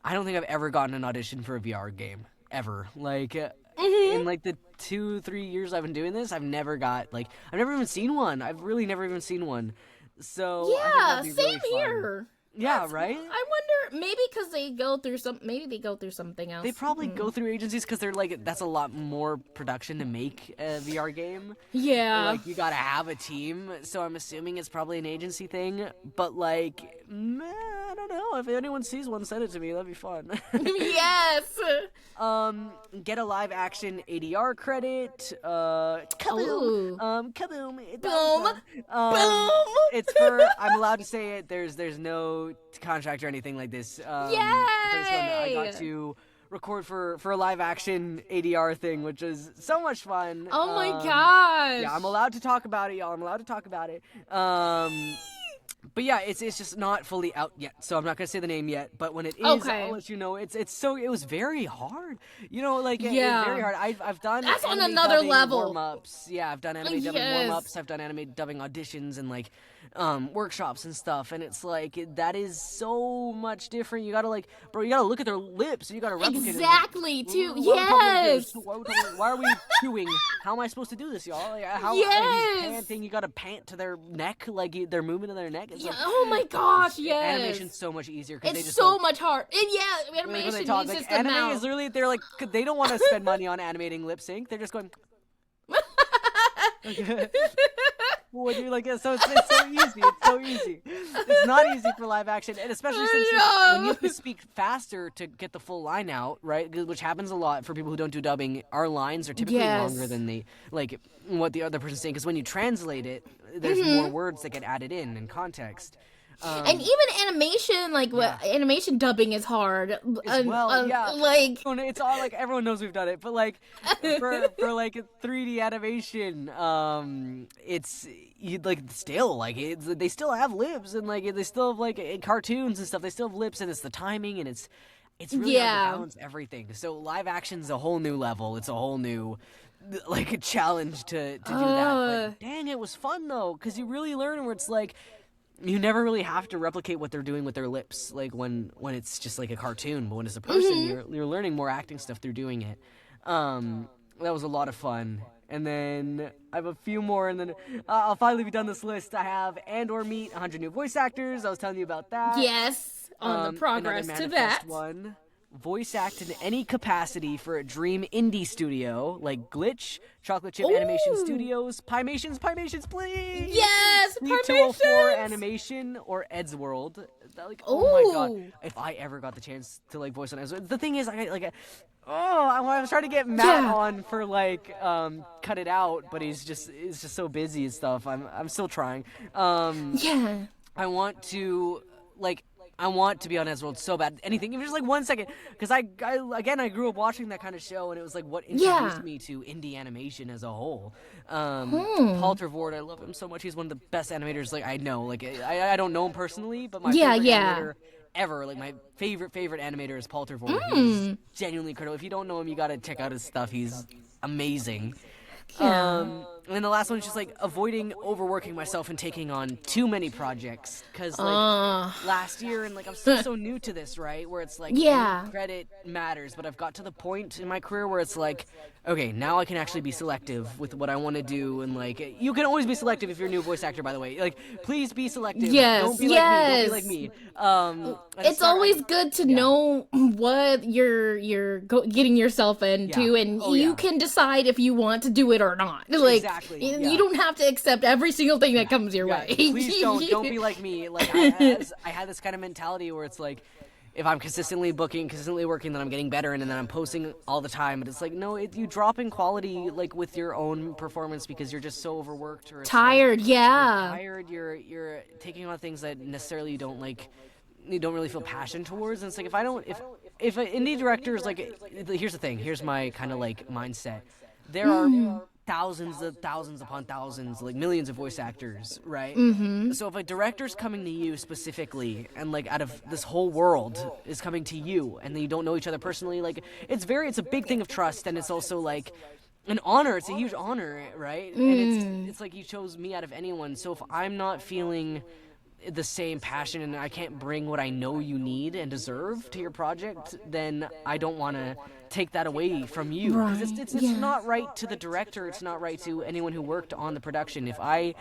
I don't think I've ever gotten an audition for a VR game ever. Like in like the 2-3 years I've been doing this, I've never even seen one. I've really never even seen one. So I think Yeah, that'd be really same fun. here. Yeah, right? I wonder, maybe because they go through something else. They probably go through agencies because they're like, that's a lot more production to make a VR game. Yeah. Like, you gotta have a team, so I'm assuming it's probably an agency thing. But, like, I don't know. If anyone sees one, send it to me. That'd be fun. Yes. Get a live action ADR credit. Kaboom. Ooh. Kaboom. Boom. Um, Boom. It's for, I'm allowed to say it. There's no contract or anything like this. For this one, I got Yay. to record for a live action ADR thing, which is so much fun. Oh my gosh. Yeah, I'm allowed to talk about it, y'all. I'm allowed to talk about it. But yeah, it's just not fully out yet, so I'm not gonna say the name yet. But when it is, Okay. I'll let you know. It was very hard. You know, like it was Yeah. very hard. I've done That's on anime another dubbing level. warm-ups. Yeah, I've done anime dubbing Yes. warm-ups. I've done anime dubbing auditions and like workshops and stuff. And it's like that is so much different. You gotta like, bro, you gotta look at their lips. You gotta replicate Exactly, it. too. Why are we talking like Yes. this? Why are we chewing? How am I supposed to do this, y'all? Like, how Yes. he's panting? You gotta pant to their neck, like their movement of their neck. It's Yeah, like, oh my gosh, yes. animation's so much easier because they It's just so don't- much hard. And yeah, when animation they talk, needs like just the anime mouth. is literally they're like they don't want to spend money on animating lip sync. They're just going. Well, you're like, so it's so easy. It's so easy. It's not easy for live action, and especially since like, when you have to speak faster to get the full line out, right? Which happens a lot for people who don't do dubbing. Our lines are typically Yes. longer than what the other person's saying, because when you translate it, there's more words that get added in context. And even animation, like what animation dubbing is hard. Well, yeah. Like It's all like everyone knows we've done it, but like for like 3D animation, it's you like still like they still have lips and like they still have like in cartoons and stuff. They still have lips and it's the timing and it's really hard Yeah. to balance everything. So live action's a whole new level. It's a whole new like a challenge to do that. But dang, it was fun though, because you really learn where it's like. You never really have to replicate what they're doing with their lips, like when it's just like a cartoon. But when it's a person, you're learning more acting stuff through doing it. That was a lot of fun. And then I have a few more, and then I'll finally be done this list. I have and/or meet 100 new voice actors. I was telling you about that. yes, on the progress another to manifest that. one. Voice act in any capacity for a dream indie studio like Glitch, Chocolate Chip Animation Studios, Pymations, please. Yes, B204 Pymations! Animation or Ed's World. Like, oh my god, Ooh. if I ever got the chance to like voice on Ed's World. The thing is, I was trying to get Matt Yeah. on for like cut it out, but he's just so busy and stuff. I'm still trying. Yeah. I want to be on Ed's World so bad. Anything, even just like 1 second, because I grew up watching that kind of show, and it was like what introduced me to indie animation as a whole. Paul Trevord, I love him so much. He's one of the best animators like I know. Like I don't know him personally, but my favorite animator ever, like my favorite animator is Paul Trevord. He's genuinely incredible. If you don't know him, you gotta check out his stuff. He's amazing. Yeah. And then the last one is just like avoiding overworking myself and taking on too many projects. Because last year, and like I'm still so new to this, right? Where it's like credit matters, but I've got to the point in my career where it's like, okay, now I can actually be selective with what I want to do, and like you can always be selective if you're a new voice actor. By the way, like please be selective. Don't be like me. Don't be like me. It's always good to know what you're getting yourself into, and you can decide if you want to do it or not. Like, you don't have to accept every single thing that comes your way. Please don't be like me. Like I had this kind of mentality where it's like, if I'm consistently booking, consistently working, then I'm getting better, and then I'm posting all the time. But it's like, no, you drop in quality like with your own performance because you're just so overworked or tired. You're tired. You're taking on things that necessarily you don't really feel passion towards. And it's like if an indie director is like, here's the thing. Here's my kind of like mindset. There are thousands upon thousands, like millions of voice actors, right? So if a director's coming to you specifically, and like out of this whole world is coming to you, and then you don't know each other personally, like it's a big thing of trust, and it's also like an honor. It's a huge honor, right? And it's like you chose me out of anyone. So if I'm not feeling the same passion and I can't bring what I know you need and deserve to your project, then I don't want to take that away from you, because it's not right to the director, it's not right to anyone who worked on the production. If I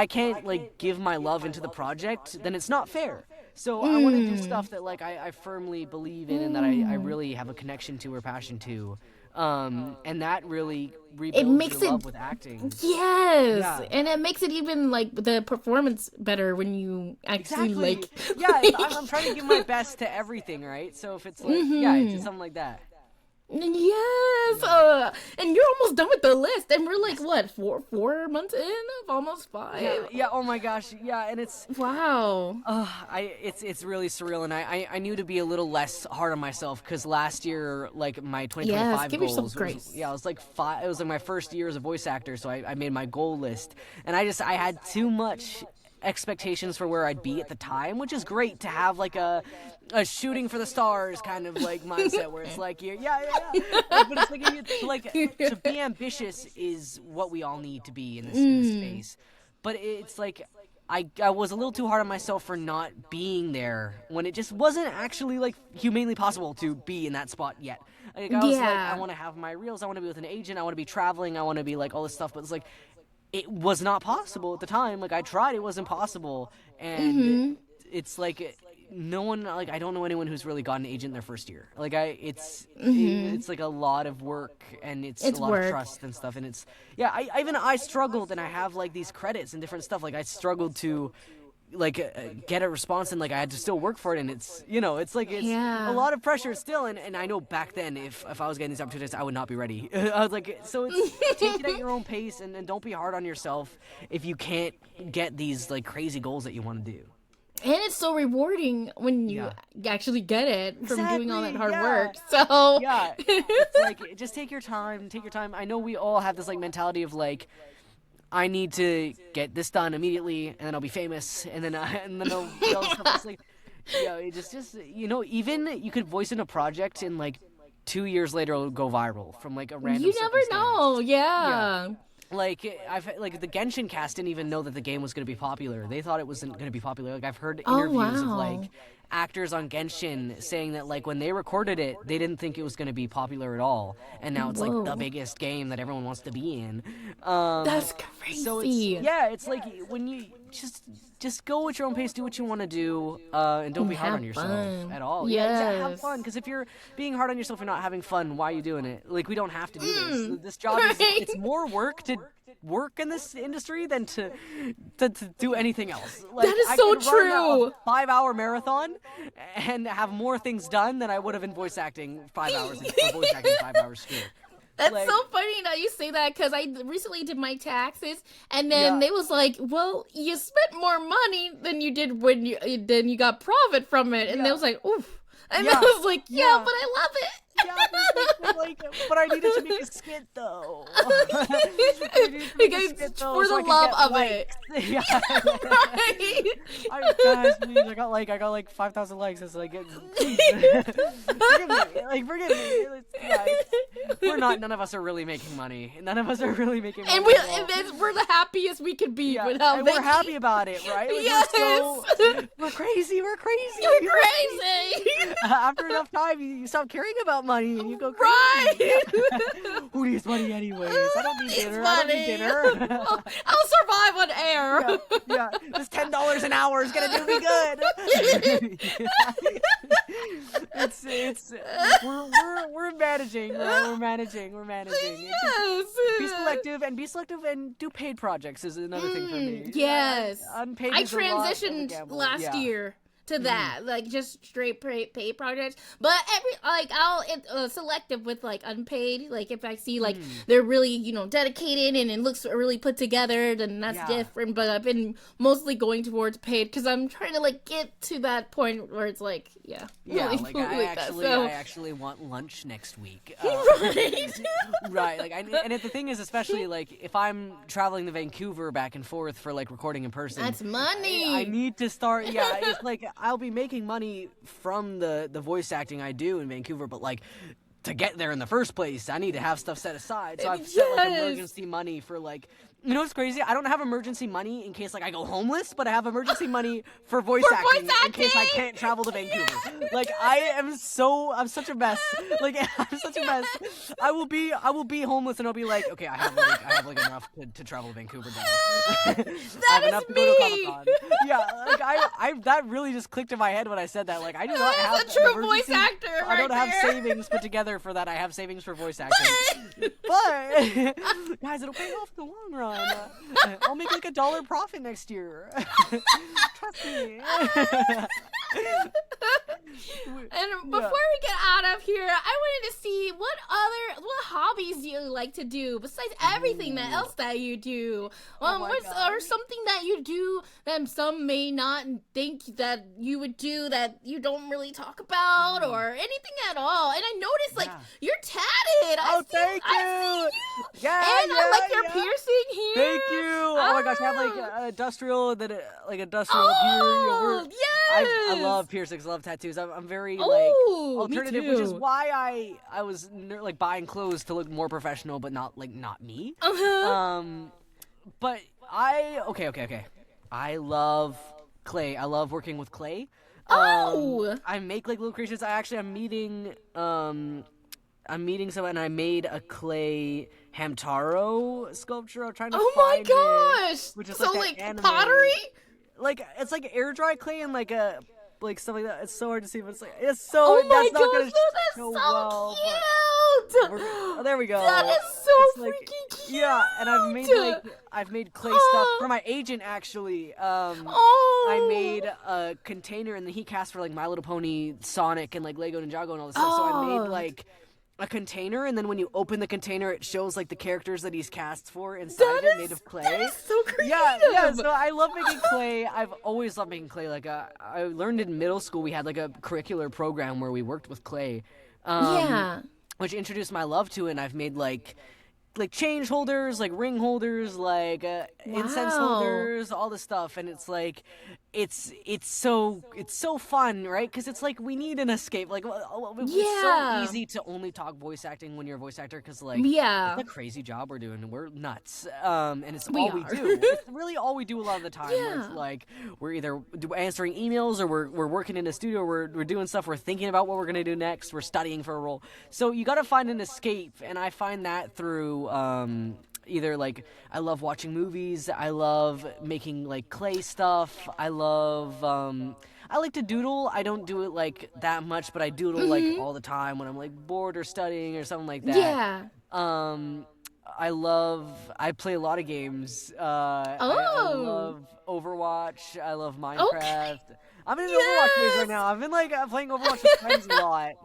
can't like give my love into the project, then it's not fair. So I want to do stuff that like I firmly believe in and that I really have a connection to or passion to. And that really rebuilds your love with acting. And it makes it even like the performance better when you actually like. I'm trying to give my best to everything, right? So if it's like, it's something like that. Yes, and you're almost done with the list, and we're like, what, four months in of almost 5? Yeah. Oh my gosh, yeah, and it's wow. It's really surreal, and I knew to be a little less hard on myself, because last year, like my 2025 give goals, yourself grace. it was like it was like my first year as a voice actor, so I made my goal list, and I had too much expectations for where I'd be at the time, which is great to have like a shooting for the stars kind of like mindset where it's like but it's like to be ambitious is what we all need to be in this space, but it's like I was a little too hard on myself for not being there when it just wasn't actually like humanly possible to be in that spot yet. Like I was like, I want to have my reels, I want to be with an agent, I want to be traveling, I want to be like all this stuff, but it's like it was not possible at the time. Like I tried, it wasn't possible, and it's like no one, like I don't know anyone who's really got an agent in their first year. Like it's like a lot of work, and it's a lot of trust and stuff, and it's I struggled, and I have like these credits and different stuff. Like I struggled to like get a response, and like I had to still work for it, and it's it's like it's a lot of pressure still, and I know back then if I was getting these opportunities I would not be ready. I was like, so it's take it at your own pace, and don't be hard on yourself if you can't get these like crazy goals that you want to do. And it's so rewarding when you actually get it from doing all that hard work. So it's like just take your time. I know we all have this like mentality of like, I need to get this done immediately, and then I'll be famous, and then I'll be all this stuff. It's like, just even you could voice in a project, and like 2 years later it'll go viral from like a random. You never know. Like the Genshin cast didn't even know that the game was going to be popular. They thought it wasn't going to be popular. Like I've heard interviews of like actors on Genshin saying that like when they recorded it, they didn't think it was going to be popular at all, and now it's like the biggest game that everyone wants to be in. That's crazy. So it's like when you just go at your own pace, do what you want to do, and don't be hard on yourself at all. Have fun, because if you're being hard on yourself and not having fun, why are you doing it? Like we don't have to do this. This job is it's more work to work in this industry than to do anything else. Like, that is so true. A 5-hour marathon and have more things done than I would have in voice acting 5 hours for voice acting 5 hours straight. That's so funny that you say that, because I recently did my taxes, and then they was like, well, you spent more money than you did when you got profit from it, and they was like, oof. And I was like, but I love it. but I needed to make a skit though. Because for the love of it. Yeah. Right. Guys, please, I got like 5,000 likes. It's like, forgive me. Yeah, none of us are really making money. None of us are really making money. And we're the happiest we could be without and we're happy about it, right? Like, yes. We're crazy. You're crazy. After enough time, you stop caring about money and you go crazy. Right. Who needs money anyways? I don't need dinner. I'll survive on air. Yeah. This $10 an hour is gonna do me good. We're managing, right? We're managing. Yes. Be selective and do paid projects is another thing for me. Yes. Unpaid. I is a lot of a transitioned gamble. last year to that, like just straight pay projects. But I'll selective with like unpaid. Like if I see like they're really dedicated and it looks really put together, then that's different. But I've been mostly going towards paid because I'm trying to like get to that point where it's like I actually want lunch next week. Right. Right. Like and the thing is, especially like if I'm traveling to Vancouver back and forth for like recording in person, that's money. I need to start. Yeah, it's like I'll be making money from the voice acting I do in Vancouver, but like to get there in the first place, I need to have stuff set aside. So I've set like emergency money for like. You know what's crazy? I don't have emergency money in case like I go homeless, but I have emergency money for voice acting in case I can't travel to Vancouver. Like I'm such a mess. Like I'm such a mess. I will be homeless and I'll be like, okay, I have like enough to travel to Vancouver now. That is enough to me. go to Comic-Con. Yeah, like I that really just clicked in my head when I said that. Like I do not have a true voice actor. I don't have savings put together for that. I have savings for voice acting. But guys, it'll pay off in the long run. I'll make like $1 profit next year. Trust me. And before we get out of here, I wanted to see what hobbies you like to do besides everything else that you do. Or something that you do that some may not think that you would do that you don't really talk about or anything at all. And I noticed like you're tatted. Thank you. Yeah, and I like your piercing here. Thank you. Oh my gosh, I have like industrial here. Yes. I love piercings. I love tattoos. I'm very like alternative, which is why I was like buying clothes to look more professional, but not me. But okay. I love clay. I love working with clay. I make like little creations. I'm meeting someone and I made a clay Hamtaro sculpture. I'm trying to find it, which is like pottery. Like it's like air dry clay and like stuff like that. It's so hard to see, but it's so. Oh my that's not gosh, gonna that's show so well, cute. There we go. That is so freaking cute. Yeah, and I've made clay stuff for my agent actually. I made a container and then he cast for like My Little Pony, Sonic, and like Lego Ninjago and all this stuff. So I made like a container, and then when you open the container, it shows like the characters that he's cast for inside it, made of clay. That is so creative. Yeah. So I love making clay. I've always loved making clay. Like I learned in middle school, we had like a curricular program where we worked with clay. Which introduced my love to it. And I've made like change holders, like ring holders, like incense holders, all this stuff, and it's like it's so fun, right? Because it's like we need an escape. Like it's so easy to only talk voice acting when you're a voice actor, because like it's a crazy job we're doing. We're nuts, and it's all we do. It's really all we do a lot of the time. Where it's like we're either answering emails or we're working in a studio. Or we're doing stuff. We're thinking about what we're gonna do next. We're studying for a role. So you got to find an escape, and I find that through. Either like I love watching movies, I love making like clay stuff, I like to doodle. I don't do it like that much, but I doodle like all the time when I'm like bored or studying or something like that. I play a lot of games. I love Overwatch. I love Minecraft. Okay. I'm in an Overwatch phase right now. I've been like playing Overwatch with friends a lot.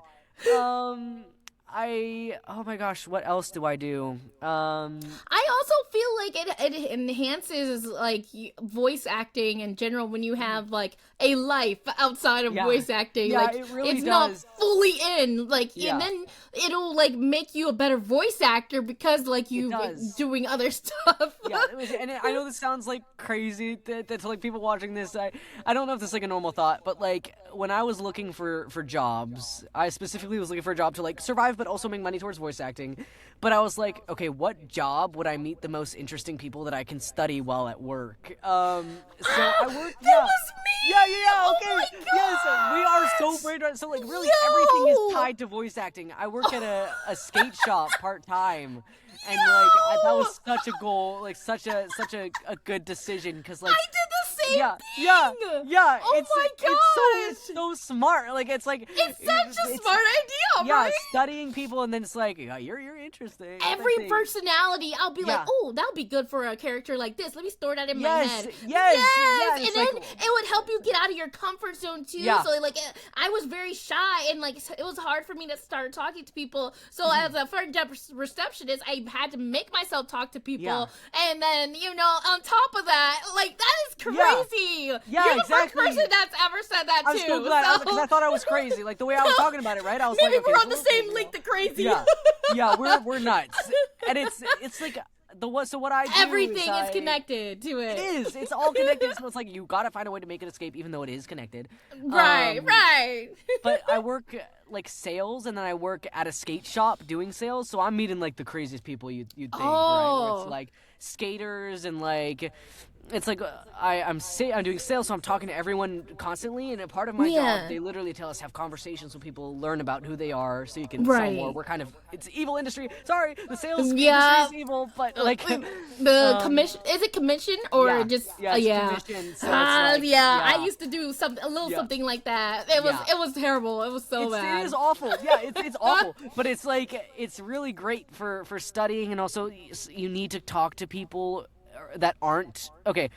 oh my gosh, what else do I do? I also feel like it enhances like voice acting in general when you have like a life outside of voice acting. Yeah, like it really it's does. not fully in like, Yeah. and then it'll like make you a better voice actor because like you does. doing other stuff. Yeah, I know this sounds like crazy to like people watching this. I don't know if this is like a normal thought, but like when I was looking for jobs, I specifically was looking for a job to like survive but also make money towards voice acting. But I was like, okay, what job would I meet the most interesting people that I can study while at work? So I work. That was me. Yeah. Oh Okay. my Yes, we are so brain. So like really everything is tied to voice acting. I work at a skate shop part time. And like that was such a goal, like such a good decision because like I did the same thing. Yeah. Oh my gosh. It's so smart. Like it's like It's such a smart idea, yeah, right? studying people and then it's like you're interesting. Every kind of thing. personality, I'll be like, Yeah. oh, that would be good for a character like this. Let me store that in my head. Yes. And then it would help you get out of your comfort zone too. Yeah. So like, I was very shy and like it was hard for me to start talking to people. So as a front desk receptionist, I had to make myself talk to people. Yeah. And then on top of that, like that is crazy. Yeah, You're the exactly. first person that's ever said that I'm too. so glad because I thought I was crazy. Like the way I was talking about it, right? I was Maybe like, okay, we're on the so same link to crazy. Yeah, we're nuts, and it's like so what I do Everything is is connected to it. It is. It's all connected. So it's like you gotta find a way to make it escape, even though it is connected. Right. But I work like sales, and then I work at a skate shop doing sales. So I'm meeting like the craziest people you'd think, right? Where it's like skaters and like. It's like I'm doing sales, so I'm talking to everyone constantly, and a part of my job, they literally tell us have conversations with people, learn about who they are, so you can sell more. We're kind of it's evil industry. Sorry, the sales industry is evil, but like the commission is it commission or just commission. So I used to do something like that. It was terrible. It was so bad. It is awful. Yeah, it's awful, but it's like it's really great for studying, and also you need to talk to people that aren't okay.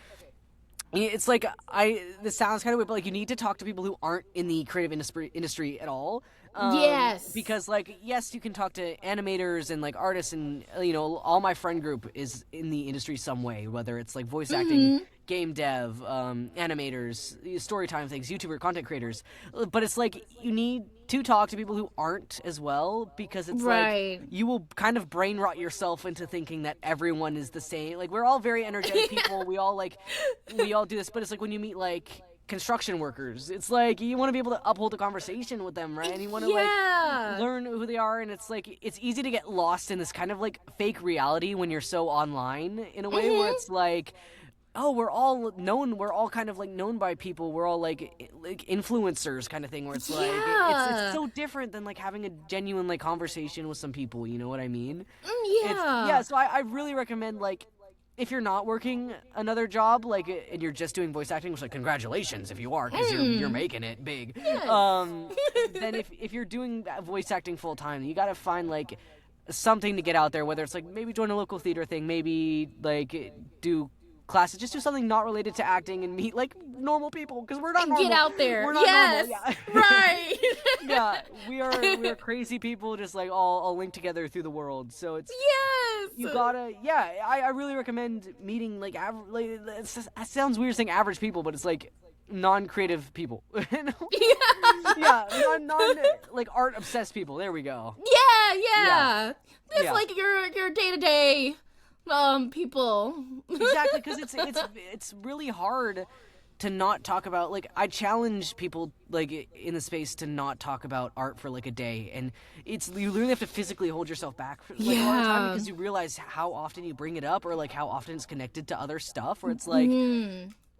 It's like this sounds kind of weird, but like you need to talk to people who aren't in the creative industry at all. Yes. Because like yes, you can talk to animators and like artists, and all my friend group is in the industry some way, whether it's like voice acting, game dev, animators, storytime things, YouTuber content creators. But it's like you need to talk to people who aren't as well, because it's like you will kind of brain rot yourself into thinking that everyone is the same. Like we're all very energetic people. We all do this, but it's like when you meet like construction workers, it's like you want to be able to uphold a conversation with them, right? And you want to like learn who they are, and it's like it's easy to get lost in this kind of like fake reality when you're so online in a way where it's like, oh, we're all kind of like known by people, we're all like influencers kind of thing, where it's like it's so different than like having a genuine like conversation with some people, you know what I mean? So I really recommend like if you're not working another job, like, and you're just doing voice acting, which, like, congratulations if you are, because you're making it big. Yes. Then if you're doing voice acting full time, you gotta find like something to get out there. Whether it's like maybe join a local theater thing, maybe like do classes, just do something not related to acting and meet like normal people, because we're not normal. Get out there. We're not normal. Yeah. Right. Yeah, we are crazy people, just like all linked together through the world. So it's you gotta I really recommend meeting like it sounds weird saying average people, but it's like non-creative people. non like art obsessed people. There we go. Yeah. It's like your day-to-day people. Exactly, because it's really hard to not talk about, like, I challenge people like in the space to not talk about art for like a day, and you literally have to physically hold yourself back for, like, a lot of time, because you realize how often you bring it up, or like how often it's connected to other stuff, where it's like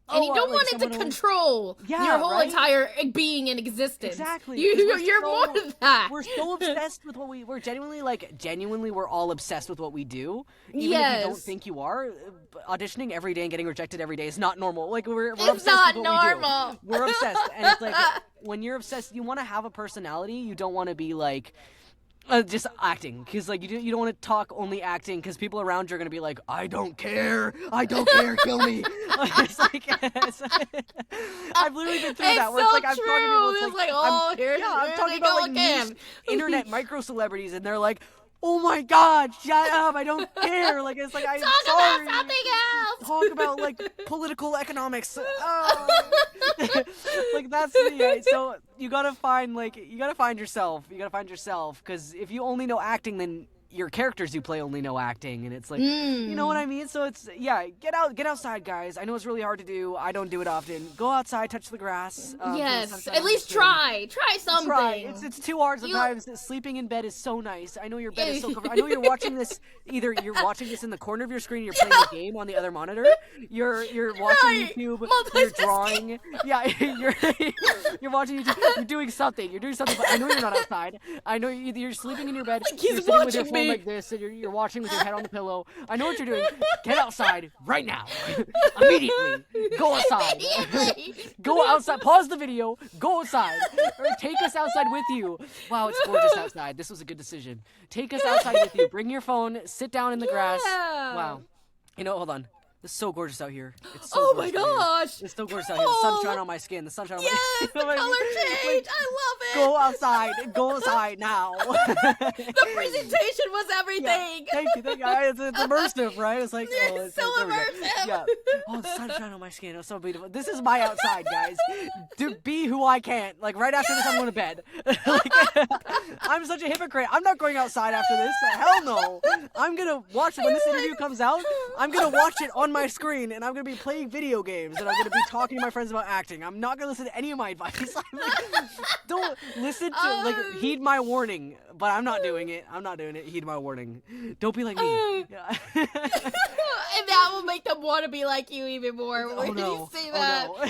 and you don't want it to control your whole entire being in existence. Exactly. You're more than that. We're so obsessed with what we're genuinely we're all obsessed with what we do. Even if you don't think you are. Auditioning every day and getting rejected every day is not normal. Like we're obsessed not with what normal. we do. We're obsessed, and it's like when you're obsessed, you want to have a personality. You don't want to be like Just acting, because like you don't want to talk only acting, because people around you are gonna be like, I don't care, kill me. I've literally been through that. Where so it's like I'm talking to people, it's like, oh, I'm talking about like again. niche internet micro celebrities, and they're like, oh my god, shut up, I don't care. Like it's like I'm Talk sorry. about something else. Talk about like political economics. Like that's so you gotta find yourself. You gotta find yourself, because if you only know acting, then your characters you play only know acting, and it's like, you know what I mean? So it's, get outside, guys. I know it's really hard to do. I don't do it often. Go outside, touch the grass. Yes, at least try something. Try. It's too hard sometimes. Sleeping in bed is so nice. I know your bed is so comfortable. I know you're watching this. Either you're watching this in the corner of your screen, you're playing a game on the other monitor. You're watching YouTube. You're drawing. Yeah, you're watching YouTube. You're doing something. But I know you're not outside. I know you're sleeping in your bed. You're sitting with your phone like this, and you're watching with your head on the pillow. I know what you're doing. Get outside right now. Immediately. Go outside. Go outside. Pause the video. Go outside. Or take us outside with you. Wow, it's gorgeous outside. This was a good decision. Take us outside with you. Bring your phone. Sit down in the grass. Wow. Hold on. It's so gorgeous out here. It's so my gosh! It's so gorgeous out here. The sunshine on my skin. The sunshine on my skin. The color change! I love it! Go outside. Go outside now. The presentation was everything! Yeah. Thank you. It's immersive, right? It's like, it's so immersive! Yeah. Oh, the sunshine on my skin. It's so beautiful. This is my outside, guys. To be who I can't. Like, right after this, I'm going to bed. I'm such a hypocrite. I'm not going outside after this. Hell no. I'm going to watch it when this interview comes out. I'm going to watch it on my screen, and I'm going to be playing video games, and I'm going to be talking to my friends about acting. I'm not going to listen to any of my advice. Don't listen to, heed my warning, but I'm not doing it. Heed my warning. Don't be like me. Yeah. And that will make them want to be like you even more. When you say that. Oh,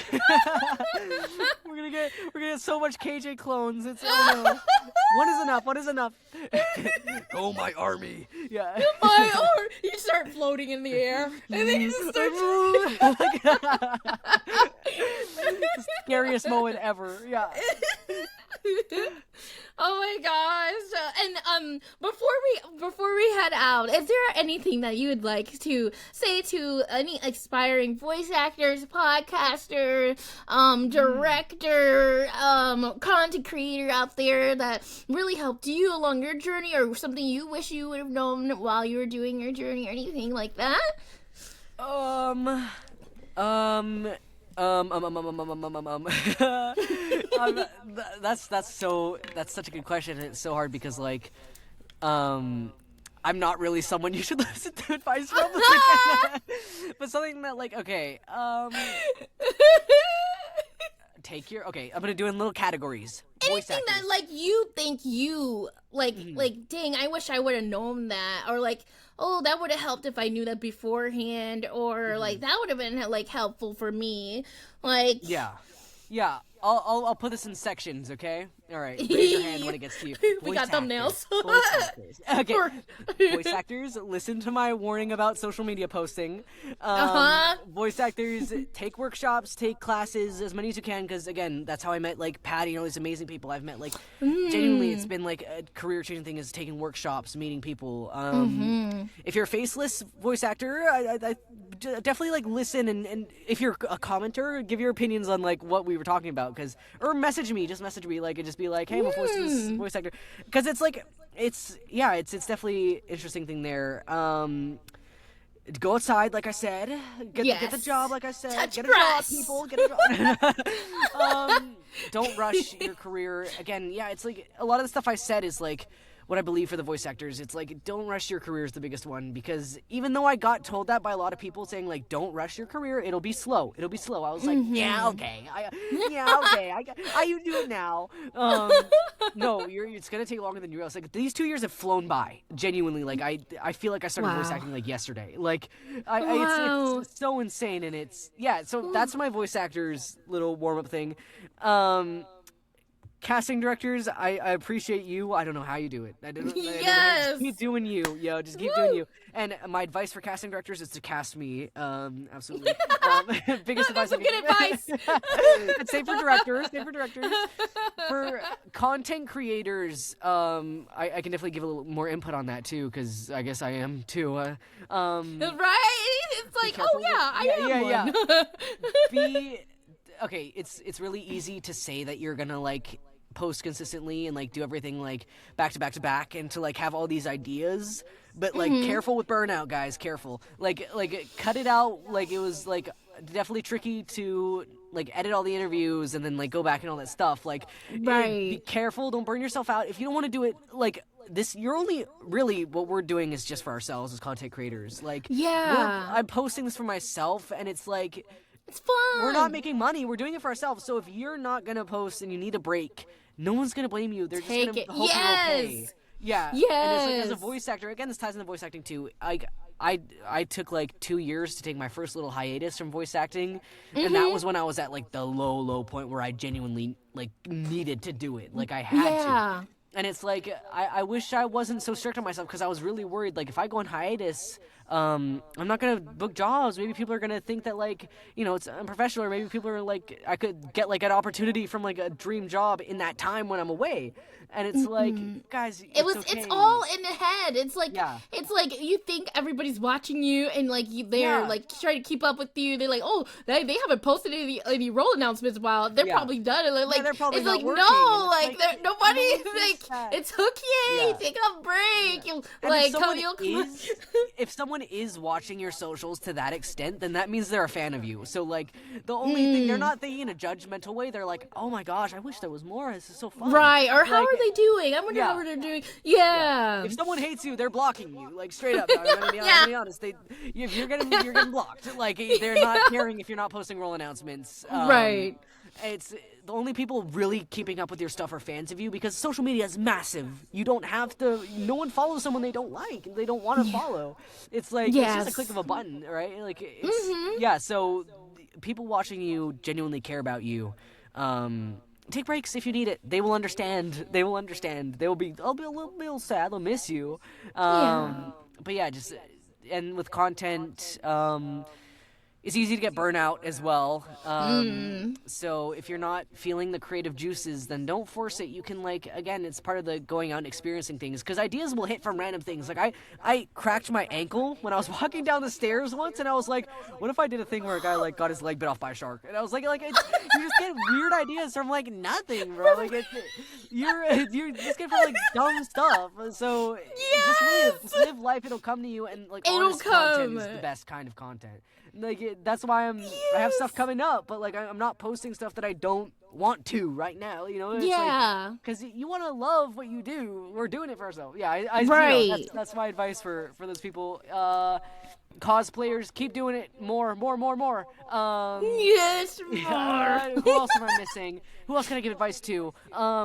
no. We're gonna get so much KJ clones. It's no. One is enough. Oh, my army. Yeah. My army. You start floating in the air, and then you just start. The scariest moment ever. Yeah. Oh my gosh! And before we head out, is there anything that you would like to say to any aspiring voice actors, podcaster, director, content creator out there that really helped you along your journey, or something you wish you would have known while you were doing your journey, or anything like that? That's such a good question, and it's so hard because I'm not really someone you should listen to advice from. But something that I'm gonna do it in little categories. Anything that you think you dang, I wish I would have known that, or oh, that would have helped if I knew that beforehand, or that would have been helpful for me. Yeah. I'll put this in sections, okay? All right. Raise your hand when it gets to you. We got thumbnails. Voice actors. Okay. Voice actors, listen to my warning about social media posting. Voice actors, take workshops, take classes, as many as you can, because again, that's how I met Patty and all these amazing people I've met. Genuinely, it's been a career-changing thing, is taking workshops, meeting people. If you're a faceless voice actor, I definitely listen, and if you're a commenter, give your opinions on what we were talking about, or message me, and just be like, hey, I'm a voice actor, because it's definitely interesting thing there. Go outside, like I said. Get the job, like I said. Get a job, people. Get a job. Don't rush your career. Again, it's a lot of the stuff I said is what I believe for the voice actors. It's don't rush your career is the biggest one, because even though I got told that by a lot of people saying don't rush your career, it'll be slow. I was like, yeah, okay. I you do it now. No, it's gonna take longer than you realize. These 2 years have flown by. Genuinely, I feel like I started voice acting yesterday. It's so insane, and so that's my voice actors little warm up thing. casting directors, I appreciate you. I don't know how you do it. I don't know Yes. keep doing you. Yo, just keep doing you. And my advice for casting directors is to cast me. Absolutely. Biggest advice I That's can good advice. And same for directors. For content creators, I can definitely give a little more input on that too, because I guess I am too. Right? It's like, oh yeah, I am one. Okay, it's really easy to say that you're gonna like post consistently and like do everything like back to back to back and to like have all these ideas, but like careful with burnout, guys, careful. Like cut it out. Like it was like definitely tricky to like edit all the interviews and then like go back and all that stuff. Like be careful, don't burn yourself out. If you don't want to do it like this, you're only really what we're doing is just for ourselves as content creators. Like I'm posting this for myself and it's like it's fun. We're not making money. We're doing it for ourselves. So if you're not going to post and you need a break, no one's going to blame you. They're just going to hope you're okay. Yeah. Yes. And it's like, as a voice actor, again, this ties into voice acting too. I took like 2 years to take my first little hiatus from voice acting. And that was when I was at like the low point where I genuinely like needed to do it. Like I had to. And it's like, I wish I wasn't so strict on myself because I was really worried. Like if I go on hiatus, I'm not going to book jobs. Maybe people are going to think that like, you know, it's unprofessional, or maybe people are like, I could get like an opportunity from like a dream job in that time when I'm away. And it's like, guys, it's all in the head. It's like, it's like you think everybody's watching you and like they're like trying to keep up with you. They're like, oh, they haven't posted any role announcements while they're probably done. And like, they're probably it's not like, working. no, It's like nobody's like, it's hooky. Take a break. Like, if someone is watching your socials to that extent, then that means they're a fan of you. So like, the only thing, they're not thinking in a judgmental way. They're like, oh my gosh, I wish there was more. This is so fun. Right. Or like, how are they doing? I wonder how they're doing. Yeah. If someone hates you, they're blocking you. Like straight up. I'm gonna be honest. You're getting blocked. Like they're not caring if you're not posting role announcements. Right. It's the only people really keeping up with your stuff are fans of you, because social media is massive. You don't have to. No one follows someone they don't like and they don't want to follow. It's like it's just a click of a button, right? Like it's, So people watching you genuinely care about you. Take breaks if you need it. They will understand. They will be a little sad. They'll miss you. But yeah, just and with content, it's easy to get burnout as well. So if you're not feeling the creative juices, then don't force it. You can like, again, it's part of the going out and experiencing things, because ideas will hit from random things. Like I cracked my ankle when I was walking down the stairs once, and I was like, what if I did a thing where a guy like got his leg bit off by a shark? And I was like you just get weird ideas from like nothing, bro. Like you just get from like dumb stuff. So just live life. It'll come to you, and like honest content is the best kind of content. Like that's why I have stuff coming up, but like I'm not posting stuff that I don't want to right now. You know, it's because you want to love what you do. We're doing it for ourselves. Yeah, that's my advice for those people. Cosplayers, keep doing it more. Yes, more. Who else am I missing? Who else can I give advice to?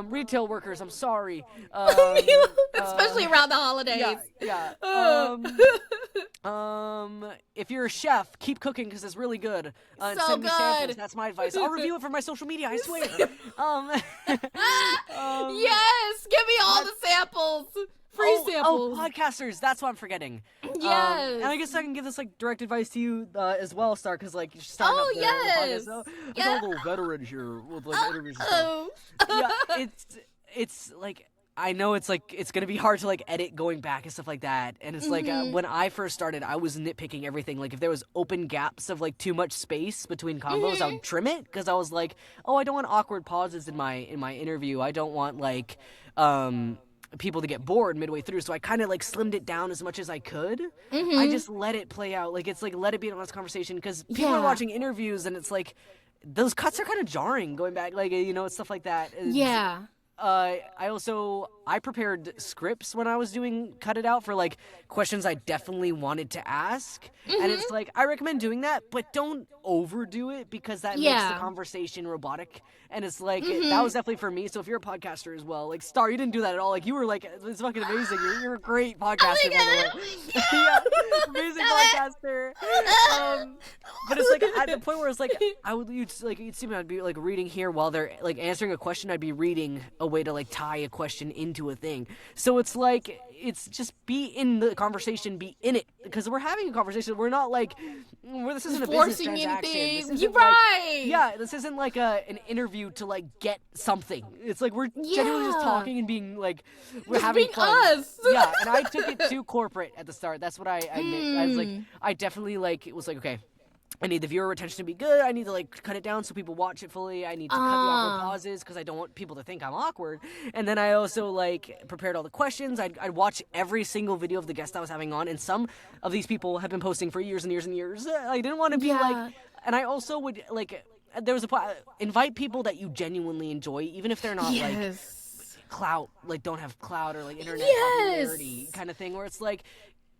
Retail workers, I'm sorry. Especially around the holidays. If you're a chef, keep cooking because it's really good. So send me good. samples. That's my advice. I'll review it for my social media, I swear. Yes, give me all the samples. Free samples. Oh, podcasters, that's what I'm forgetting. Yes. And I guess I can give this like direct advice to you as well, Star, because like you're starting up the podcast. So I'm a little veteran here with like interviews and stuff. Yeah, it's like, I know it's like it's gonna be hard to like edit going back and stuff like that, and it's like when I first started, I was nitpicking everything. Like if there was open gaps of like too much space between combos, I would trim it, because I was like, oh, I don't want awkward pauses in my interview. I don't want like people to get bored midway through, so I kind of like slimmed it down as much as I could. I just let it play out. Like it's like let it be an honest conversation, because people are watching interviews and it's like those cuts are kind of jarring going back, like you know, stuff like that. I I prepared scripts when I was doing Cut It Out for like questions I definitely wanted to ask. And it's like, I recommend doing that, but don't overdo it because that makes the conversation robotic. And it's like, that was definitely for me. So if you're a podcaster as well, like Star, you didn't do that at all. Like you were like, it's fucking amazing. You're a great podcaster, by the way. Yeah, amazing podcaster. But it's like at the point where it's like, you'd see me, I'd be like reading here while they're like answering a question. I'd be reading a way to like tie a question into a thing. So it's like, it's just be in the conversation, be in it, because we're having a conversation. We're not like, this isn't a business transaction. You're right. Yeah, this isn't like an interview to like get something. It's like we're genuinely just talking and being like, we're just having fun. Us. Yeah, and I took it too corporate at the start. That's what I admit. I was like, I definitely like, it was like, okay, I need the viewer retention to be good. I need to like cut it down so people watch it fully. I need to cut the awkward pauses because I don't want people to think I'm awkward. And then I also like prepared all the questions. I'd watch every single video of the guest I was having on, and some of these people have been posting for years and years and years. I didn't want to be like, and I also would like, there was invite people that you genuinely enjoy, even if they're not like clout, like don't have clout or like internet popularity kind of thing, where it's like,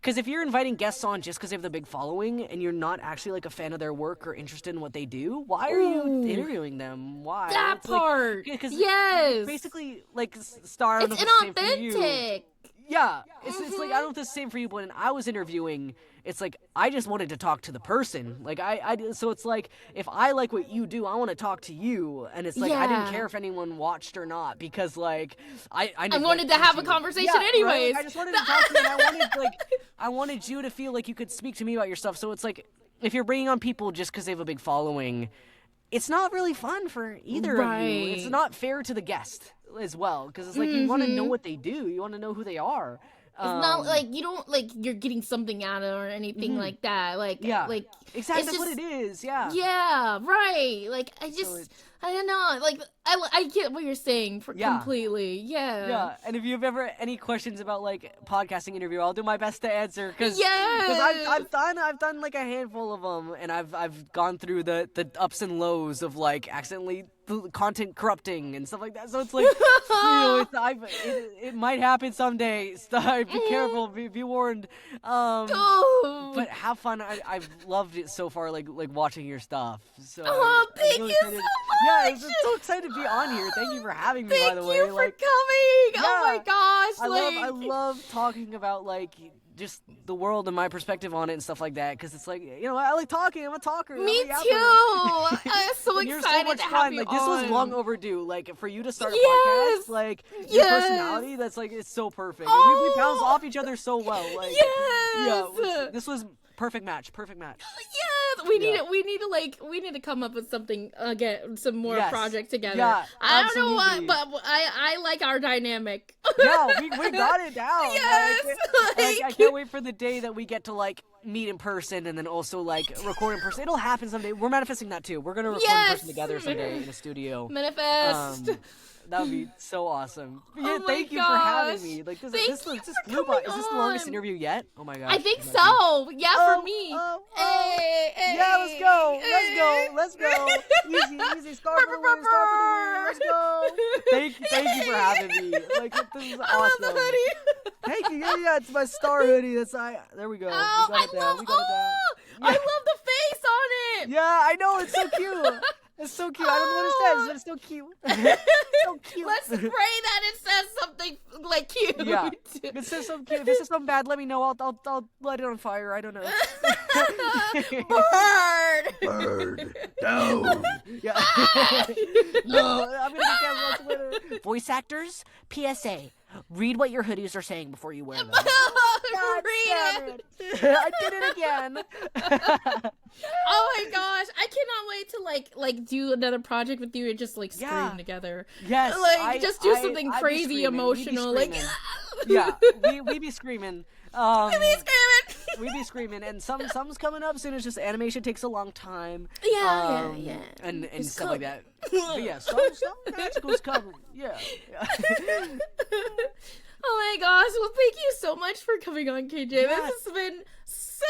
because if you're inviting guests on just because they have the big following and you're not actually like a fan of their work or interested in what they do, why are you interviewing them? Why? That part. Like, basically, like Star. It's inauthentic. Yeah, it's like, I don't know if it's the same for you, but when I was interviewing, it's like, I just wanted to talk to the person. Like, so it's like, if I like what you do, I want to talk to you. And it's like, I didn't care if anyone watched or not, because like, I wanted to have a conversation anyways. Right? I just wanted to talk to you, and I wanted you to feel like you could speak to me about your stuff. So it's like, if you're bringing on people just because they have a big following, it's not really fun for either of you. It's not fair to the guest as well, because it's like, you want to know what they do, you want to know who they are. It's not like you don't like you're getting something out of it or anything like that. Like like exactly, that's just, what it is. Yeah. Yeah. Right. Like I don't know. Like I get what you're saying completely. Yeah. Yeah. And if you have ever any questions about like podcasting interview, I'll do my best to answer, because I've done like a handful of them, and I've gone through the ups and lows of like accidentally content corrupting and stuff like that. So it's like, you know, it might happen someday. Be careful. Be warned. But have fun. I've loved it so far. Like watching your stuff. So thank you so much. Yeah, I'm so excited to be on here. Thank you for having me. By the way, thank you for coming. Yeah, oh my gosh, I love talking about like just the world and my perspective on it and stuff like that, because it's like, you know, I like talking. I'm a talker. Me too. I'm so excited. You're so much to fun. have you Like, this was on. long overdue. Like, for you to start a podcast, like your personality, that's like, it's so perfect. We bounce off each other so well. Like, this was perfect match. Yes, we need to come up with something again, some more projects together. Yeah, I don't know what, but I like our dynamic. Yeah, we got it down. Yes, like, I can't wait for the day that we get to like meet in person and then also like record in person. It'll happen someday. We're manifesting that too. We're gonna record in person together someday in a studio. Manifest. That would be so awesome. Yeah, Oh thank you for having me. Like this flew by. Is this the longest interview yet? Oh my gosh. I think so. Yeah, for me. Hey, yeah, let's go. Easy. Star for the win. Let's go. Thank you for having me. Like, this is awesome. I love the hoodie. Thank you. Yeah, it's my Star hoodie. There we go. Oh, we got it down. I love the face on it. Yeah, I know. It's so cute. It's so cute. I don't know what it says, but it's so cute. So cute. Let's pray that it says something like cute. Yeah. It says something cute. If it says something bad, let me know. I'll light it on fire. I don't know. Bird. No. Yeah. No. I'm gonna get canceled on Twitter. Voice actors, PSA. Read what your hoodies are saying before you wear them. Read it. I did it again. Oh my gosh, I cannot wait to like do another project with you and just like scream together. Yes, like just do something crazy emotional. Like yeah, we be screaming. We be screaming, and something's coming up soon. It's just animation takes a long time. Yeah. And stuff like that. But yeah, some magical's coming. Yeah. Oh my gosh! Well, thank you so much for coming on, KJ. Yeah. This has been so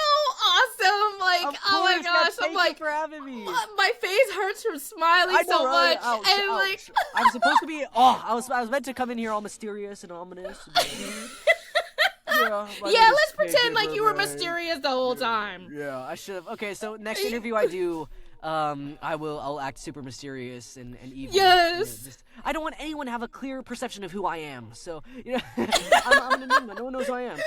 awesome. Like, Of oh my course, gosh. yeah, I'm thank like, you for having me. my face hurts from smiling I know, so right? much. Ouch, and ouch. like, I'm supposed to be. Oh, I was meant to come in here all mysterious and ominous. Yeah, let's pretend like you were mysterious the whole time. Yeah, I should have. Okay, so next interview I do, I'll act super mysterious and evil. Yes. I don't want anyone to have a clear perception of who I am. So, I'm an enigma. No one knows who I am.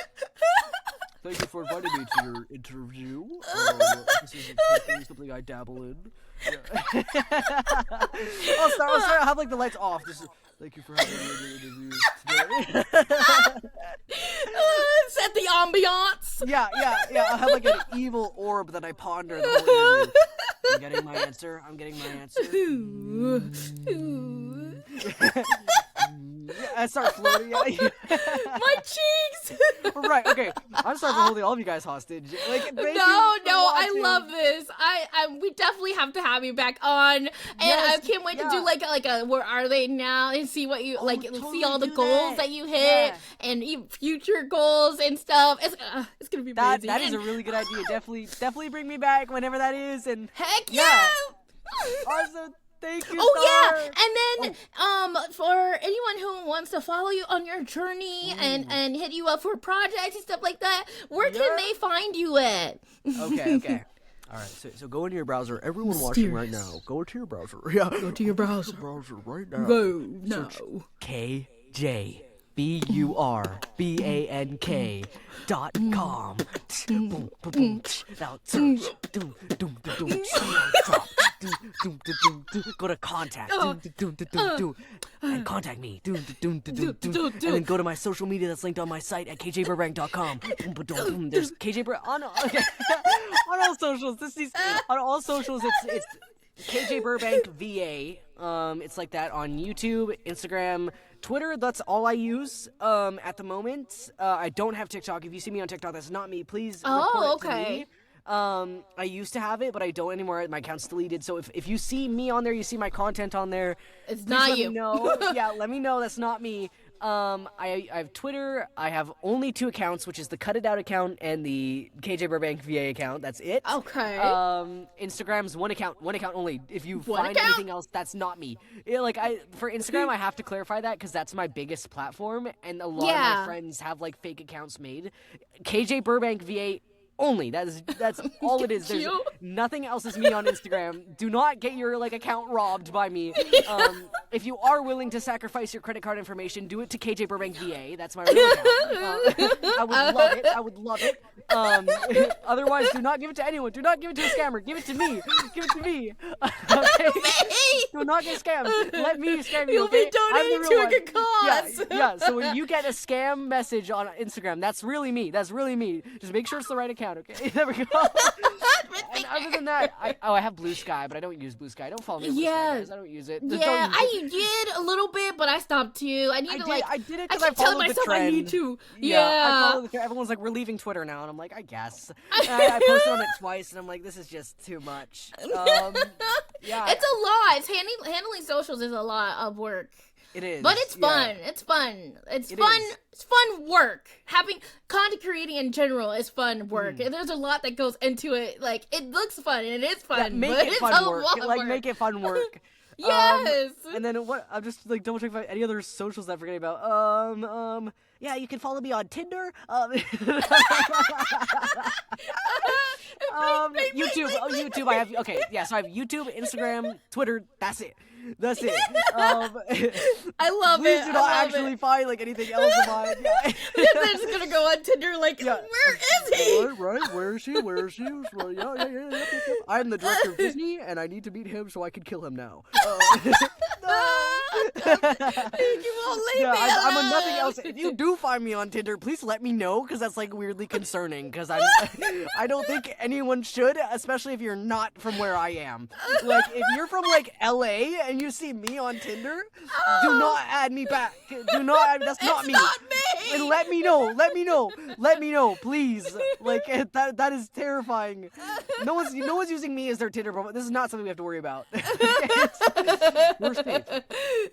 Thank you for inviting me to your interview. This is something I dabble in. Yeah. I'll start. I'll have like the lights off. Thank you for having me in your interview today. Set the ambiance. Yeah. I'll have like an evil orb that I ponder the whole interview. I'm getting my answer. I start floating. Yeah. My cheeks. Right. Okay. I'm sorry for holding all of you guys hostage. Like, thank you for I watching. love this. We definitely have to have you back on, and Yes, I can't wait to do like a where are they now and see what you totally see all the do goals that. that you hit Yeah. and even future goals and stuff. It's gonna be amazing. That is a really good idea. Definitely bring me back whenever that is. And heck yeah. yeah. Also, thank you. Oh Star. yeah, and then for anyone who wants to follow you on your journey and hit you up for projects and stuff like that, where can they find you at? Okay. All right, so go into your browser. Everyone watching right now, go to your browser. Yeah, Go to your browser. right now. Go now. KJ BURBANK.com. Boom, boom, boom. Now search. Go to contact. And contact me. And then go to my social media that's linked on my site at kjburbank.com. There's KJ on all socials. On all socials. It's KJ Burbank VA. It's like that on YouTube, Instagram, Twitter. That's all I use at the moment. I don't have TikTok. If you see me on TikTok, that's not me. Please report it to me. I used to have it, but I don't anymore. My account's deleted. So if you see me on there, you see my content on there, It's please not let you. me know. Yeah, let me know. That's not me. I have Twitter. I have only 2 accounts, which is the Cut It Out account and the KJ Burbank VA account. That's it. Okay. Instagram's one account only. If you One find account? anything else, that's not me. For Instagram, I have to clarify that because that's my biggest platform, and a lot of my friends have like fake accounts made. KJ Burbank VA. Only that's all it is. There's You? nothing else is me on Instagram. Do not get your account robbed by me. If you are willing to sacrifice your credit card information, do it to KJ Burbank VA. That's my real account. I would love it. Otherwise, do not give it to anyone. Do not give it to a scammer. Give it to me. Okay? Do not get scammed. Let me scam you. You'll Okay? be donating I'm the to real a good cause. Yeah. So when you get a scam message on Instagram, that's really me. Just make sure it's the right account. Okay, there we go. And other than that, I have Blue Sky, but I don't use Blue Sky. Don't follow me on Blue Sky, guys. I don't use it. Yeah, I did a little bit, but I stopped too. I did it because I I keep telling followed the myself trend. I need to. I Yeah. follow the trend. Everyone's like, we're leaving Twitter now, and I'm like, I guess. And I posted on it twice, and I'm like, this is just too much. Yeah, It's a lot. It's handling socials is a lot of work. it is. But it's yeah. fun. It's fun. It's It fun. is. It's fun work. Having content creating in general is fun work. And there's a lot that goes into it. Like, it looks fun and it is fun. Yeah, make but it it's fun a work. lot of work. Make it fun work. Yes. And then what? I'm just double checking if any other socials that I'm forgetting about. Yeah, you can follow me on Tinder. YouTube. YouTube. I have. Okay, yeah. So I have YouTube, Instagram, Twitter. That's it. I love Please it. do not actually find anything else of mine. Yeah. They're just gonna go on Tinder where is he? Right. Where is she? Yeah. I'm the director of Disney, and I need to meet him so I can kill him now. You won't leave me I'm alone. on nothing else. If you do find me on Tinder, please let me know, because that's weirdly concerning. Because I don't think anyone should, especially if you're not from where I am. If you're from LA and you see me on Tinder, do not add me back. Do not. That's not me. Not me. And let me know, please. That is terrifying. No one's using me as their Tinder profile. This is not something we have to worry about. We're safe.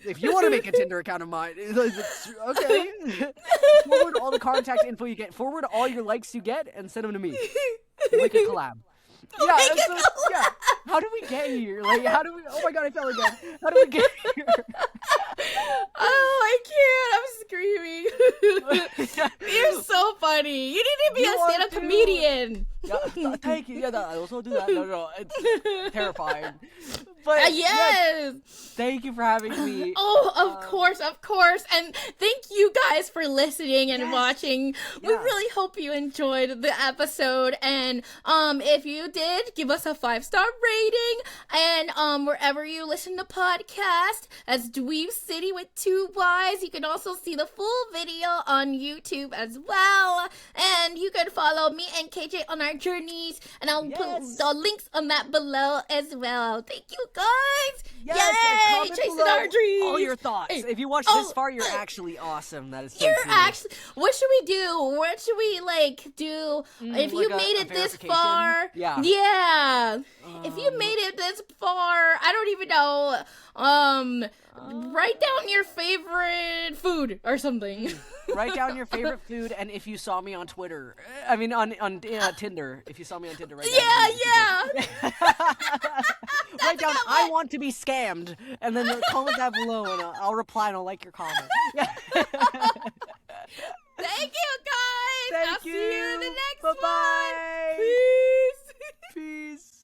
If you want to make a Tinder account of mine, okay. Forward all the contact info you get. Forward all your likes you get, and send them to me. We'll make a collab. Yeah. How do we get here? Like, how do we? Oh my god, I fell again. How do we get here? Oh, I can't. I'm screaming. You're so funny. You need to be a stand-up comedian. Yeah, thank you. Yeah, I also do that. No, it's terrifying. But yes. Thank you for having me. Oh, of course. And thank you guys for listening and watching. We really hope you enjoyed the episode. And if you did, give us a 5-star rating. And wherever you listen to podcasts, as Dweeb City with 2 Y's. You can also see the full video on YouTube as well. And you can follow me and KJ on our journeys. And I'll put the links on that below as well. Thank you guys. Yay! Chasing our dreams. All your thoughts. Hey. If you watch this far, you're actually awesome. That is so cool. What should we do? What should we do? If you made it this far, if you made it this far, I don't even know. Write down your favorite food or something. Write down your favorite food, and if you saw me on Twitter, I mean on Tinder. If you saw me on Tinder, write down I want to be scammed, and then comment that below, and I'll reply and I'll like your comment. Thank you, guys. I'll see you in the next one. Bye-bye. Peace.